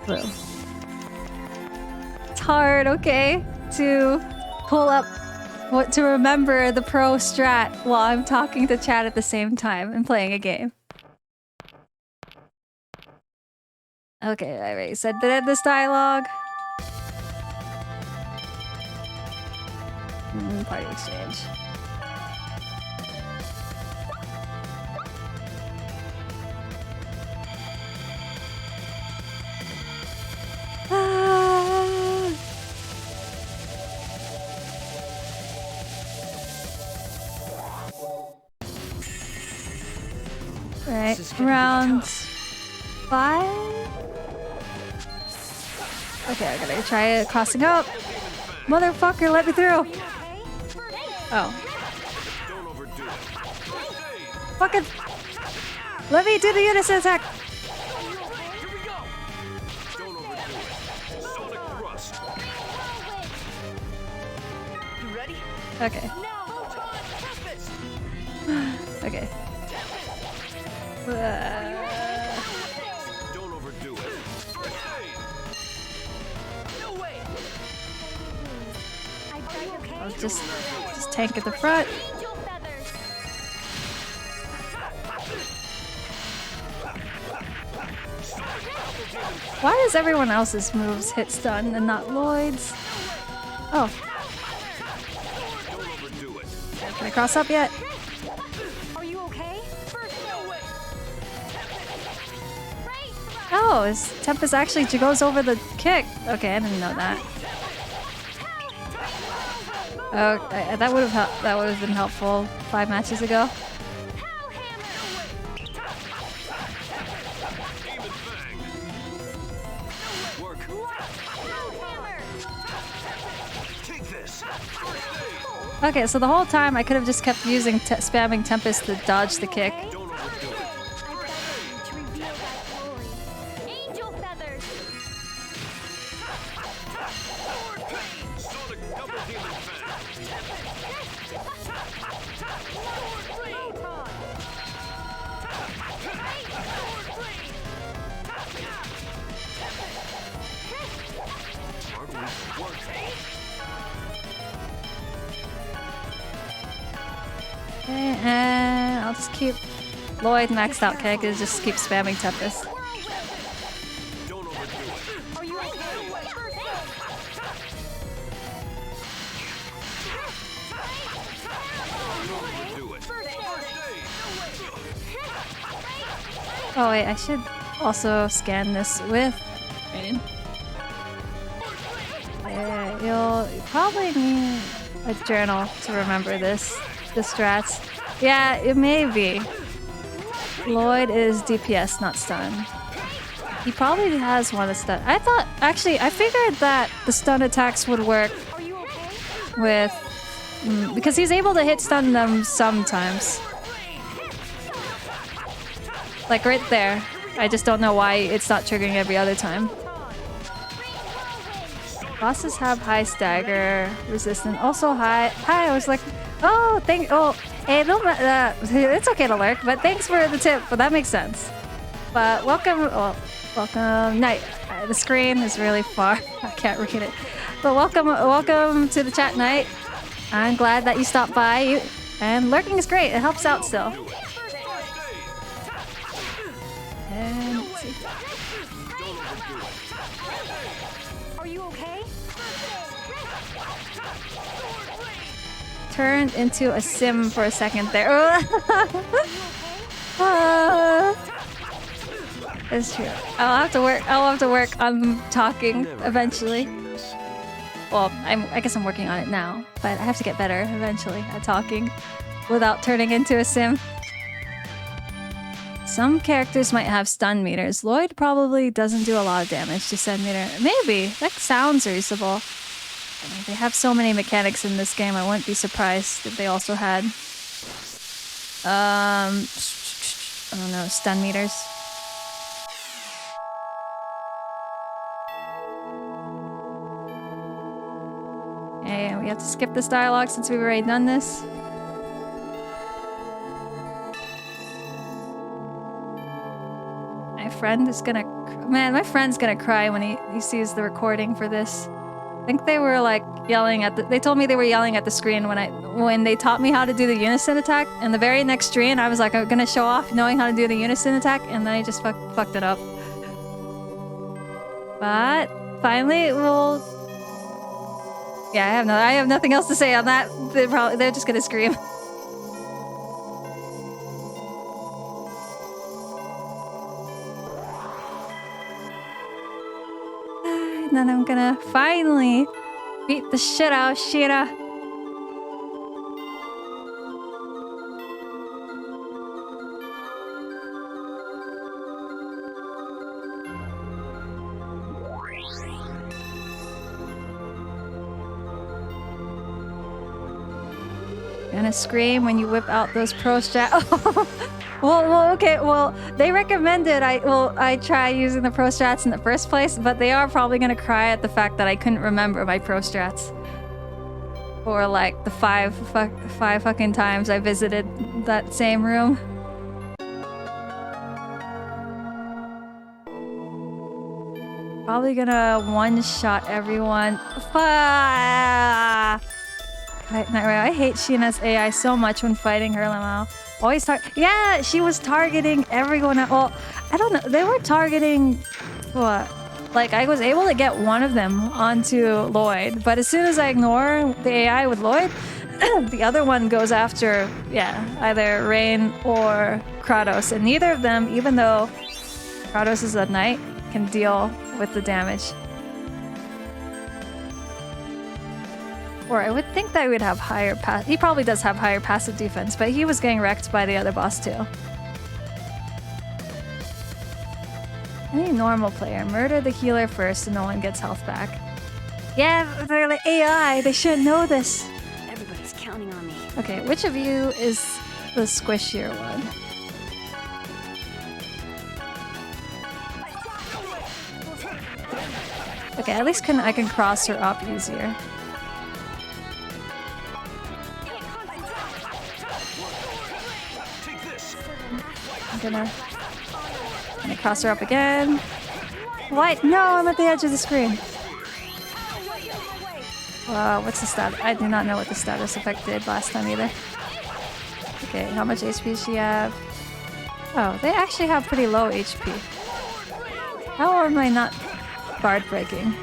blue. It's hard, okay, to pull up to remember the pro strat while I'm talking to chat at the same time and playing a game. Okay, I already said that this dialogue. Party exchange. Right, round 5. Okay, I gotta try crossing up. Motherfucker, let me through. Oh. Fucking. Let me do the unison attack. You ready? Okay. Okay. Don't overdo it. No way. I'll just tank at the front. Angel feathers. Why does everyone else's moves hit stun and not Lloyd's? Oh, Don't overdo it. can I cross up yet? Are you okay? No way. Oh, his Tempest actually goes over the kick. Okay, I didn't know that. Oh, that would have been helpful 5 matches ago. Demon Fang. Work. Take this. Okay, so the whole time I could have just kept using spamming Tempest to dodge the kick. Don't overdo it. To reveal that glory. Angel feathers. Sonic double demon Fang. Smart work. Okay, and I'll just keep Lloyd maxed out kick and just keep spamming Tempest. Don't overdo it. Are you okay? Do it. Oh wait, I should also scan this with Rain. Yeah, you'll probably need a journal to remember the strats. Yeah, it may be. Lloyd is DPS, not stun. He probably has one of stun. I figured that the stun attacks would work Are you okay? with because he's able to hit stun them sometimes. Like right there. I just don't know why it's not triggering every other time. Bosses have high stagger resistance. Also high. I was like, hey, it's okay to lurk, but thanks for the tip. But that makes sense. But welcome, Night. The screen is really far. I can't read it. But welcome to the chat, Night. I'm glad that you stopped by. And lurking is great. It helps out still. And let's see. Are you okay? Turned into a sim for a second there. It's true. I'll have to work on talking eventually. Well, I guess I'm working on it now, but I have to get better eventually at talking without turning into a sim. Some characters might have stun meters. Lloyd probably doesn't do a lot of damage to stun meter. Maybe. That sounds reasonable. I mean, they have so many mechanics in this game, I wouldn't be surprised if they also had I don't know, stun meters. Okay, we have to skip this dialogue since we've already done this. My friend's gonna cry when he sees the recording for this. I think they were like yelling at they told me they were yelling at the screen when they taught me how to do the unison attack. And the very next stream, I was like, I'm gonna show off knowing how to do the unison attack, and then I just fucked it up. But finally, yeah, I have nothing else to say on that. They're just gonna scream. And then I'm gonna finally beat the shit out of Shira. Gonna scream when you whip out those pro strat. Okay. Well, they recommended I try using the pro strats in the first place, but they are probably gonna cry at the fact that I couldn't remember my pro strats. Or like the five fucking times I visited that same room. Probably gonna one-shot everyone. I hate Sheena's AI so much when fighting her, Lamau. Always yeah, she was targeting everyone. Well, I don't know. They were targeting what? Like, I was able to get one of them onto Lloyd, but as soon as I ignore the AI with Lloyd, the other one goes after, yeah, either Rain or Kratos, and neither of them, even though Kratos is a knight, can deal with the damage. Or I would think that he would have higher he probably does have higher passive defense, but he was getting wrecked by the other boss too. Any normal player, murder the healer first and no one gets health back. Yeah, they're like AI, they should know this. Everybody's counting on me. Okay, which of you is the squishier one? Okay, at least I can cross her up easier. I'm gonna cross her up again. What? No, I'm at the edge of the screen. What's the stat? I do not know what the status effect did last time either. Okay, how much HP does she have? Oh, they actually have pretty low HP. How am I not guard breaking?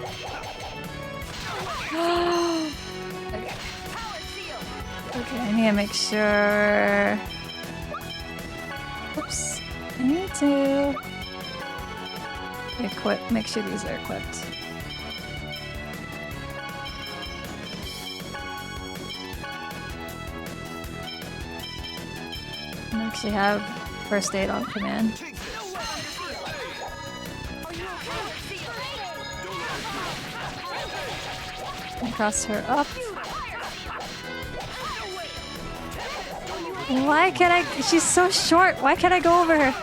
Okay. Okay, I need to make sure. Oops. I need to equip, make sure these are equipped. I actually have first aid on command. And cross her up. Why can't I? She's so short. Why can't I go over her?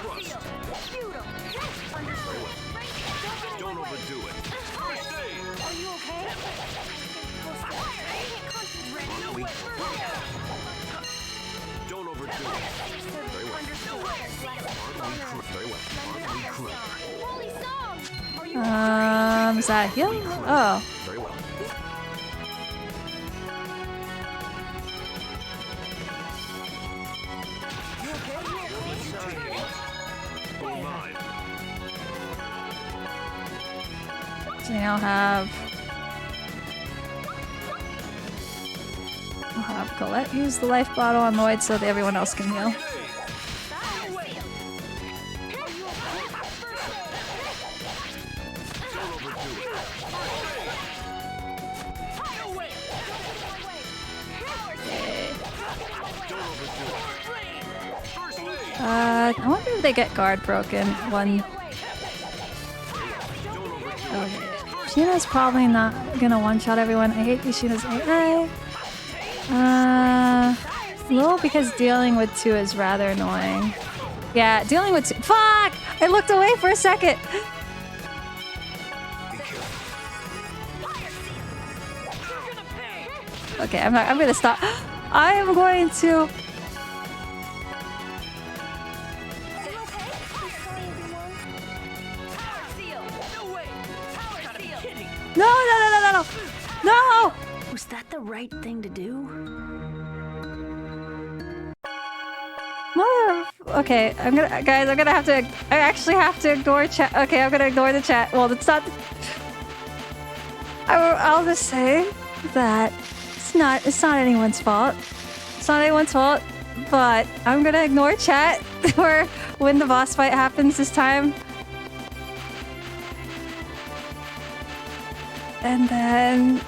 Don't overdo it. Don't overdo it. Very well. Very well. Is that heal? Oh. Very well. So I'll have Colette use the life bottle on Lloyd so that everyone else can heal. I wonder if they get guard broken. One. Okay. Sheena's probably not gonna one-shot everyone. I hate Sheena's AI. Low because dealing with two is rather annoying. Yeah, dealing with two. Fuck! I looked away for a second. Okay, I'm gonna stop. I am going to. No! No! Was that the right thing to do? Okay, guys, I'm gonna have to. I actually have to ignore chat. Okay, I'm gonna ignore the chat. Well, it's not. I'll just say that it's not anyone's fault. It's not anyone's fault. But I'm gonna ignore chat for when the boss fight happens this time. And then,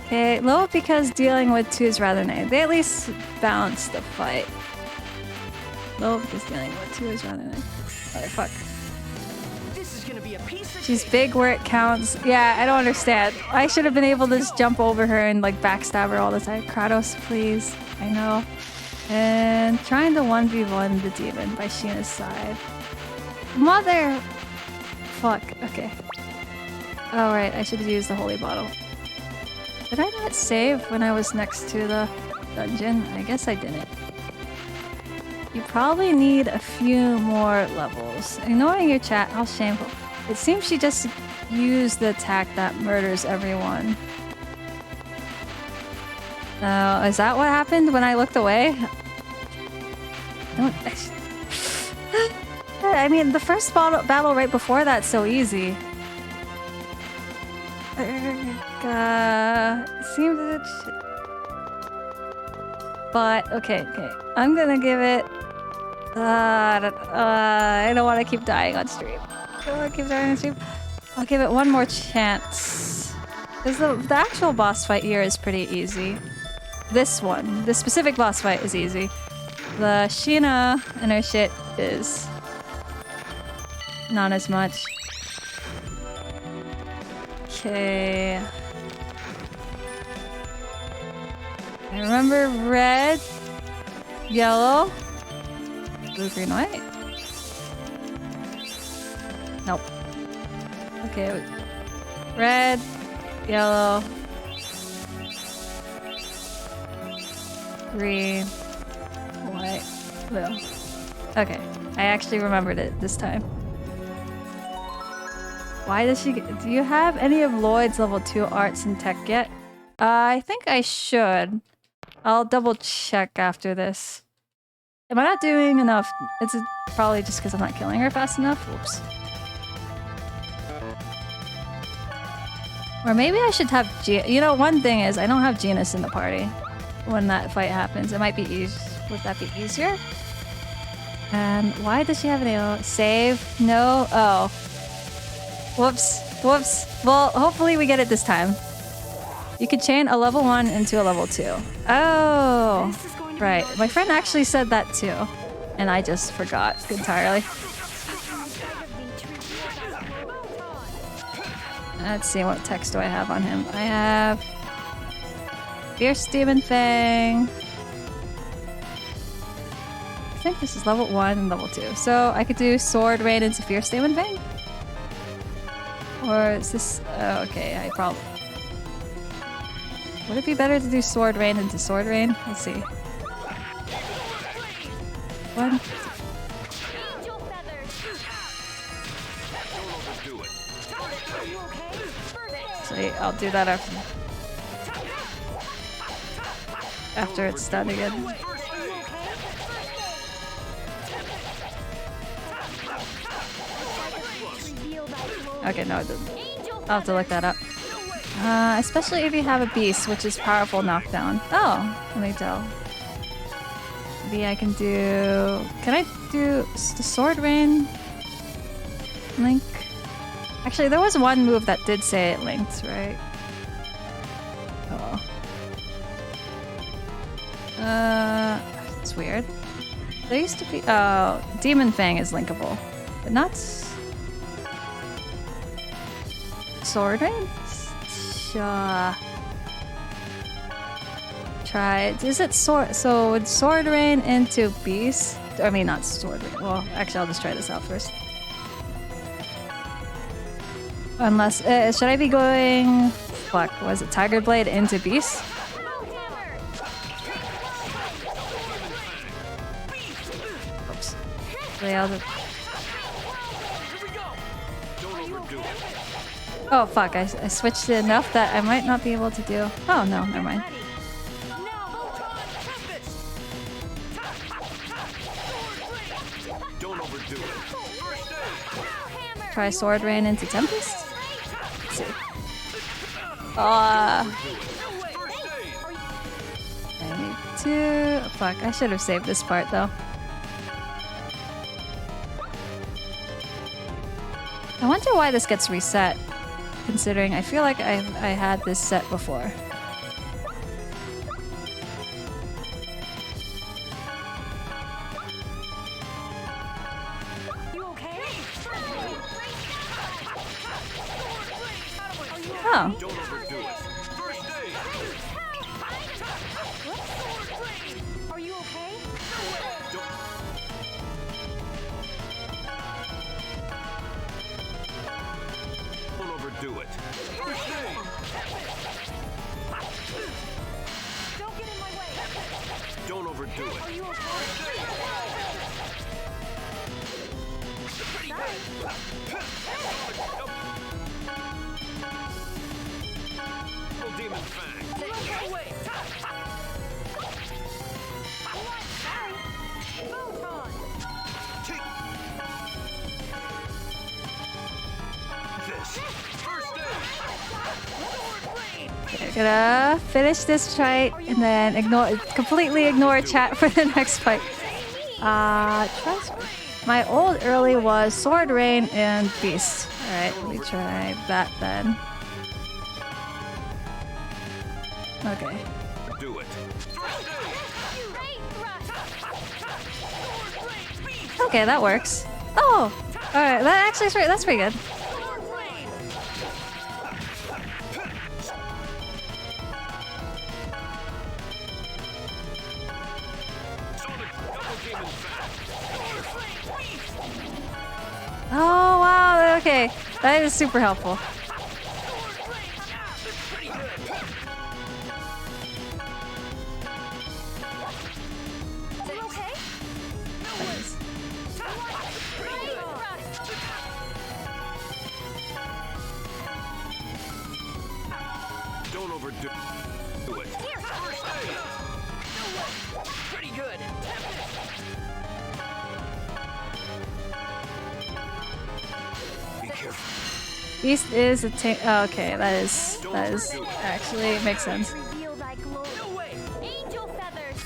okay, low because dealing with two is rather nice. They at least balance the fight. Low because dealing with two is rather nice. Oh, fuck. This is gonna be a piece of She's big where it counts. Yeah, I don't understand. I should have been able to just jump over her and like backstab her all the time. Kratos, please. I know. And trying to 1v1 the demon by Sheena's side. Mother! Fuck, okay. Oh, right, I should have used the holy bottle. Did I not save when I was next to the dungeon? I guess I didn't. You probably need a few more levels. Ignoring your chat, how shameful. It seems she just used the attack that murders everyone. Oh, is that what happened when I looked away? I mean, the first battle right before that's so easy. Seems but okay. I'm gonna give it. I don't want to keep dying on stream. I'll give it one more chance. Because the actual boss fight here is pretty easy. This one, the specific boss fight is easy. The Sheena and her shit is not as much. Okay. I remember red, yellow, blue, green, white. Nope. Okay. Red, yellow, green, white, blue. Okay. I actually remembered it this time. Why does she get... Do you have any of Lloyd's level 2 arts and tech yet? I think I should. I'll double check after this. Am I not doing enough? It's probably just because I'm not killing her fast enough. Whoops. Or maybe I should have You know, one thing is I don't have Genus in the party when that fight happens. It might be easy. Would that be easier? And why does she have an save? No? Oh. Whoops. Well, hopefully we get it this time. You could chain a level 1 into a level 2. Oh. Right. My friend actually said that too. And I just forgot entirely. Let's see, what text do I have on him? I have... Fierce Demon Fang. I think this is level 1 and level 2. So I could do Sword Rain into Fierce Demon Fang? Or is this... Oh, okay, I probably... Would it be better to do Sword Rain into Sword Rain? Let's see. 1. Actually, I'll do that after it's done again. Okay, no, it doesn't. I'll have to look that up. Especially if you have a beast, which is powerful knockdown. Oh, let me tell. Maybe I can do... Can I do the Sword Rain? Link? Actually, there was one move that did say it linked, right? Oh. It's weird. There used to be... Oh, Demon Fang is linkable. But not... Sword Rain? Sure. Try it. Is it sword? So would Sword Rain into Beast? I mean, not Sword Rain. Well, actually, I'll just try this out first. Unless, should I be going? Fuck, was it Tiger Blade into Beast? Oops. Oh fuck, I switched it enough that I might not be able to do... Oh no, never mind. Try Sword Rain into Tempest? Let's see. I need to... Fuck, I should have saved this part though. I wonder why this gets reset. Considering I feel like I had this set before. You okay? Oh. Don't overdo it. First aid. Are you okay? Don't overdo it. First aid. Don't get in my way. Don't overdo it. Are you okay? Double demon fang. This. First aid. Okay, gonna finish this fight and then completely ignore chat for the next fight. My old early was Sword, Rain, and Beast. Alright, let me try that then. Okay. Do it. Okay, that works. Oh! Alright, that actually is that's pretty good. Oh wow, okay. That is super helpful. Don't overdo it. First aid. Pretty good. Be careful. Beast is a tank. Oh, okay, that is actually makes sense. Revealed like glory. No way. Angel feathers.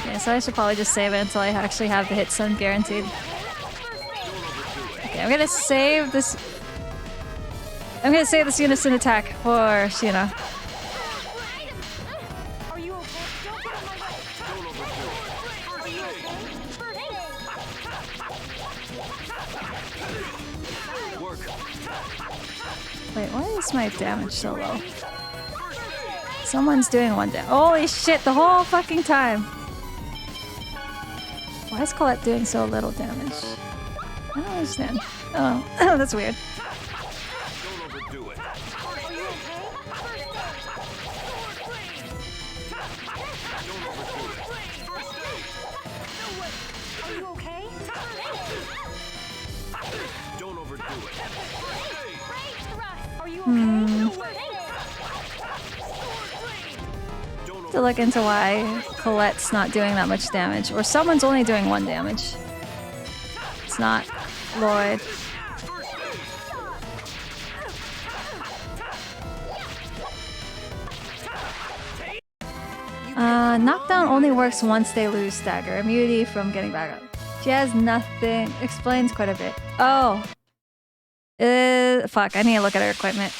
Okay, so I should probably just save it until I actually have the hit stun guaranteed. Okay, I'm gonna save this. I'm gonna save this unison attack for Sheena. Are you okay? Don't get in my way. Don't overdo it. Are you okay? First aid. Work. Wait, why is my damage so low? Someone's doing one damage. Holy shit, the whole fucking time. Why is Colette doing so little damage? I don't understand. Oh, that's weird. Don't overdo it. Are you okay? Don't overdo it. First aid. Are you okay? Don't overdo it. First aid. Are you okay? To look into why Colette's not doing that much damage, or someone's only doing 1 damage. It's not Lloyd. Knockdown only works once they lose stagger. Immunity from getting back up. She has nothing. Explains quite a bit. Oh. Fuck, I need to look at her equipment.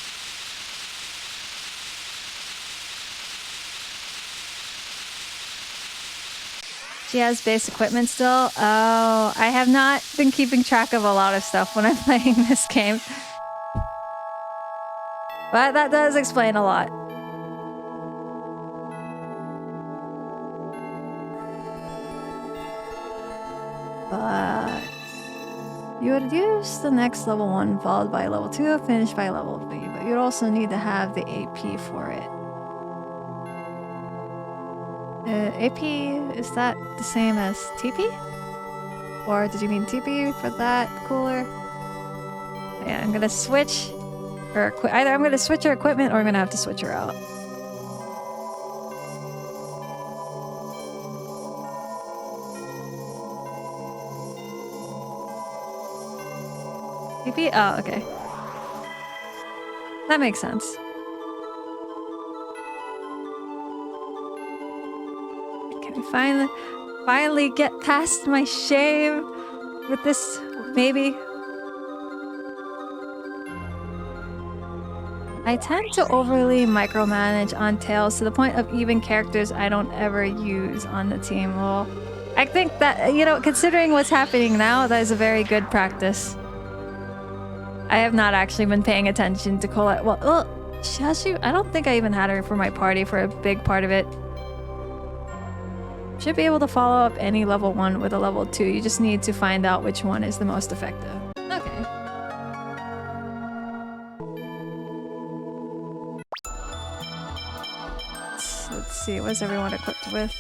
She has base equipment still. Oh, I have not been keeping track of a lot of stuff when I'm playing this game. But that does explain a lot. But you would use the next level 1 followed by level 2, finished by level 3, but you'd also need to have the AP for it. AP, is that the same as TP? Or did you mean TP for that cooler? Yeah, I'm gonna switch her either I'm gonna switch her equipment or I'm gonna have to switch her out. TP? Oh, okay. That makes sense. Can we finally get past my shame with this, maybe? I tend to overly micromanage on Tails to the point of even characters I don't ever use on the team. Well, I think that, you know, considering what's happening now, that is a very good practice. I have not actually been paying attention to Colette. Well, has she? I don't think I even had her for my party for a big part of it. Should be able to follow up any level 1 with a level 2. You just need to find out which one is the most effective. Okay. Let's see, what's everyone equipped with?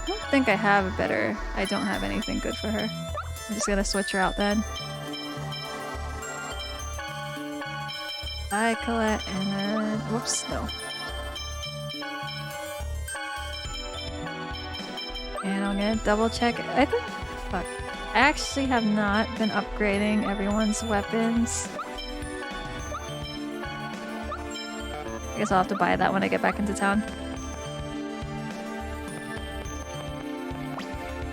I don't think I have a better... I don't have anything good for her. I'm just gonna switch her out then. I collect and then... Whoops, no. And I'm gonna double check. I think... Fuck. I actually have not been upgrading everyone's weapons. I guess I'll have to buy that when I get back into town.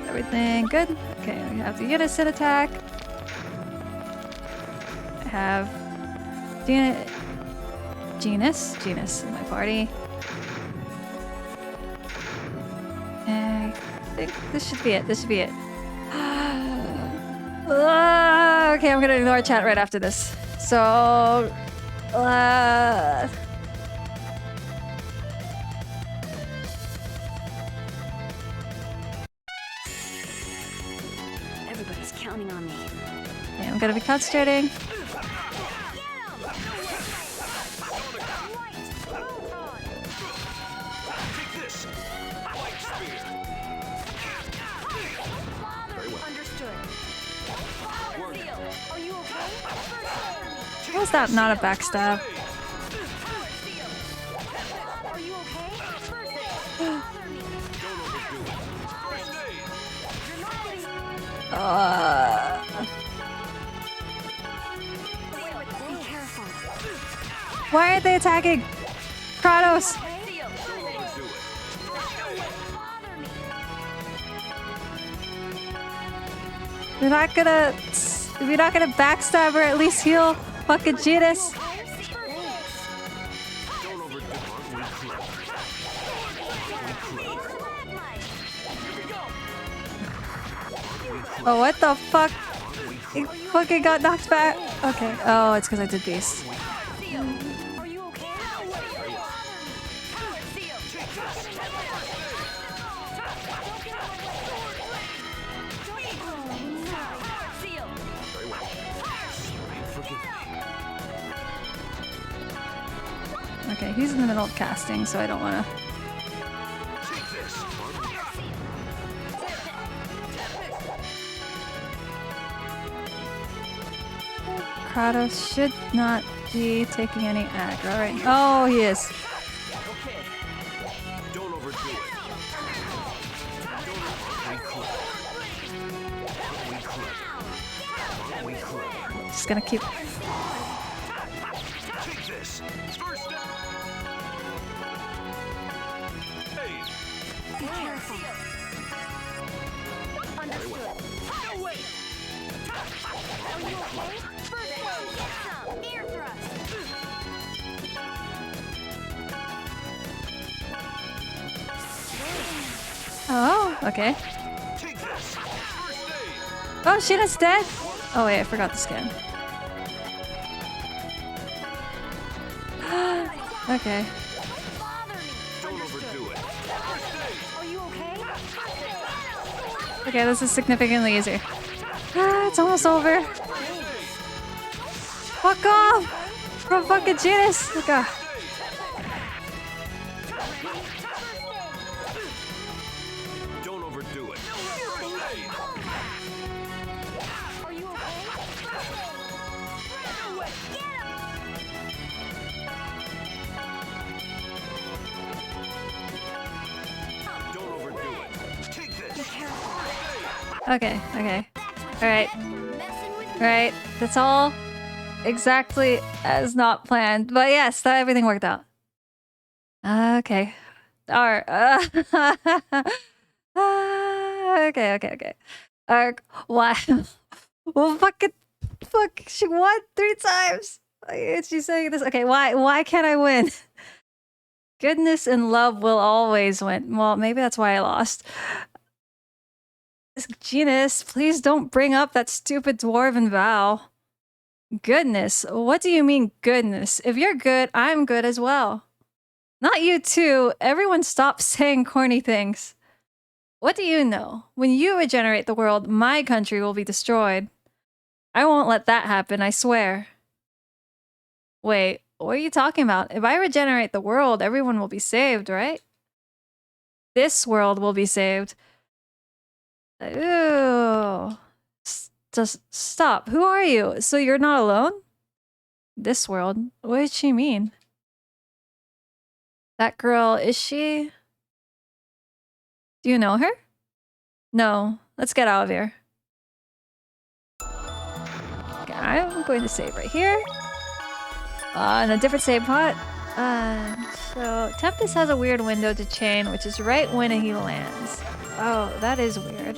Everything good? Okay, we have the unison attack. I have Genus in my party. And I think this should be it. This should be it. Okay, I'm gonna ignore chat right after this. So, Everybody's counting on me. okay, I'm gonna be concentrating. How is that not a backstab? Why aren't they attacking? Kratos! We're not gonna backstab her, at least heal fucking Genus. Oh, what the fuck? He fucking got knocked back. Okay. Oh, it's because I did beast. Okay, he's in the middle of casting, so I don't want to... Kratos should not be taking any aggro, right? Oh, he is. Don't overdo it. Just gonna keep... Take this. First step. Hey. Be careful. Understood. No way. Are you okay? First one, get some. Ear thrust. Oh, okay. Take this. First aid. Oh, shit, it's dead? Oh, wait, I forgot the scan. Okay. Don't overdo it. First aid. Are you okay? Okay, this is significantly easier. Ah, it's almost over. Fuck off! From fucking Genus! Okay. Don't overdo it. Are you okay? Don't overdo it. Take this. Okay, okay. Alright. Alright, that's all exactly as not planned. But yes, that everything worked out. Okay. Alright. Okay. Why? Well, fuck, she won 3 times. She's saying this. Okay, why can't I win? Goodness and love will always win. Well, maybe that's why I lost. Genus, please don't bring up that stupid dwarven vow. Goodness, what do you mean goodness? If you're good, I'm good as well. Not you too. Everyone stop saying corny things. What do you know? When you regenerate the world, my country will be destroyed. I won't let that happen, I swear. Wait, what are you talking about? If I regenerate the world, everyone will be saved, right? This world will be saved. Ooh. Just stop. Who are you? So you're not alone? This world? What did she mean? That girl, is she? Do you know her? No. Let's get out of here. Okay, I'm going to save right here. And a different save pot. So Tempest has a weird window to chain, which is right when he lands. Oh, that is weird.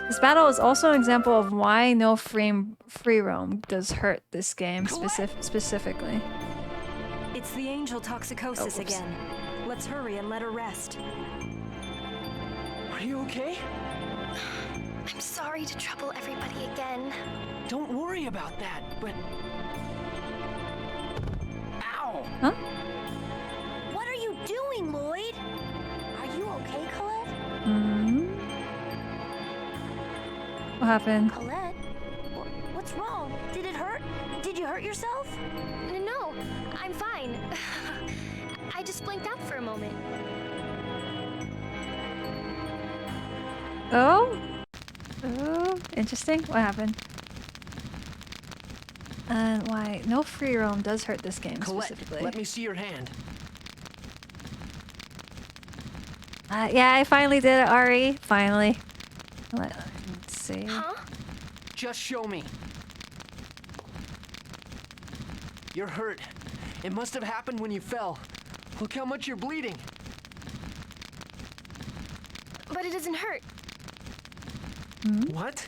This battle is also an example of why no free roam does hurt this game specifically. It's the angel toxicosis again. Let's hurry and let her rest. Are you okay? I'm sorry to trouble everybody again. Don't worry about that, but... Ow! Huh? What are you doing, Lloyd? Are you okay, Colette? Hmm? What happened? Colette? What's wrong? Did it hurt? Did you hurt yourself? No, I'm fine. I just blinked out for a moment. Oh? Oh, interesting. What happened? And why? No free roam does hurt this game Colette, specifically. let me see your hand. Yeah, I finally did it, Ari. Finally. Let's see. Huh? Just show me. You're hurt. It must have happened when you fell. Look how much you're bleeding. But it doesn't hurt. What?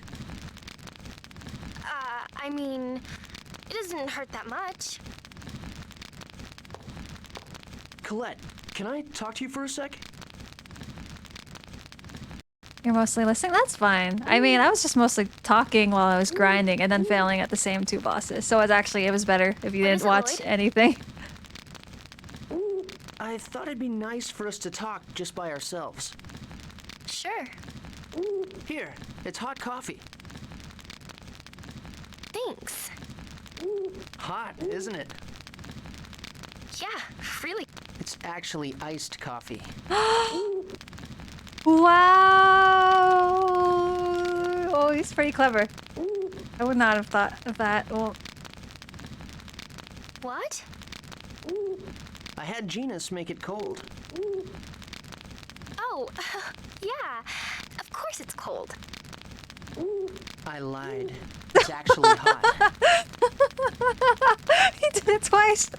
I mean, it doesn't hurt that much. Colette, can I talk to you for a sec? You're mostly listening? That's fine. I mean, I was just mostly talking while I was grinding and then failing at the same two bosses. So it was better if you What didn't is it, watch Lloyd? anything. I thought it'd be nice for us to talk just by ourselves. Sure. Here, it's hot coffee. Thanks. Hot, isn't it? Yeah, really. It's actually iced coffee. Wow! Oh, he's pretty clever. I would not have thought of that. Well, What? I had Genus make it cold. Oh, yeah. Of course it's cold. I lied. It's actually hot. he did it twice.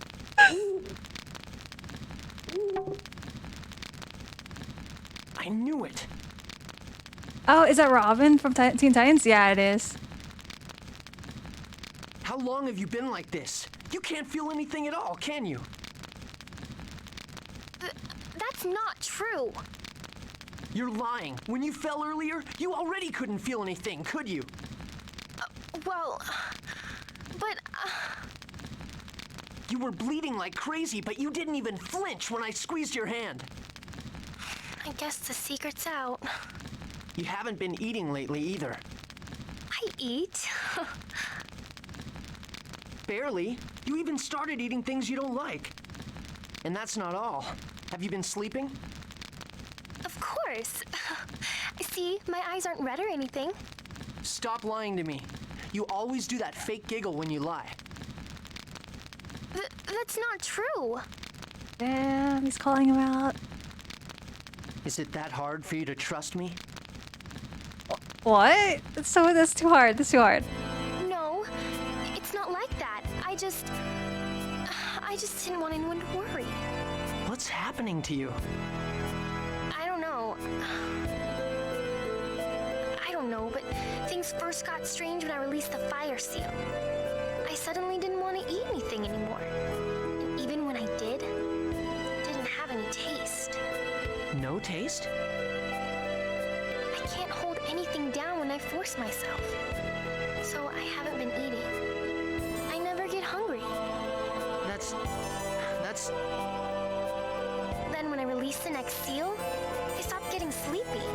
I knew it. Oh, is that Robin from Teen Titans? Yeah, it is. How long have you been like this? You can't feel anything at all, can you? That's not true. You're lying. When you fell earlier, you already couldn't feel anything, could you? Well, but You were bleeding like crazy, but you didn't even flinch when I squeezed your hand. I guess the secret's out. You haven't been eating lately either. I eat. Barely. You even started eating things you don't like. And that's not all. Have you been sleeping? Of course. See, my eyes aren't red or anything. Stop lying to me. You always do that fake giggle when you lie. That's not true. Damn, he's calling him out. Is it that hard for you to trust me? What? So that's too hard. That's too hard. No, it's not like that. I just didn't want anyone to worry. What's happening to you? I don't know. I don't know, but things first got strange when I released the fire seal. I suddenly didn't want to eat anything anymore. And even when I did, it didn't have any taste. No taste? I can't hold anything down when I force myself. So I haven't been eating. I never get hungry. That's... Then when I released the next seal, I stopped getting sleepy.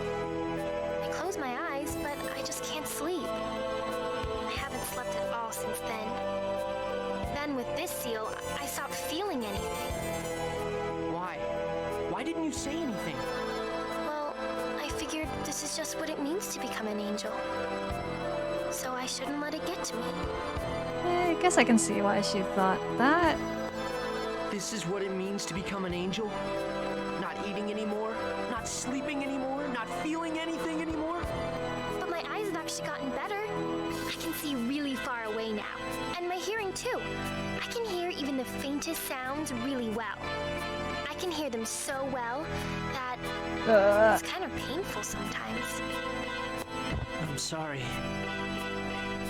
I close my eyes, but I just can't sleep. I haven't slept at all since then. Then with this seal, I stopped feeling anything. Why? Why didn't you say anything? Well, I figured this is just what it means to become an angel. So I shouldn't let it get to me. I guess I can see why she thought that. This is what it means to become an angel? Not eating anymore? Not sleeping anymore? Not feeling anything anymore? But my eyes have actually gotten better. I can see really far away now. And my hearing too. I can hear even the faintest sounds really well. I can hear them so well that it's kind of painful sometimes. I'm sorry.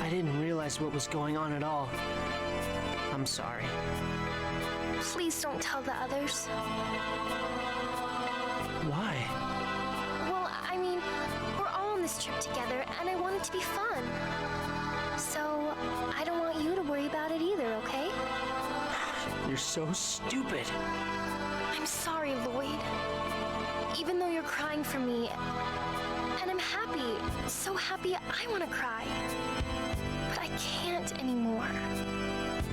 I didn't realize what was going on at all. I'm sorry. Please don't tell the others. Why? Well, I mean, we're all on this trip together, and I want it to be fun. So, I don't want you to worry about it either, okay? You're so stupid. I'm sorry, Lloyd. Even though you're crying for me, and I'm happy, so happy I want to cry. But I can't anymore.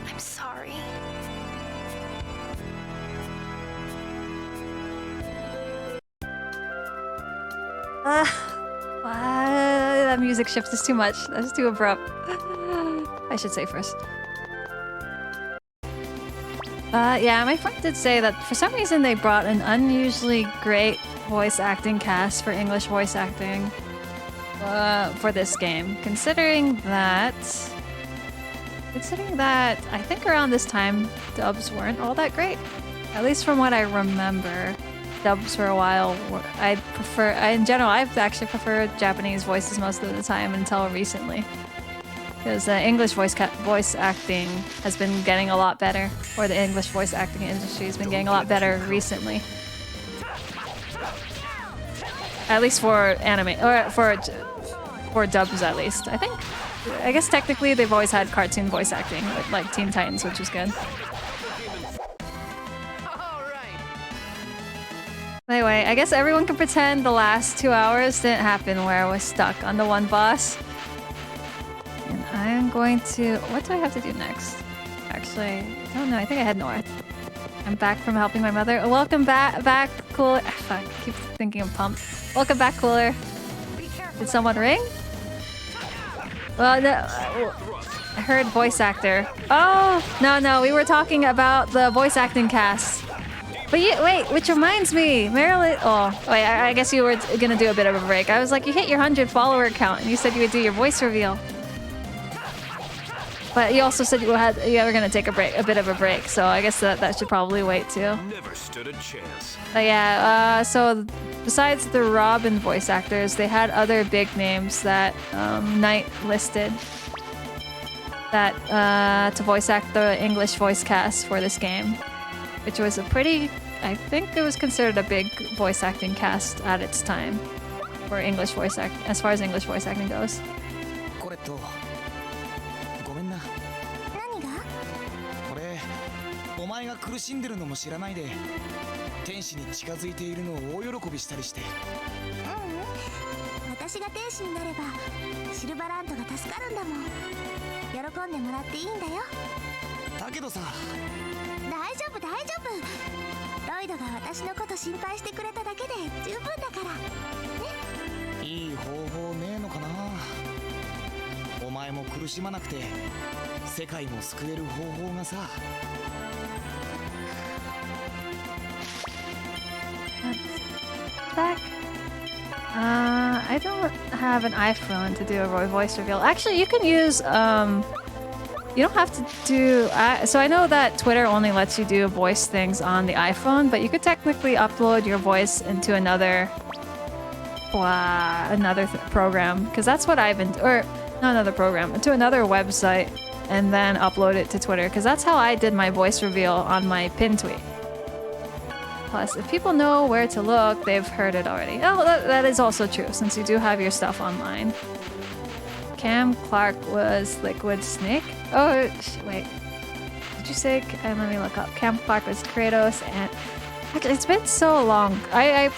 I'm sorry. That music shift is too much. That's too abrupt. I should say first. Yeah, my friend did say that for some reason they brought an unusually great voice acting cast for English voice acting for this game. Considering that I think around this time dubs weren't all that great. At least from what I remember. Dubs for a while. In general, I've actually preferred Japanese voices most of the time until recently. Because English voice acting has been getting a lot better. Or the English voice acting industry has been getting a lot better recently. At least for anime, or for dubs at least. I guess technically they've always had cartoon voice acting, like Teen Titans, which is good. Anyway, I guess everyone can pretend the last 2 hours didn't happen where I was stuck on the one boss. And I'm going to... What do I have to do next? Actually, I don't know. I think I head north. I'm back from helping my mother. Welcome back, Cooler. Fuck, I keep thinking of Pump. Welcome back, Cooler. Did someone ring? Well, no, I heard voice actor. Oh, no, we were talking about the voice acting cast. But wait, which reminds me, Marilyn... Oh, wait, I guess you were gonna do a bit of a break. I was like, you hit your 100 follower count, and you said you would do your voice reveal. But you also said you were gonna take a bit of a break, so I guess that should probably wait too. Never stood a chance. But yeah, so besides the Robin voice actors, they had other big names that Knight listed that to voice act the English voice cast for this game. Which was a pretty... I think it was considered a big voice acting cast at its time. For English voice act, as far as English voice acting goes. これとごめんな。何が？これお前が苦しんでるのも知らないで天使に近づいているのを大喜びしたりして。私が天使になればシルバラントが助かるんだもん。喜んでもらっていいんだよ。だけどさ。大丈夫。ロイドが私のこと心配してくれただけで十分だから。ね。いい方法ねえのかな。お前も苦しまなくて世界も救える方法がさ。Back. I don't have an iPhone to do a voice reveal. Actually, you can use you don't have to do... so I know that Twitter only lets you do voice things on the iPhone, but you could technically upload your voice into another program, because that's what I've been... Or, not another program, to another website, and then upload it to Twitter, because that's how I did my voice reveal on my pin tweet. Plus, if people know where to look, they've heard it already. Oh, that is also true, since you do have your stuff online. Cam Clark was Liquid Snake? Oh, wait. Did you say... let me look up. Cam Clark was Kratos and... Actually, it's been so long. I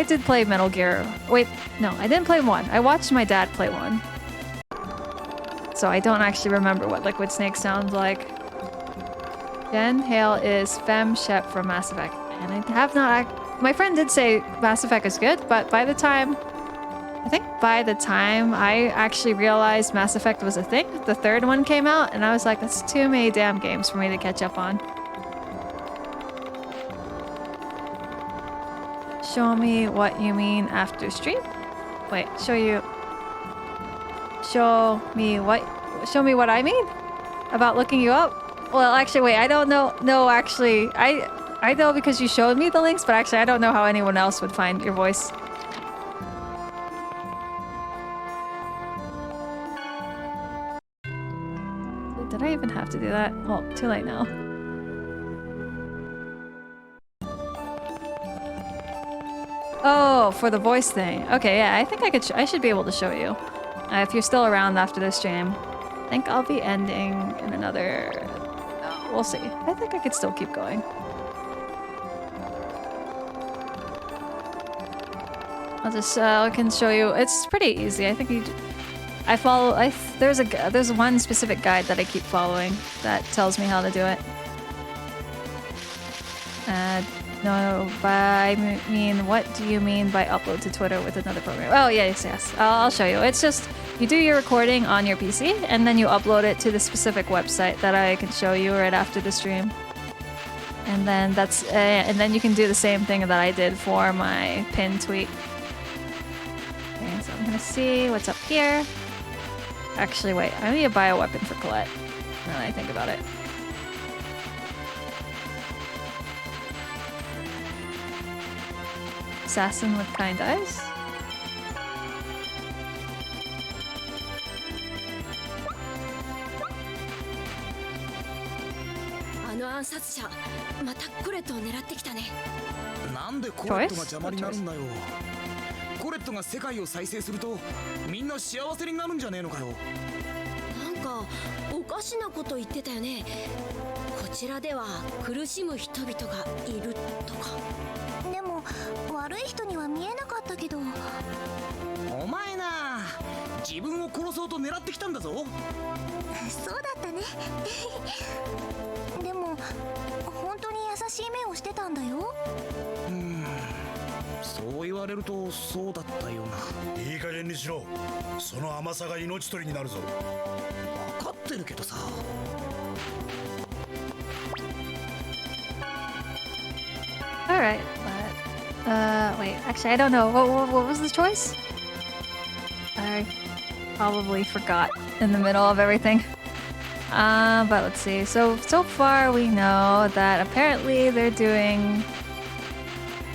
did play Metal Gear. Wait, no, I didn't play 1. I watched my dad play 1. So I don't actually remember what Liquid Snake sounds like. Jen Hale is Fem Shep from Mass Effect. And I have not... My friend did say Mass Effect is good, but by the time... I think by the time I actually realized Mass Effect was a thing, the 3rd one came out, and I was like, that's too many damn games for me to catch up on. Show me what you mean after stream? Wait, show me what I mean? About looking you up? Well, actually, wait, I don't know. No, actually, I know because you showed me the links, but actually I don't know how anyone else would find your voice. Did I even have to do that? Well, too late now. Oh, for the voice thing. Okay, yeah, I think I should be able to show you. If you're still around after this stream. I think I'll be ending in another... No, we'll see. I think I could still keep going. I can show you. It's pretty easy. I think there's one specific guide that I keep following that tells me how to do it. No, what do you mean by upload to Twitter with another program? Oh, yes. I'll show you. It's just, you do your recording on your PC, and then you upload it to the specific website that I can show you right after the stream. And then and then you can do the same thing that I did for my pinned tweet. Okay, so I'm gonna see what's up here. Actually, wait, I need to buy a weapon for Colette, now that I think about it. Assassin with kind eyes?いい加減にしろ。その甘さが命取りになるぞ。分かってるけどさ。Alright, but... wait, actually I don't know. What was the choice? I probably forgot in the middle of everything. But let's see. So far we know that apparently they're doing...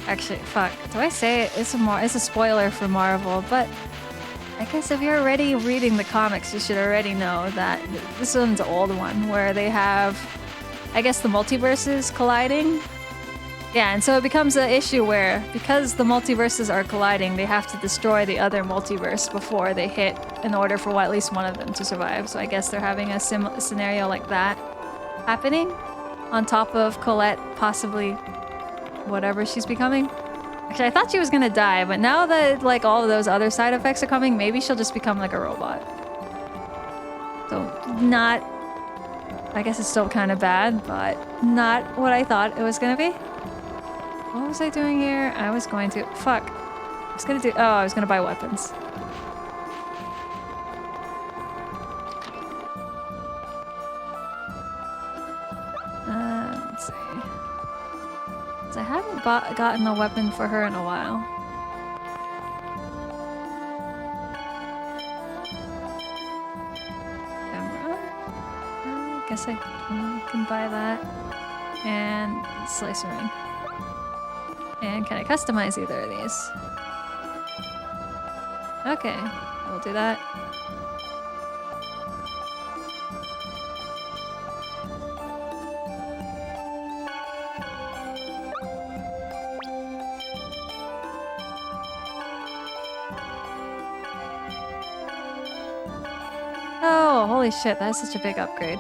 Actually, fuck. Do I say it? It's a spoiler for Marvel, but I guess if you're already reading the comics, you should already know that this one's an old one where they have, I guess, the multiverses colliding. Yeah, and so it becomes an issue where, because the multiverses are colliding, they have to destroy the other multiverse before they hit in order for at least one of them to survive. So I guess they're having a scenario like that happening on top of Colette possibly whatever she's becoming. Actually, I thought she was gonna die, but now that like all of those other side effects are coming, maybe she'll just become like a robot. So not... I guess it's still kind of bad, but not what I thought it was gonna be. What was I doing here? I was going to... Fuck. I was gonna do... Oh, I was gonna buy weapons. Let's see. I haven't gotten a weapon for her in a while. Camera? I guess I can buy that. And slicer ring. And can I customize either of these? Okay, we'll do that. Oh, holy shit, that's such a big upgrade.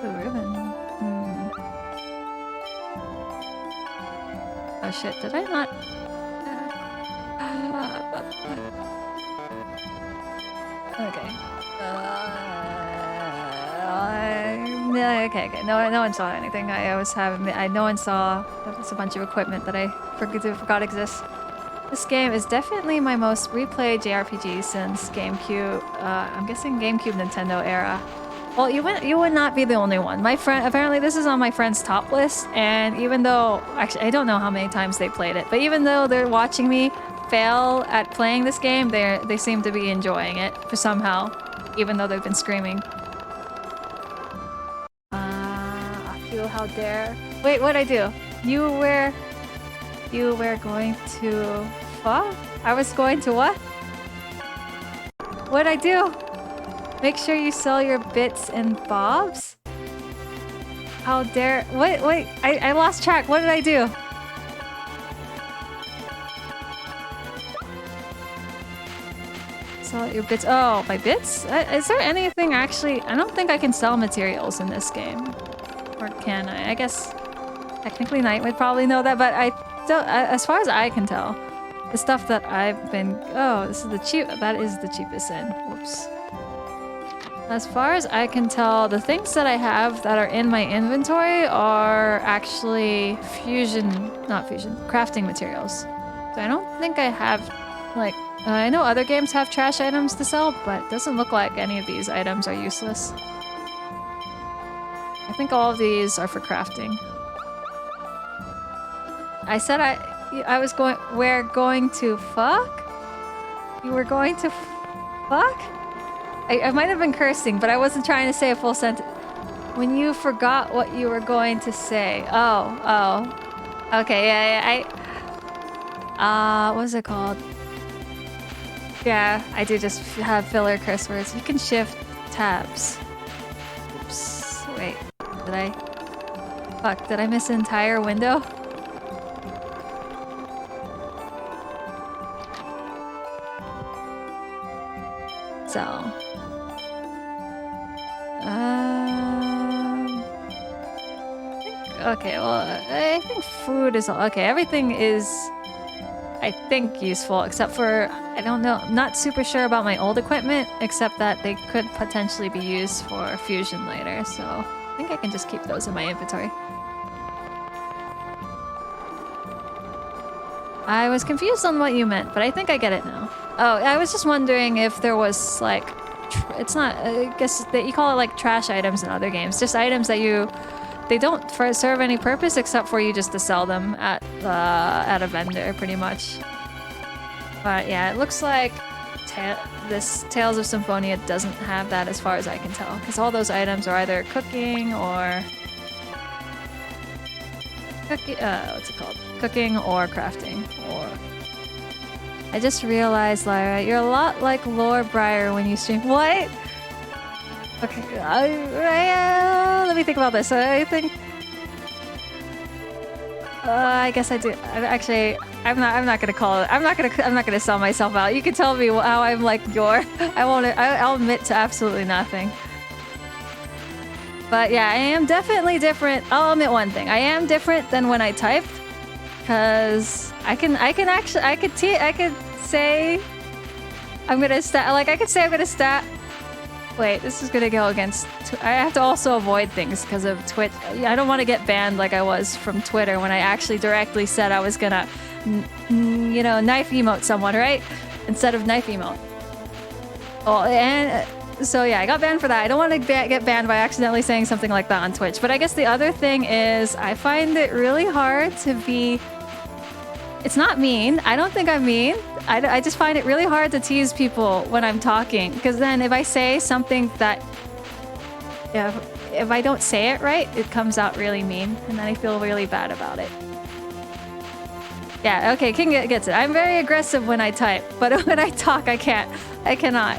Ooh, ribbon. Oh shit, did I not? Okay. Yeah, okay. No one saw anything. No one saw. There was a bunch of equipment that I forgot exists. This game is definitely my most replayed JRPG since GameCube. I'm guessing GameCube Nintendo era. Well, you would not be the only one. My friend, apparently this is on my friend's top list, and even though, actually I don't know how many times they played it, but even though they're watching me fail at playing this game, they seem to be enjoying it for somehow, even though they've been screaming. Akio, how dare. Wait, what'd I do? You were going to fuck? I was going to what? What'd I do? Make sure you sell your bits and bobs? How dare... Wait, I lost track. What did I do? Sell your bits... Oh, my bits? Is there anything actually... I don't think I can sell materials in this game. Or can I? I guess... Technically Knight would probably know that, but I don't... As far as I can tell, the stuff that I've been... Oh, this is the cheap... That is the cheapest in. Whoops. As far as I can tell, the things that I have that are in my inventory are actually crafting materials. So I don't think I have, like, I know other games have trash items to sell, but it doesn't look like any of these items are useless. I think all of these are for crafting. I said I was going, we're going to fuck? You were going to fuck? I might have been cursing, but I wasn't trying to say a full sentence. When you forgot what you were going to say. Oh. Okay, yeah, what was it called? Yeah, I do just have filler curse words. You can shift tabs. Oops. Wait, did I miss an entire window? So... Okay, well, I think food is... Okay, everything is, I think, useful, except for, I don't know, I'm not super sure about my old equipment, except that they could potentially be used for fusion later, so I think I can just keep those in my inventory. I was confused on what you meant, but I think I get it now. Oh, I was just wondering if there was, like... It's not... I guess that you call it, like, trash items in other games. Just items that you... They don't serve any purpose except for you just to sell them at a vendor, pretty much. But yeah, it looks like this Tales of Symphonia doesn't have that as far as I can tell. Because all those items are either cooking or... what's it called? Cooking or crafting or... I just realized, Lyra, you're a lot like Lore Briar when you stream. What? Okay, let me think about this. I think... I guess I do. I'm not gonna call it. I'm not gonna sell myself out. You can tell me how I'm like your... I'll admit to absolutely nothing. But yeah, I am definitely different. I'll admit one thing. I am different than when I type. Because I could say I'm gonna stat. Wait, this is gonna go against... I have to also avoid things because of Twitch. I don't want to get banned like I was from Twitter when I actually directly said I was gonna, you know, knife emote someone, right? Instead of knife emote. Oh, and so yeah, I got banned for that. I don't want to get banned by accidentally saying something like that on Twitch. But I guess the other thing is I find it really hard to be... It's not mean. I don't think I'm mean. I just find it really hard to tease people when I'm talking. Because then if I say something that... If I don't say it right, it comes out really mean. And then I feel really bad about it. Yeah, okay, King gets it. I'm very aggressive when I type. But when I talk, I can't. I cannot.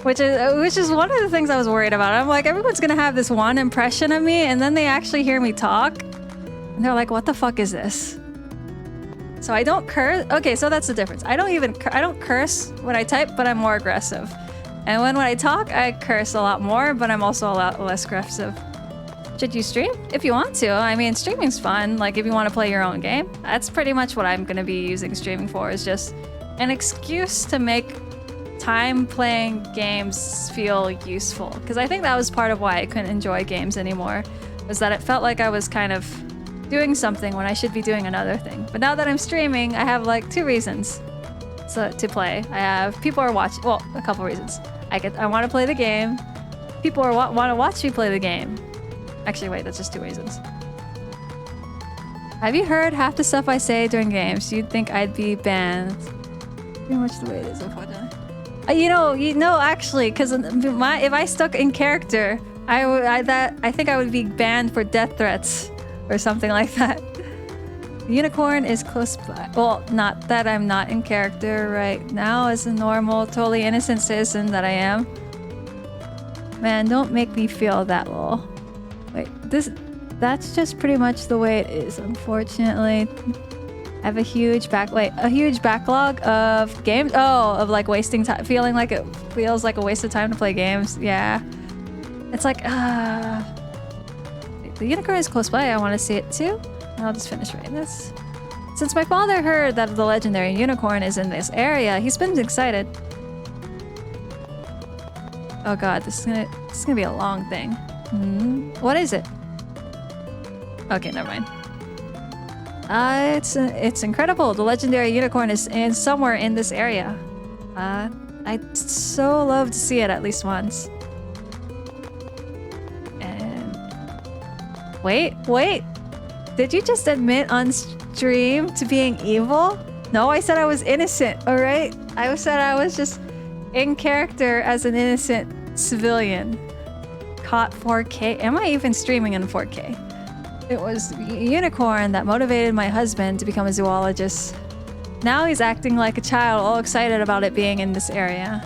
Which is one of the things I was worried about. I'm like, everyone's gonna have this one impression of me, and then they actually hear me talk, and they're like, "What the fuck is this?" So I don't curse. Okay, so that's the difference. I don't curse when I type, but I'm more aggressive. And when I talk, I curse a lot more, but I'm also a lot less aggressive. Should you stream? If you want to. I mean, streaming's fun. Like, if you want to play your own game. That's pretty much what I'm going to be using streaming for, is just an excuse to make time playing games feel useful. Because I think that was part of why I couldn't enjoy games anymore, was that it felt like I was kind of doing something when I should be doing another thing. But now that I'm streaming, I have like 2 reasons to play. I have people are watching. Well, a couple reasons. I want to play the game. People are want to watch me play the game. Actually, wait, that's just 2 reasons. Have you heard half the stuff I say during games? You'd think I'd be banned. Pretty much the way it is, unfortunately. You know, actually, because if I stuck in character, I think I would be banned for death threats or something like that. Unicorn is close by. Well, not that I'm not in character right now as a normal, totally innocent citizen that I am. Man, don't make me feel that low. Wait, that's just pretty much the way it is, unfortunately. I have a huge backlog of games. Oh, of like wasting time, feeling like it feels like a waste of time to play games. Yeah. It's like, the unicorn is close by. I want to see it too. I'll just finish writing this. Since my father heard that the legendary unicorn is in this area, he's been excited. Oh god, this is gonna be a long thing. What is it? Okay, never mind. It's incredible. The legendary unicorn is somewhere in this area. I'd so love to see it at least once. And wait. Did you just admit on stream to being evil? No, I said I was innocent, alright? I said I was just in character as an innocent civilian. Caught 4K. Am I even streaming in 4K? It was unicorn that motivated my husband to become a zoologist. Now he's acting like a child, all excited about it being in this area.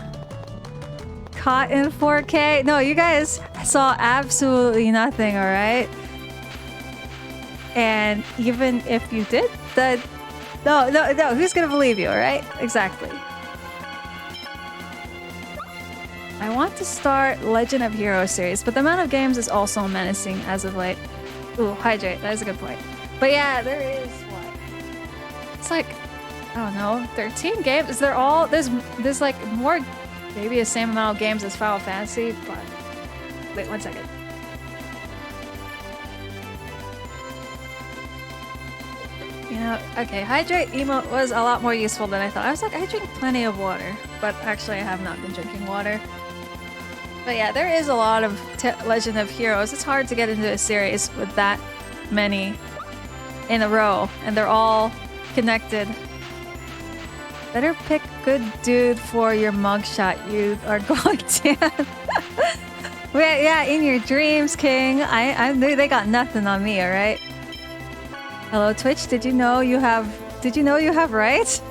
Caught in 4K? No, you guys saw absolutely nothing, alright? And even if you did, no, who's gonna believe you, alright? Exactly. I want to start Legend of Heroes series, but the amount of games is also menacing as of late. Ooh, hydrate, that is a good point. But yeah, there is what? It's like, I don't know, 13 games? Is there all, there's like more, maybe the same amount of games as Final Fantasy, but wait 1 second. You know, okay, hydrate emote was a lot more useful than I thought. I was like, I drink plenty of water, but actually I have not been drinking water. But yeah, there is a lot of Legend of Heroes. It's hard to get into a series with that many in a row, and they're all connected. Better pick good dude for your mugshot. You are going to. Yeah, in your dreams, King. I knew they got nothing on me, alright? Hello, Twitch. Did you know you have rights?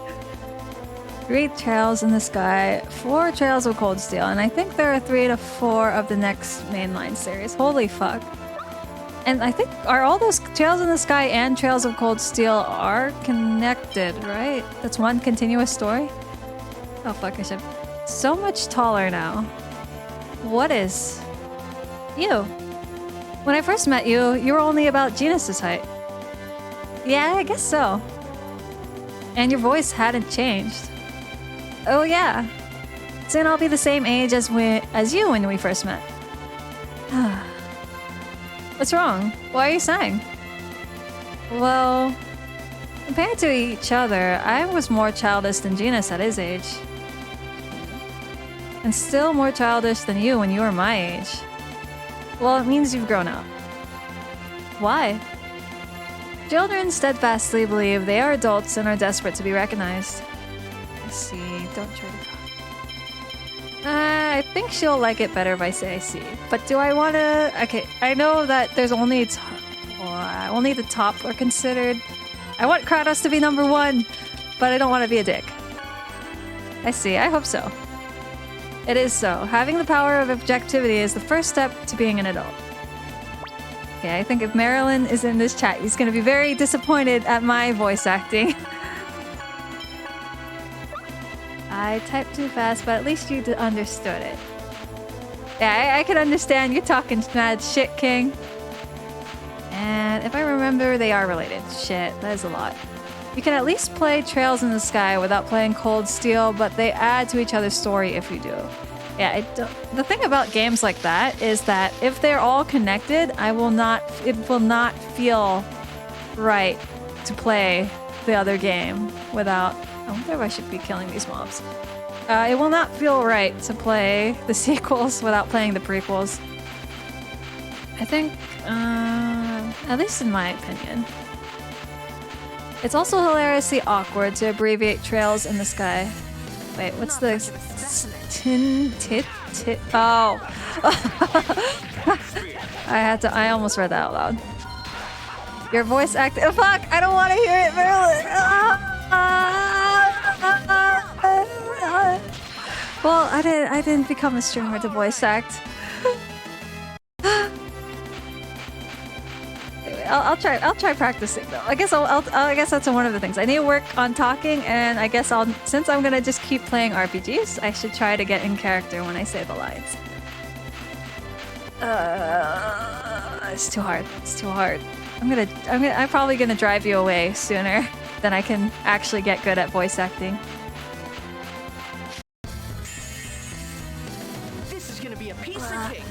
3 trails in the sky, 4 trails of cold steel, and I think there are 3 to 4 of the next mainline series. Holy fuck. And I think, are all those trails in the sky and trails of cold steel are connected, right? That's one continuous story? Oh fuck, I should. So much taller now. What is? You. When I first met you, you were only about Genus's height. Yeah, I guess so. And your voice hadn't changed. Oh yeah. Soon I'll be the same age as you when we first met. What's wrong? Why are you sighing? Well, compared to each other, I was more childish than Genus at his age. And still more childish than you when you were my age. Well, it means you've grown up. Why? Children steadfastly believe they are adults and are desperate to be recognized. I see. Don't try to... I think she'll like it better if I say I see. But do I want to... Okay, I know that there's only the top are considered. I want Kratos to be number 1, but I don't want to be a dick. I see. I hope so. It is so. Having the power of objectivity is the first step to being an adult. Okay, I think if Marilyn is in this chat, he's going to be very disappointed at my voice acting. I typed too fast, but at least you understood it. Yeah, I can understand you talking mad shit, King. And if I remember, they are related. Shit, that is a lot. You can at least play Trails in the Sky without playing Cold Steel, but they add to each other's story if you do. Yeah, the thing about games like that is that if they're all connected, it will not feel right to play the other game without... I wonder if I should be killing these mobs. It will not feel right to play the sequels without playing the prequels. I think, at least in my opinion. It's also hilariously awkward to abbreviate Trails in the Sky. Wait, what's the... Oh! I almost read that out loud. Your voice acting... Oh, fuck! I don't want to hear it, Marilyn! Well, I didn't become a streamer to voice act. I'll try practicing though. I guess that's one of the things. I need to work on talking, and I guess since I'm gonna just keep playing RPGs, I should try to get in character when I say the lines. It's too hard. It's too hard. I'm probably gonna drive you away sooner than I can actually get good at voice acting. This is gonna be a piece of cake.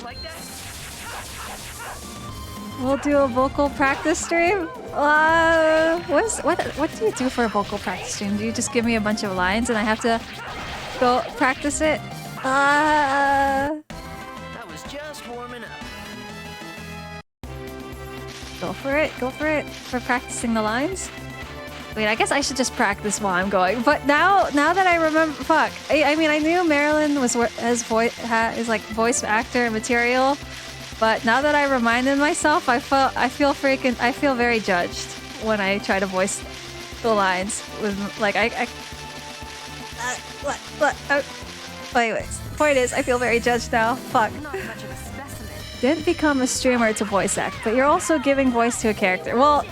Like that? We'll do a vocal practice stream. What do you do for a vocal practice stream? Do you just give me a bunch of lines and I have to go practice it? I was just warming up. Go for it. Go for it. For practicing the lines. Wait, I guess I should just practice while I'm going. But now that I remember, fuck. I mean, I knew Marilyn is like voice actor material, but now that I reminded myself, I feel very judged when I try to voice the lines with like anyways, point is, I feel very judged now. Fuck. Not much of a specimen. Didn't become a streamer to voice act, but you're also giving voice to a character. Well,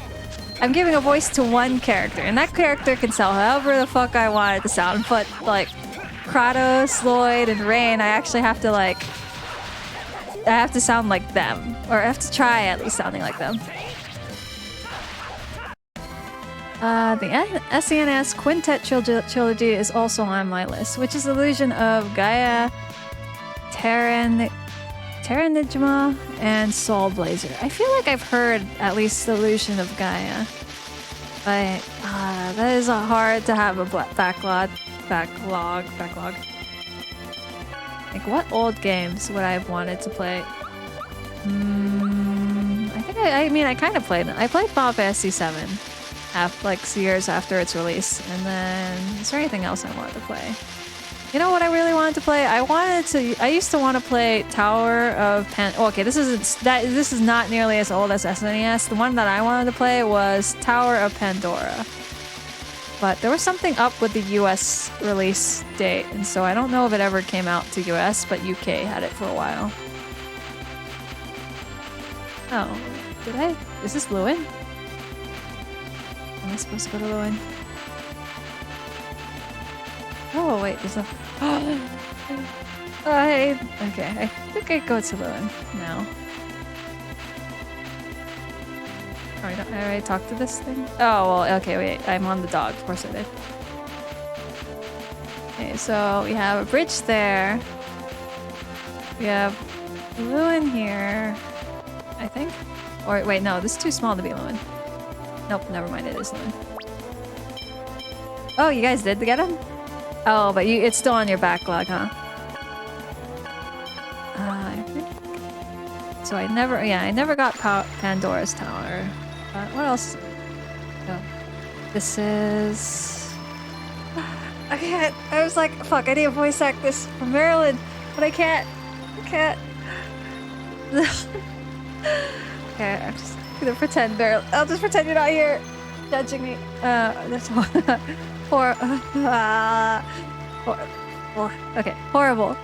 I'm giving a voice to one character, and that character can sound however the fuck I want it to sound, but like Kratos, Lloyd, and Rain, I actually have to I have to sound like them, or I have to try at least sounding like them. The SNES Quintet Trilogy is also on my list, which is Illusion of Gaia, Terranigma, and Soul Blazer. I feel like I've heard at least Illusion of Gaia, but that is hard to have a backlog. Like, what old games would I have wanted to play? I think I kind of played them. I played Final Fantasy VII, years after its release, and then is there anything else I wanted to play? You know what I really wanted to play? I used to want to play Tower of okay, this is not nearly as old as SNES. The one that I wanted to play was Tower of Pandora. But there was something up with the US release date, and so I don't know if it ever came out to US, but UK had it for a while. Oh, did I? Is this Lewin? Am I supposed to go to Lewin? Oh, wait, there's a... okay, I think I go to Lewin now. I already talked to this thing? Oh, well, okay, wait, I'm on the dog. Of course I did. Okay, so we have a bridge there. We have Lewin here, I think. Or, wait, no, this is too small to be Lewin. Nope, never mind, it is Lewin. Oh, you guys did get him? Oh, but it's still on your backlog, huh? I think... So I never got Pandora's Tower. What else? Oh. This is... I can't. I was like, fuck, I need to voice act this for Marilyn, but I can't. Okay, I'm just gonna pretend Marilyn. I'll just pretend you're not here judging me. That's okay, horrible.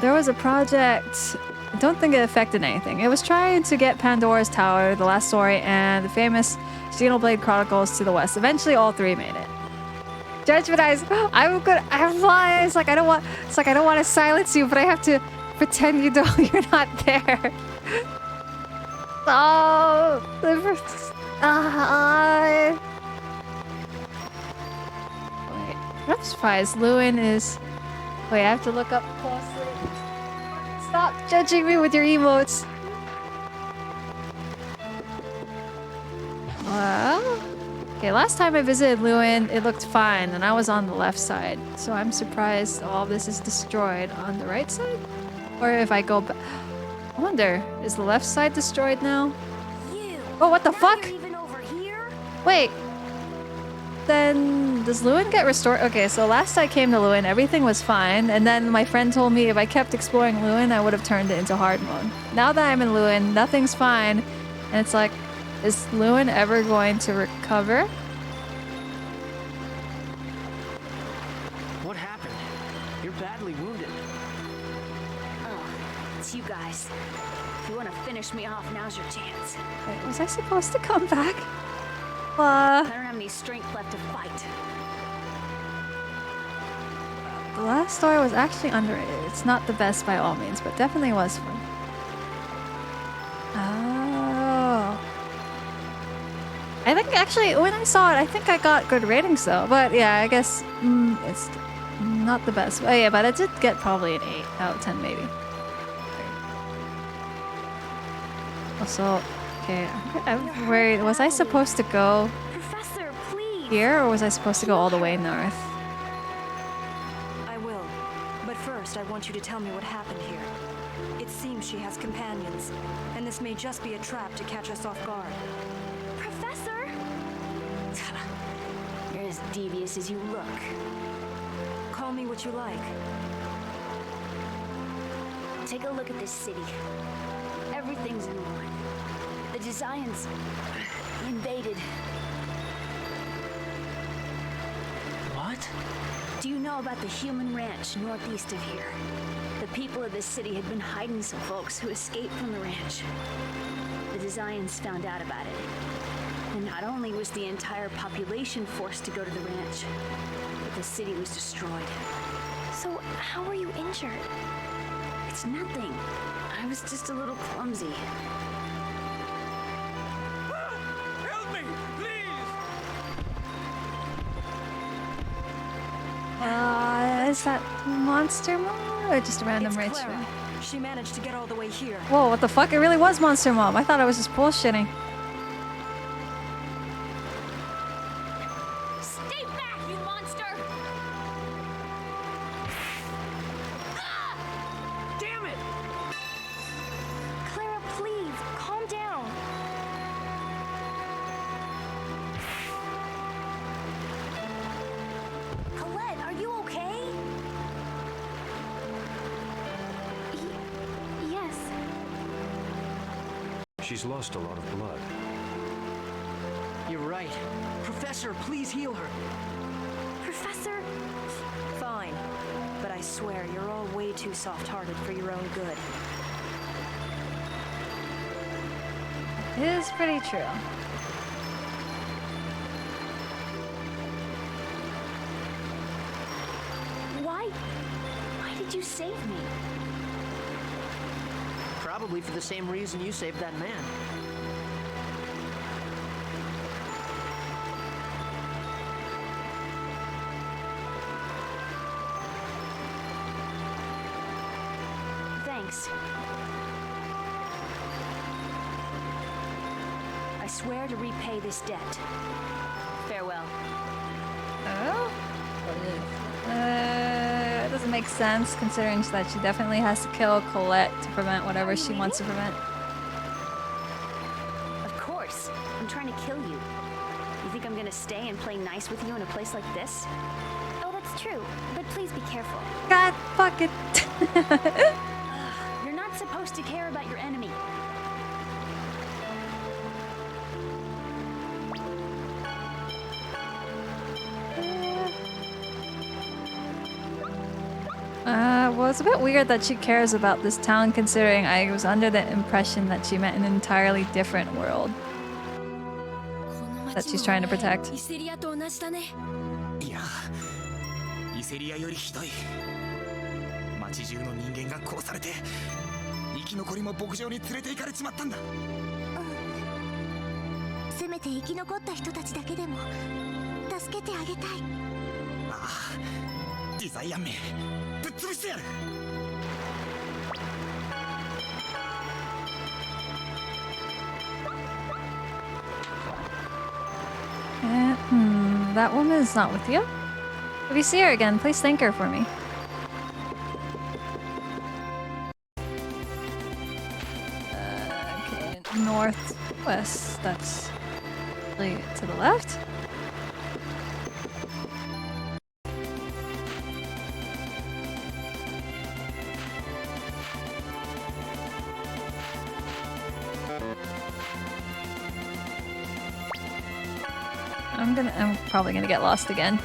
There was a project, I don't think it affected anything. It was trying to get Pandora's Tower, The Last Story, and the famous Xenoblade Chronicles to the West. Eventually all three made it. Judgment eyes. I'm good. I have eyes. Like I don't want. It's like I don't want to silence you, but I have to pretend you don't. You're not there. Oh, wait. I'm surprised. Lewin is. Wait, I have to look up closely. Stop judging me with your emotes. Well, okay, last time I visited Lewin, it looked fine, and I was on the left side. So I'm surprised all this is destroyed on the right side? Or if I go back... I wonder, is the left side destroyed now? Oh, what the fuck? Even over here? Wait. Then, does Lewin get restored? Okay, so last I came to Lewin, everything was fine, and then my friend told me if I kept exploring Lewin, I would have turned it into hard mode. Now that I'm in Lewin, nothing's fine, and it's like, is Lewin ever going to recover? What happened? You're badly wounded. Oh, it's you guys. If you want to finish me off, now's your chance. Wait, was I supposed to come back? I don't have any strength left to fight. The last story was actually underrated. It's not the best by all means, but definitely was fun. Oh. I think actually, when I saw it, I think I got good ratings though. But yeah, I guess it's not the best. Oh yeah, but it did get probably an 8 out of 10 maybe. Also, okay, I'm worried. Was I supposed to go Professor, please! here, or was I supposed to go all the way north? I will. But first, I want you to tell me what happened here. It seems she has companions, and this may just be a trap to catch us off guard. Professor? You're as devious as you look. Call me what you like. Take a look at this city. Everything's in ruin. The Desians invaded. What? Do you know about the human ranch northeast of here? The people of this city had been hiding some folks who escaped from the ranch. The Desians found out about it. And not only was the entire population forced to go to the ranch, but the city was destroyed. So how were you injured? It's nothing. I was just a little clumsy. Help me, please! Is that Monster Mom or just a random It's rich Clara. man? She managed to get all the way here. Whoa, what the fuck? It really was Monster Mom. I thought I was just bullshitting. Stay back, you monster! Damn it! Clara, please, calm down. Colette, are you okay? Yes. She's lost a lot of blood. You're right. Professor, please heal her. Professor, Fine. But I swear, you're all way too soft-hearted for your own good. It is pretty true. why did you save me? Probably for the same reason you saved that man. Thanks. I swear to repay this debt. Farewell. Oh? It doesn't make sense considering that she definitely has to kill Colette to prevent whatever she wants to prevent. Of course. I'm trying to kill you. You think I'm gonna stay and play nice with you in a place like this? Oh, that's true. But please be careful. God fuck it. You're not supposed to care about your enemy. Well, it's a bit weird that she cares about this town considering I was under the impression that she meant an entirely different world that she's trying to protect. いやセリアよりひどい。町中の人間が殺されて生き残りも牧場に連れて行かれちまったんだ。せめて生き残った人たちだけでも助けてあげたい。ああ、ディザイアンめぶっ潰してやる。That woman is not with you? If you see her again, please thank her for me. Okay, northwest. That's really to the left. I'm probably gonna get lost again.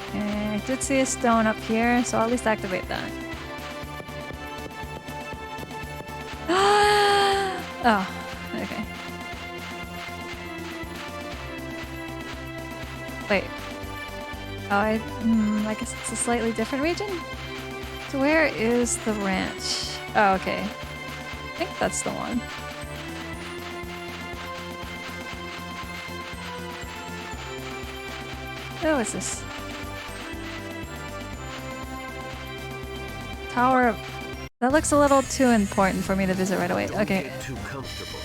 Okay, I did see a stone up here, so I'll at least activate that. Oh, okay. Wait. Oh, I guess it's a slightly different region? So where is the ranch? Oh, okay. I think that's the one. Oh, what's this? Tower of... That looks a little too important for me to visit right away. Okay. Get too comfortable.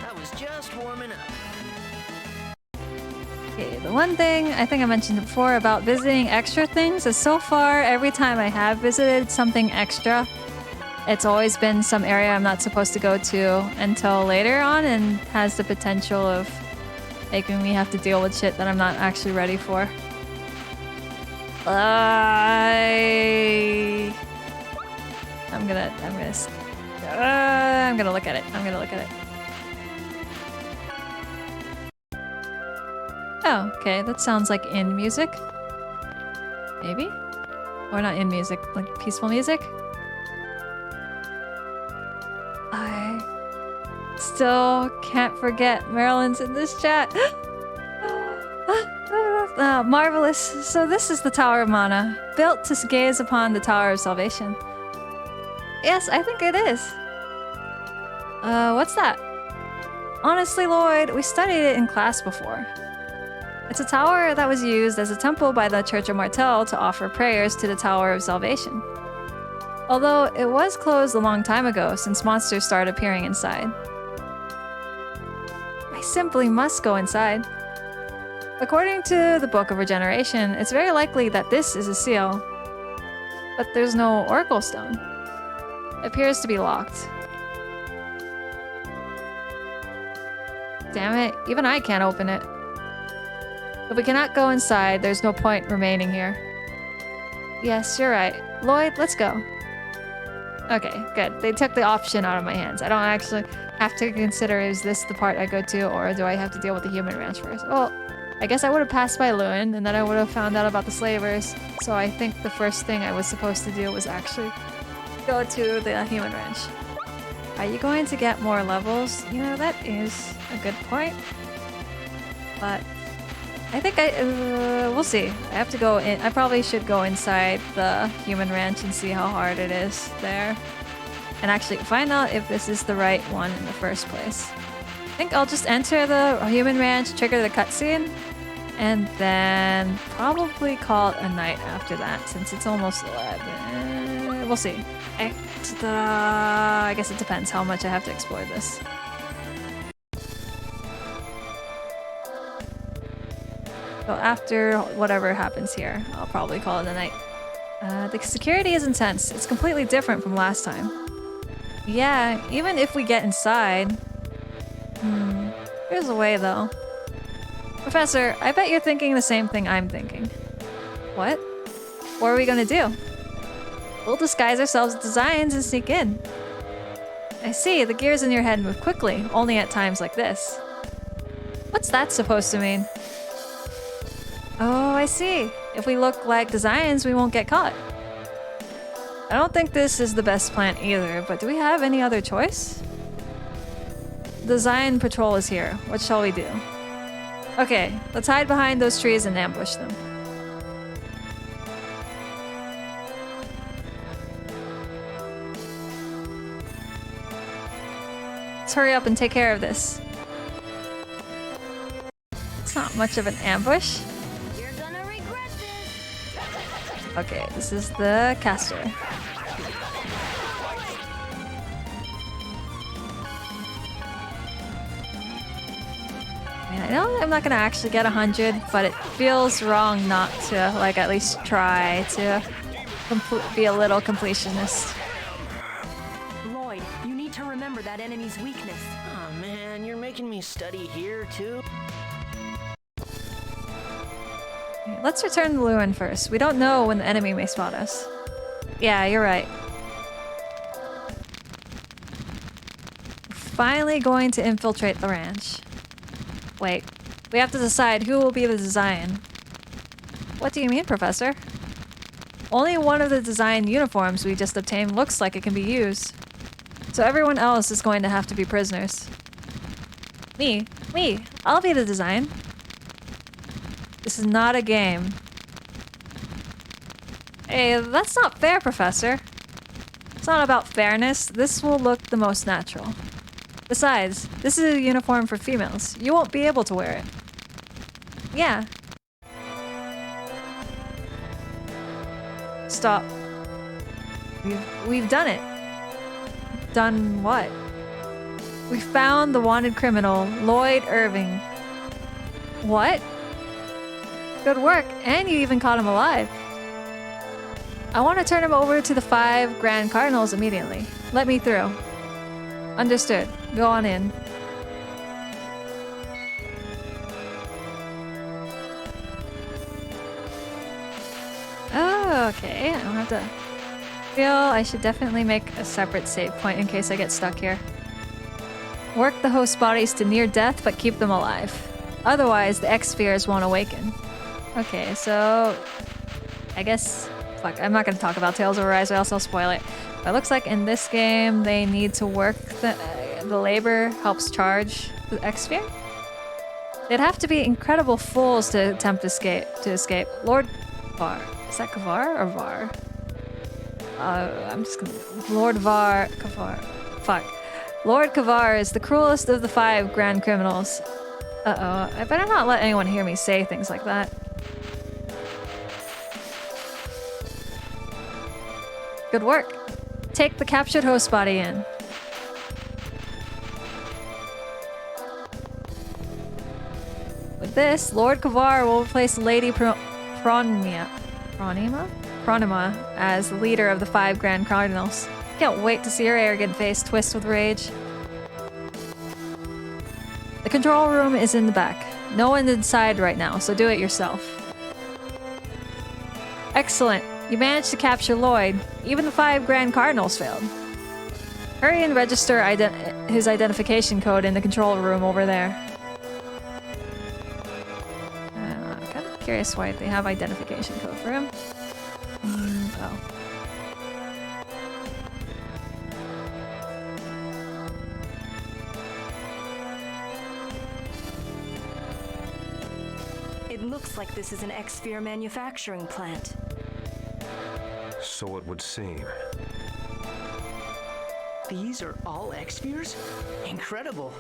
That was just warming up. Okay, the one thing I think I mentioned before about visiting extra things is so far, every time I have visited something extra, it's always been some area I'm not supposed to go to until later on and has the potential of making me have to deal with shit that I'm not actually ready for. I'm gonna look at it. I'm gonna look at it. Oh, okay, that sounds like in music. Maybe? Or not in music, like peaceful music? I still can't forget Marilyn's in this chat. Marvelous. So this is the Tower of Mana, built to gaze upon the Tower of Salvation. Yes, I think it is. What's that? Honestly, Lloyd, we studied it in class before. It's a tower that was used as a temple by the Church of Martel to offer prayers to the Tower of Salvation. Although it was closed a long time ago since monsters started appearing inside. I simply must go inside. According to the Book of Regeneration, it's very likely that this is a seal. But there's no Oracle Stone. It appears to be locked. Damn it, even I can't open it. If we cannot go inside, there's no point remaining here. Yes, you're right. Lloyd, let's go. Okay, good. They took the option out of my hands. I don't actually have to consider, is this the part I go to, or do I have to deal with the human ranch first? Well, I guess I would have passed by Lewin, and then I would have found out about the slavers. So I think the first thing I was supposed to do was actually go to the human ranch. Are you going to get more levels? You know, that is a good point. But I think we'll see. I have to go in. I probably should go inside the human ranch and see how hard it is there. And actually find out if this is the right one in the first place. I think I'll just enter the human ranch, trigger the cutscene, and then probably call it a night after that since it's almost 11. We'll see. I guess it depends how much I have to explore this. So after whatever happens here, I'll probably call it a night. The security is intense. It's completely different from last time. Yeah, even if we get inside... There's a way, though. Professor, I bet you're thinking the same thing I'm thinking. What? What are we gonna do? We'll disguise ourselves as designs and sneak in. I see. The gears in your head move quickly, only at times like this. What's that supposed to mean? Oh, I see. If we look like designs, we won't get caught. I don't think this is the best plan either, but do we have any other choice? Design patrol is here. What shall we do? Okay, let's hide behind those trees and ambush them. Let's hurry up and take care of this. It's not much of an ambush. You're gonna regret this. Okay, this is the caster. I know I'm not gonna actually get 100, but it feels wrong not to, like, at least try to be a little completionist. Lloyd, you need to remember that enemy's weakness. Oh man, you're making me study here too. Okay, let's return to Lewin first. We don't know when the enemy may spot us. Yeah, you're right. We're finally going to infiltrate the ranch. Wait, we have to decide who will be the design. What do you mean, Professor? Only one of the design uniforms we just obtained looks like it can be used. So everyone else is going to have to be prisoners. Me, I'll be the design. This is not a game. Hey, that's not fair, Professor. It's not about fairness. This will look the most natural. Besides, this is a uniform for females. You won't be able to wear it. Yeah. Stop. We've done it. Done what? We found the wanted criminal, Lloyd Irving. What? Good work, and you even caught him alive. I want to turn him over to the 5 Grand Cardinals immediately. Let me through. Understood. Go on in. Oh, okay. I don't have to... feel I should definitely make a separate save point in case I get stuck here. Work the host bodies to near death, but keep them alive. Otherwise, the X-spheres won't awaken. Okay, so... I guess... Fuck, I'm not gonna talk about Tales of Arise or else I'll spoil it. But it looks like in this game, they need to work the labor helps charge the X-sphere? They'd have to be incredible fools to attempt to escape. Lord Var. Is that Kavar or Var? I'm just gonna... Lord Kavar. Fuck. Lord Kavar is the cruelest of the 5 grand criminals. Uh-oh. I better not let anyone hear me say things like that. Good work. Take the captured host body in. With this, Lord Kavar will replace Lady Pronima as the leader of the 5 Grand Cardinals. Can't wait to see her arrogant face twist with rage. The control room is in the back. No one inside right now, so do it yourself. Excellent. You managed to capture Lloyd. Even the 5 Grand Cardinals failed. Hurry and register his identification code in the control room over there. I'm kind of curious why they have identification code for him. Oh. It looks like this is an X-sphere manufacturing plant. So it would seem. These are all X-spheres? Incredible.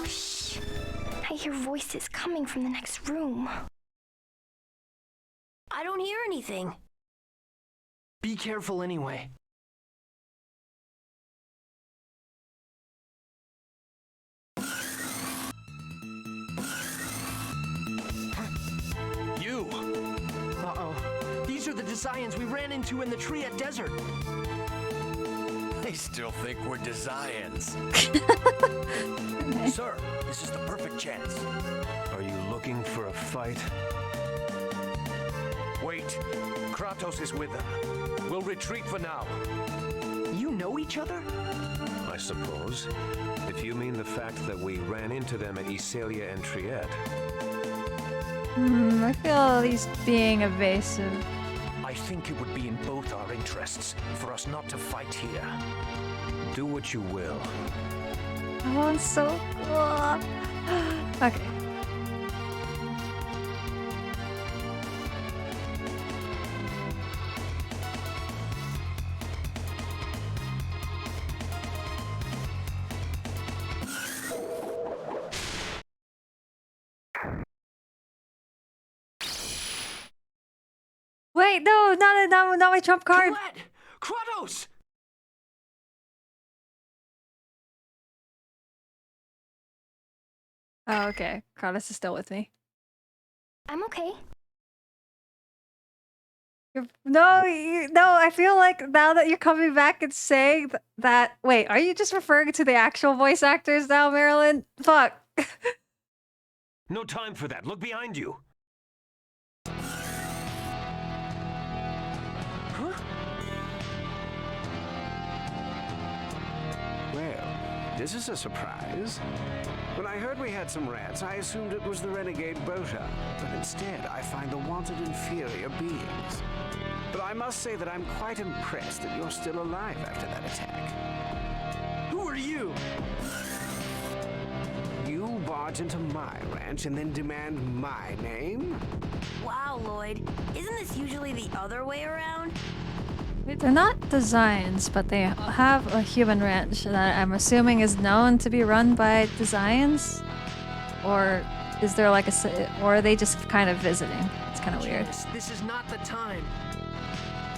Shh. I hear voices coming from the next room. I don't hear anything. Be careful anyway. You! Uh-oh. These are the Desians we ran into in the Triad Desert. Hey, still think we're Desians. Sir, this is the perfect chance. Are you looking for a fight? Wait, Kratos is with them. We'll retreat for now. You know each other? I suppose. If you mean the fact that we ran into them at Iselia and Triette. I feel he's being evasive. I think it would be in both our interests for us not to fight here. Do what you will. Oh, it's so cool. Okay. Wait, no, not my trump card. Colette! Kratos! Oh, okay. Kratos is still with me. I'm okay. No, I feel like now that you're coming back and saying that. Wait, are you just referring to the actual voice actors now, Marilyn? Fuck. No time for that. Look behind you. Well, this is a surprise. When I heard we had some rats, I assumed it was the renegade Bota, but instead I find the wanted inferior beings. But I must say that I'm quite impressed that you're still alive after that attack. Who are you? You barge into my ranch and then demand my name? Wow, Lloyd. Isn't this usually the other way around? Wait, they're not designs, but they have a human ranch that I'm assuming is known to be run by designs? Or is there like or are they just kind of visiting? It's kind of weird. This is not the time.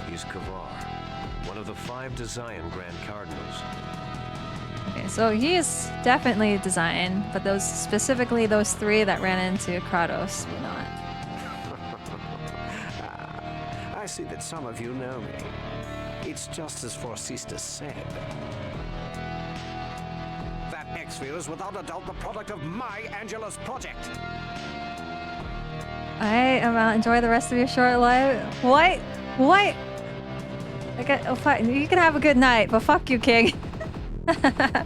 He's Kavar, one of the 5 Desian Grand Cardinals. Okay, so he is definitely design, but specifically those 3 that ran into Kratos were not. I see that some of you know me. It's just as Forcista said. That X-Sphere is without a doubt the product of my Angela's project. I enjoy the rest of your short life. What? What? Oh, fine. You can have a good night, but fuck you, King. The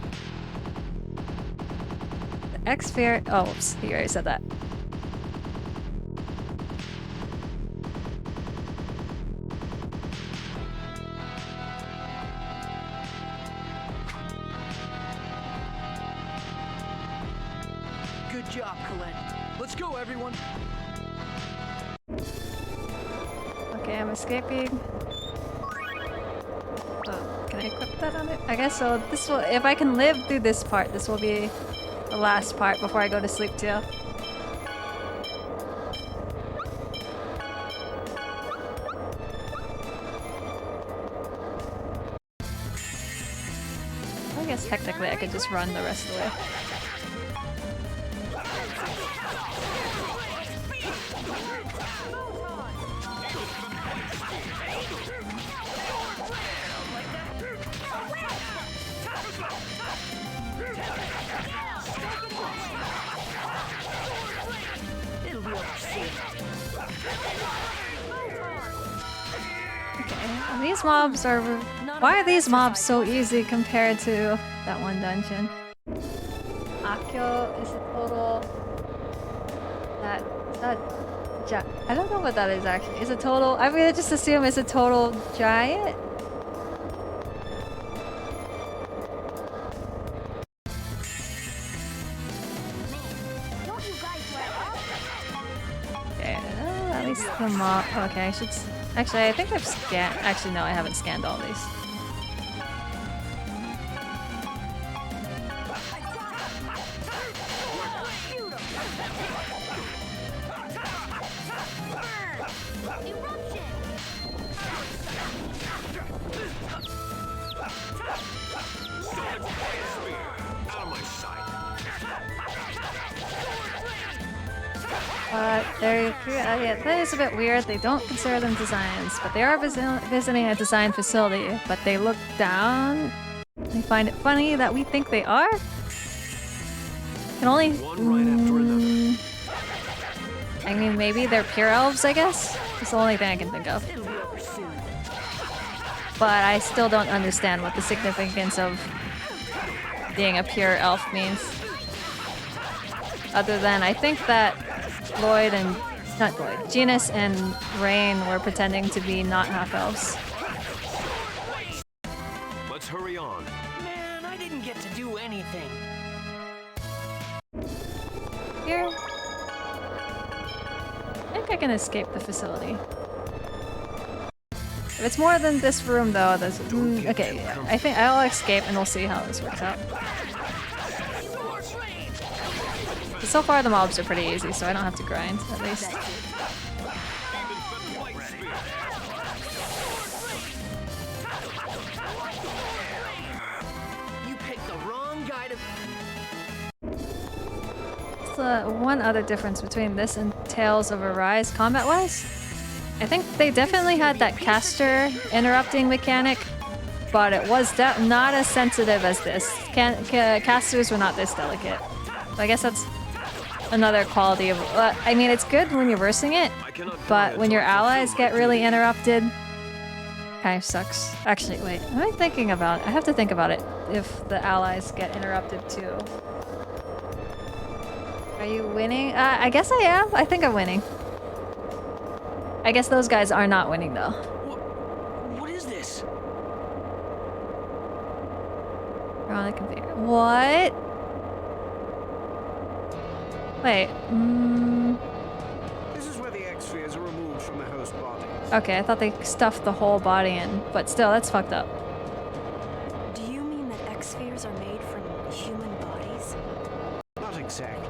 X-Sphere. Oh, oops. He already said that. Good job, Colette. Let's go, everyone. Okay, I'm escaping. Oh, can I equip that on it? I guess so. This will, if I can live through this part, this will be the last part before I go to sleep too. I guess technically I could just run the rest of the way. It'll be over soon. Okay, and these mobs are... Why are these mobs so easy compared to that one dungeon? Akio is a total... I don't know what that is actually. Is a total... I'm gonna just assume it's a total giant? Okay, at least the mob... Okay, I should... Actually, I think I've scanned... Actually, no, I haven't scanned all these. Yeah, that is a bit weird. They don't consider them designs, but they are visiting a design facility, but they look down I find it funny that we think they are. Can only. I mean, maybe they're pure elves, I guess? It's the only thing I can think of. But I still don't understand what the significance of being a pure elf means. Other than I think that Genus and Rain were pretending to be not half-elves. Let's hurry on. Man, I didn't get to do anything. Here. I think I can escape the facility. If it's more than this room, though, there's... okay, yeah. I think I'll escape and we'll see how this works out. So far, the mobs are pretty easy, so I don't have to grind, at least. You picked the wrong guy to... One other difference between this and Tales of Arise combat-wise. I think they definitely had that caster interrupting mechanic, but it was not as sensitive as this. Casters were not this delicate. So I guess that's another quality of... I mean, it's good when you're versing it, but when your allies get really interrupted, kind of sucks. Actually, wait, am I thinking about... I have to think about it if the allies get interrupted too. Are you winning? I guess I am. I think I'm winning. I guess those guys are not winning though. What is this? We're on the computer. What? Wait. This is where the X-spheres are removed from the host bodies. Okay, I thought they stuffed the whole body in, but still, that's fucked up. Do you mean that X-spheres are made from human bodies? Not exactly.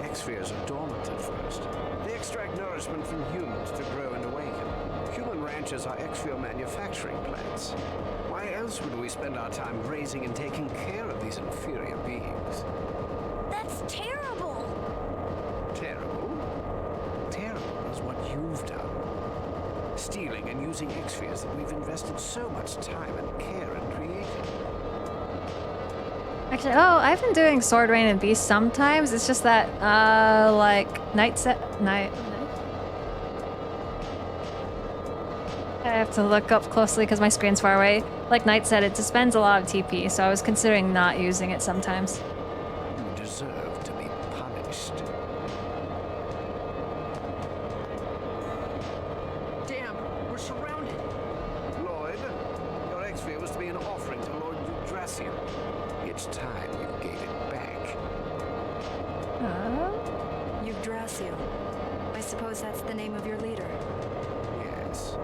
X-spheres are dormant at first. They extract nourishment from humans to grow and awaken. Human ranches are X-sphere manufacturing plants. Why else would we spend our time raising and taking care of these inferior beings? That's terrible! Terrible? Terrible is what you've done. Stealing and using X-spheres that we've invested so much time and care in creating. Actually, oh, I've been doing Sword, Rain, and Beast sometimes. It's just that, like, I have to look up closely because my screen's far away. Like Knight said, it spends a lot of TP, so I was considering not using it sometimes. You deserve to be punished. Damn, we're surrounded. Lloyd, your X-sphere was to be an offering to Lord Yggdrasil. It's time you gave it back. Yggdrasil. I suppose that's the name of your leader. Yes.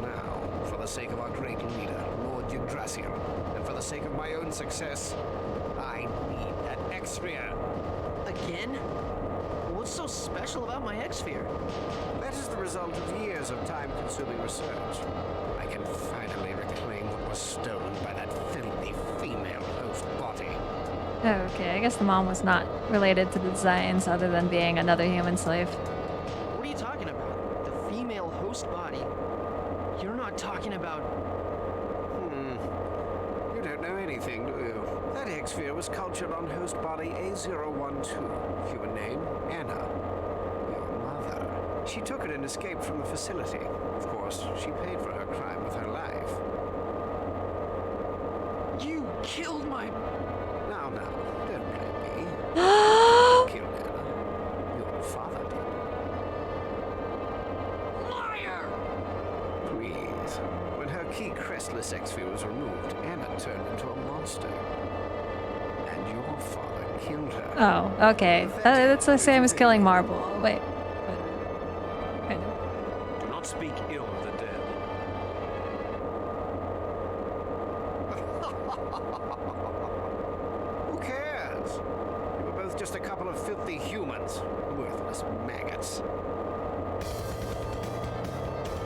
Now, for the sake of our great leader, Lord Yggdrasil, and for the sake of my own success, I need that X-sphere. Again? What's so special about my X-sphere? That is the result of years of time-consuming research. I can finally reclaim what was stolen by that filthy female host body. Okay, I guess the mom was not related to the designs other than being another human slave. What are you talking about? The female host body? You're not talking about... You don't know anything, do you? That X-sphere was cultured on host body A012. Human name, Anna. Your mother. She took it and escaped from the facility. Of course, she paid for her crime with her life. You killed my... Now, don't blame me. Killed Anna. Your father did. Liar! Please. When her key crestless X-sphere was removed, Anna turned into a monster. And your father killed her. Oh, okay. That's the same as killing Marble. Wait. I know. Do not speak ill of the dead. Who cares? You were both just a couple of filthy humans. Worthless maggots.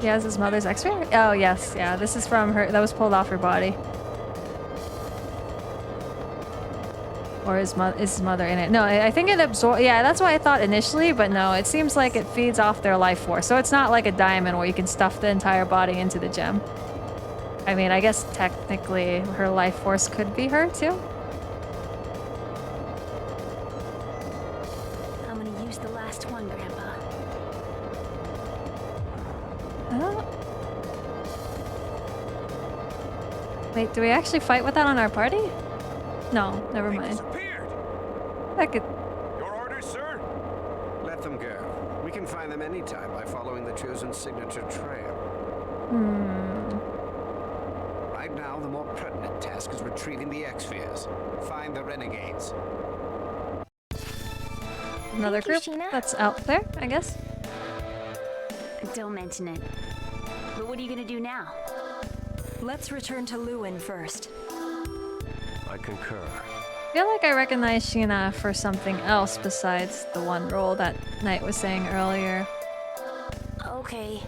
He has his mother's X-ray? Oh, yes. Yeah, this is from her. That was pulled off her body. Or is his mother in it? No, I think it absorbs... Yeah, that's what I thought initially, but no, it seems like it feeds off their life force. So it's not like a diamond where you can stuff the entire body into the gem. I mean, I guess technically her life force could be her too. I'm gonna use the last one, Grandpa. Oh. Wait, do we actually fight with that on our party? No, never mind. Disappeared. I could. Your orders, sir? Let them go. We can find them anytime by following the chosen signature trail. Right now, the more pertinent task is retrieving the X-Spheres. Find the renegades. Another group Thank you, Sheena. that's out there, I guess. Don't mention it. But what are you gonna do now? Let's return to Lewin first. I concur. I feel like I recognize Sheena for something else besides the one role that Knight was saying earlier. Okay.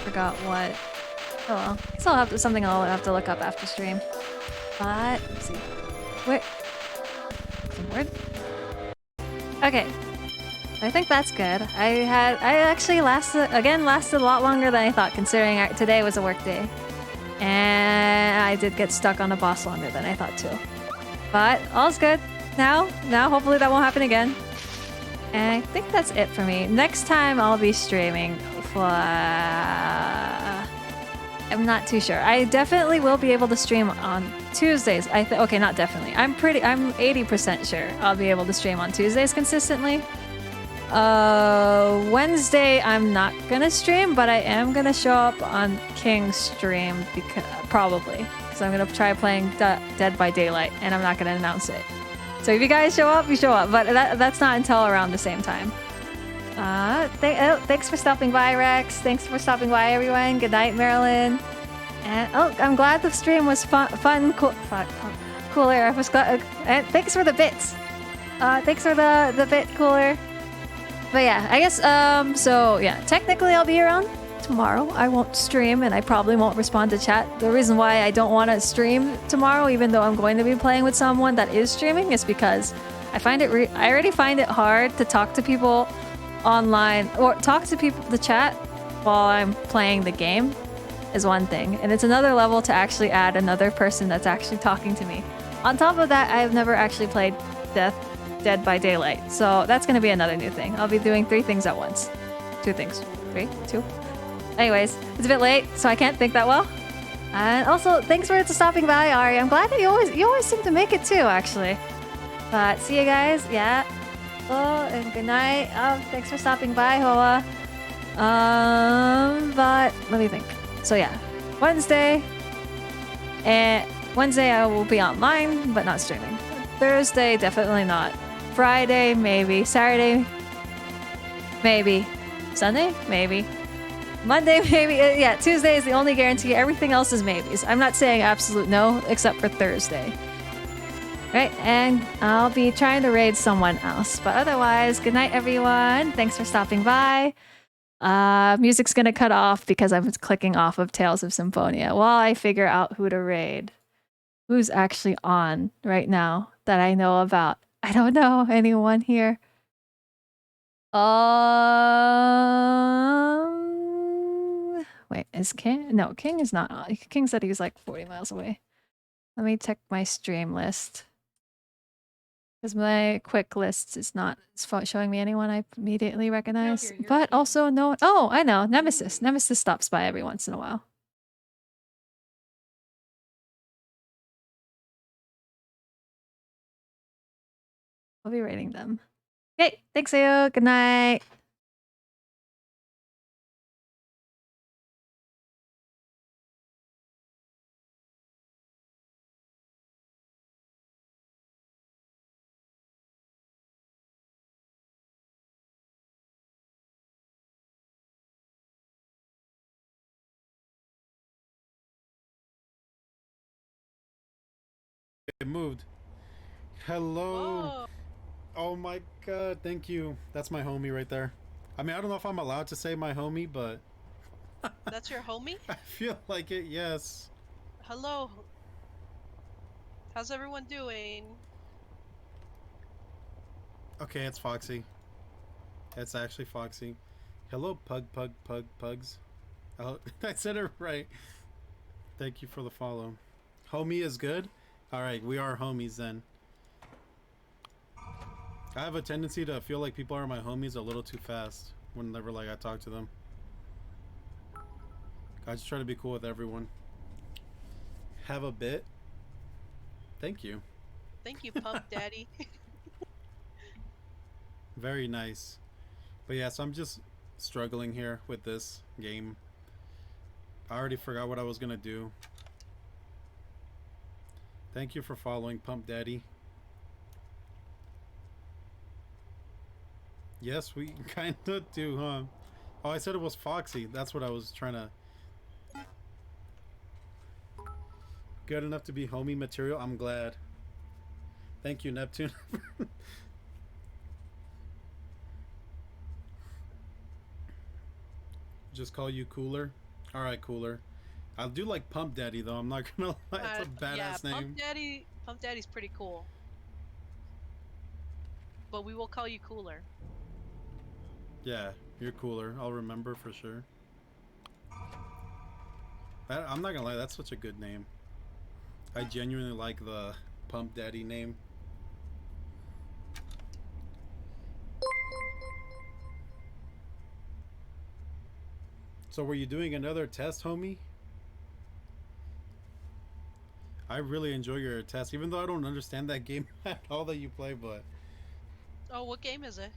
Forgot what. Oh well. I guess I'll have to, something I'll have to look up after stream. But let's see. Wait. Some word? Okay. I think that's good. I actually lasted a lot longer than I thought, considering today was a work day. And I did get stuck on a boss longer than I thought too. But all's good. Now hopefully that won't happen again. And I think that's it for me. Next time I'll be streaming. I'm not too sure. I definitely will be able to stream on Tuesdays. Okay, not definitely. I'm 80% sure I'll be able to stream on Tuesdays consistently. Wednesday I'm not gonna stream, but I am gonna show up on King's stream probably. So I'm gonna try playing Dead by Daylight, and I'm not gonna announce it. So if you guys show up, you show up, but that's not until around the same time. Thanks for stopping by, Rex. Thanks for stopping by, everyone. Good night, Marilyn. And I'm glad the stream was cooler. I was glad, and thanks for the bits. Thanks for the bit cooler. But yeah, I guess so yeah, technically I'll be around tomorrow. I won't stream, and I probably won't respond to chat. The reason why I don't want to stream tomorrow, even though I'm going to be playing with someone that is streaming, is because I find it I already find it hard to talk to people online or talk to people the chat while I'm playing the game is one thing, and it's another level to actually add another person that's actually talking to me. On top of that, I've never actually played Dead by Daylight, so that's gonna be another new thing. I'll be doing 3 things at once. 2 things. 3? 2? Anyways, it's a bit late, so I can't think that well. And also, thanks for stopping by, Ari. I'm glad that you always seem to make it too, actually. But see you guys. Yeah. Oh, and good night. Thanks for stopping by, Hoa. But let me think. So yeah, Wednesday I will be online, but not streaming. Thursday, definitely not. Friday, maybe. Saturday, maybe. Sunday, maybe. Monday, maybe. Yeah, Tuesday is the only guarantee. Everything else is maybes. I'm not saying absolute no, except for Thursday. Right, and I'll be trying to raid someone else. But otherwise, good night, everyone. Thanks for stopping by. Music's gonna cut off because I'm clicking off of Tales of Symphonia while I figure out who to raid. Who's actually on right now that I know about? I don't know anyone here. Wait, is King? No, King is not on. King said he was like 40 miles away. Let me check my stream list. Because my quick list is not showing me anyone I immediately recognize. No, but also no one. Oh, I know. Nemesis. Nemesis stops by every once in a while. I'll be rating them. Okay, thanks, Ayo. Good night. It moved. Hello. Whoa. Oh my god, thank you. That's my homie right there. I mean, I don't know if I'm allowed to say my homie, but... That's your homie? I feel like it, yes. Hello. How's everyone doing? Okay, it's Foxy. It's actually Foxy. Hello, pugs. Oh, I said it right. Thank you for the follow. Homie is good? Alright, we are homies then. I have a tendency to feel like people are my homies a little too fast whenever like I talk to them. I just try to be cool with everyone. Have a bit. Thank you. Thank you, Pump Daddy. Very nice. But yeah, so I'm just struggling here with this game. I already forgot what I was gonna do. Thank you for following, Pump Daddy. Yes, we kinda do, huh? Oh, I said it was Foxy. That's what I was trying to... Good enough to be homie material? I'm glad. Thank you, Neptune. Just call you Cooler? Alright, Cooler. I do like Pump Daddy, though. I'm not gonna lie. It's a badass name. Pump Daddy's pretty cool. But we will call you Cooler. Yeah, you're Cooler. I'll remember for sure. I'm not gonna lie, that's such a good name. I genuinely like the Pump Daddy name. So were you doing another test, homie? I really enjoy your test, even though I don't understand that game at all that you play, but... Oh, what game is it?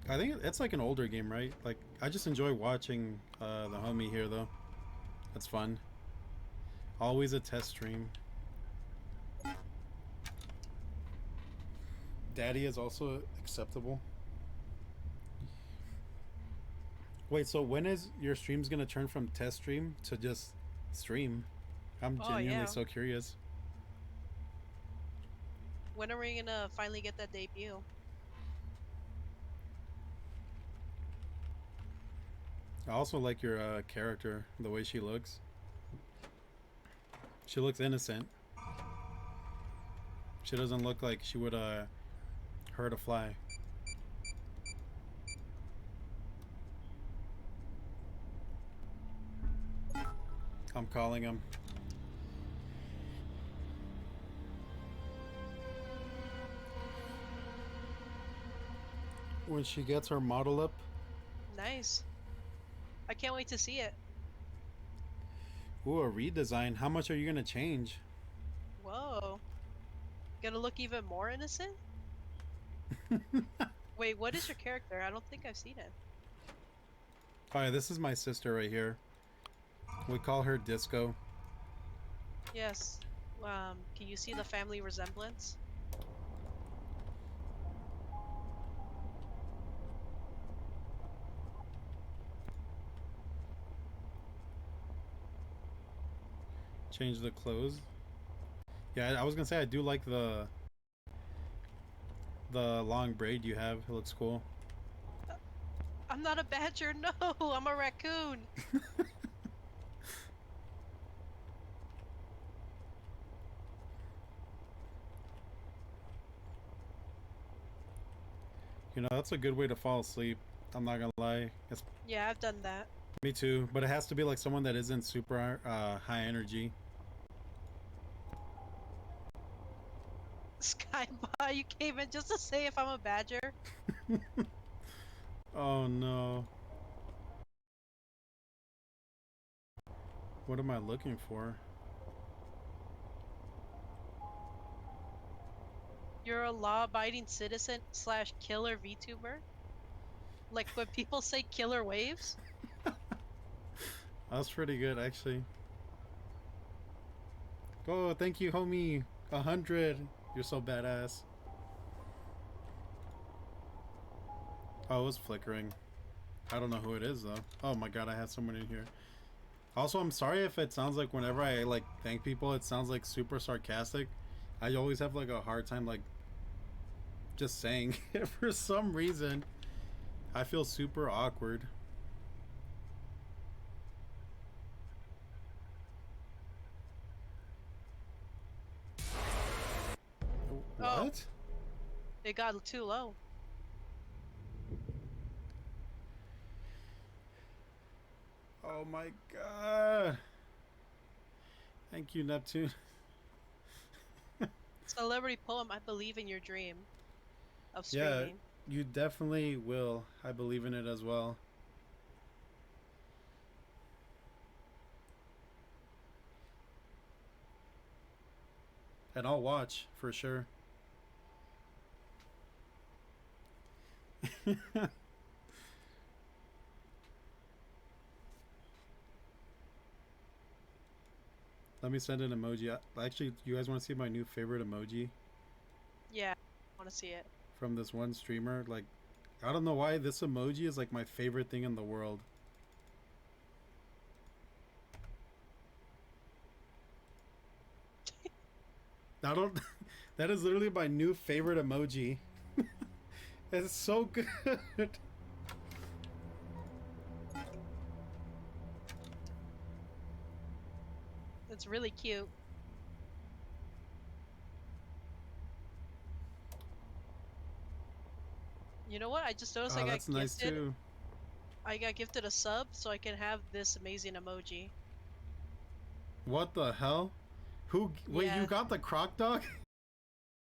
I think it's like an older game, right? Like, I just enjoy watching the homie here, though. That's fun. Always a test stream. Daddy is also acceptable. Wait, so when is your streams gonna turn from test stream to just stream? I'm genuinely so curious. When are we gonna finally get that debut? I also like your character, the way she looks. She looks innocent. She doesn't look like she would hurt a fly. I'm calling him. When she gets her model up. Nice. I can't wait to see it. Ooh, a redesign. How much are you gonna change? Whoa. Gonna look even more innocent? Wait, what is your character? I don't think I've seen it. Alright, this is my sister right here. We call her Disco. Yes. Can you see the family resemblance? Change the clothes. Yeah, I was gonna say I do like the long braid you have. It looks cool. I'm not a badger, no! I'm a raccoon! You know, that's a good way to fall asleep. I'm not gonna lie. Yeah, I've done that. Me too, but it has to be like someone that isn't super high energy. Skybar, you came in just to say if I'm a badger? Oh no. What am I looking for? You're a law-abiding citizen slash killer VTuber? Like when people say killer waves? That's pretty good, actually. Oh, thank you, homie. 100. You're so badass. Oh, it was flickering. I don't know who it is, though. Oh my god, I have someone in here. Also, I'm sorry if it sounds like whenever I, like, thank people, it sounds, like, super sarcastic. I always have, like, a hard time, like, just saying it for some reason. I feel super awkward. What? Oh, it got too low. Oh my god. Thank you, Neptune. Celebrity poem, I believe in your dream of Yeah, streaming. you definitely will. I believe in it as well. And I'll watch for sure. Let me send an emoji. Actually, you guys want to see my new favorite emoji? Yeah, I want to see it. From this one streamer. Like, I don't know why this emoji is like my favorite thing in the world. I don't. That is literally my new favorite emoji. It's so good. It's really cute. You know what? I just noticed I got That's nice gifted. too. I got gifted a sub, so I can have this amazing emoji. What the hell? Who? Wait, Yeah. you got the croc dog?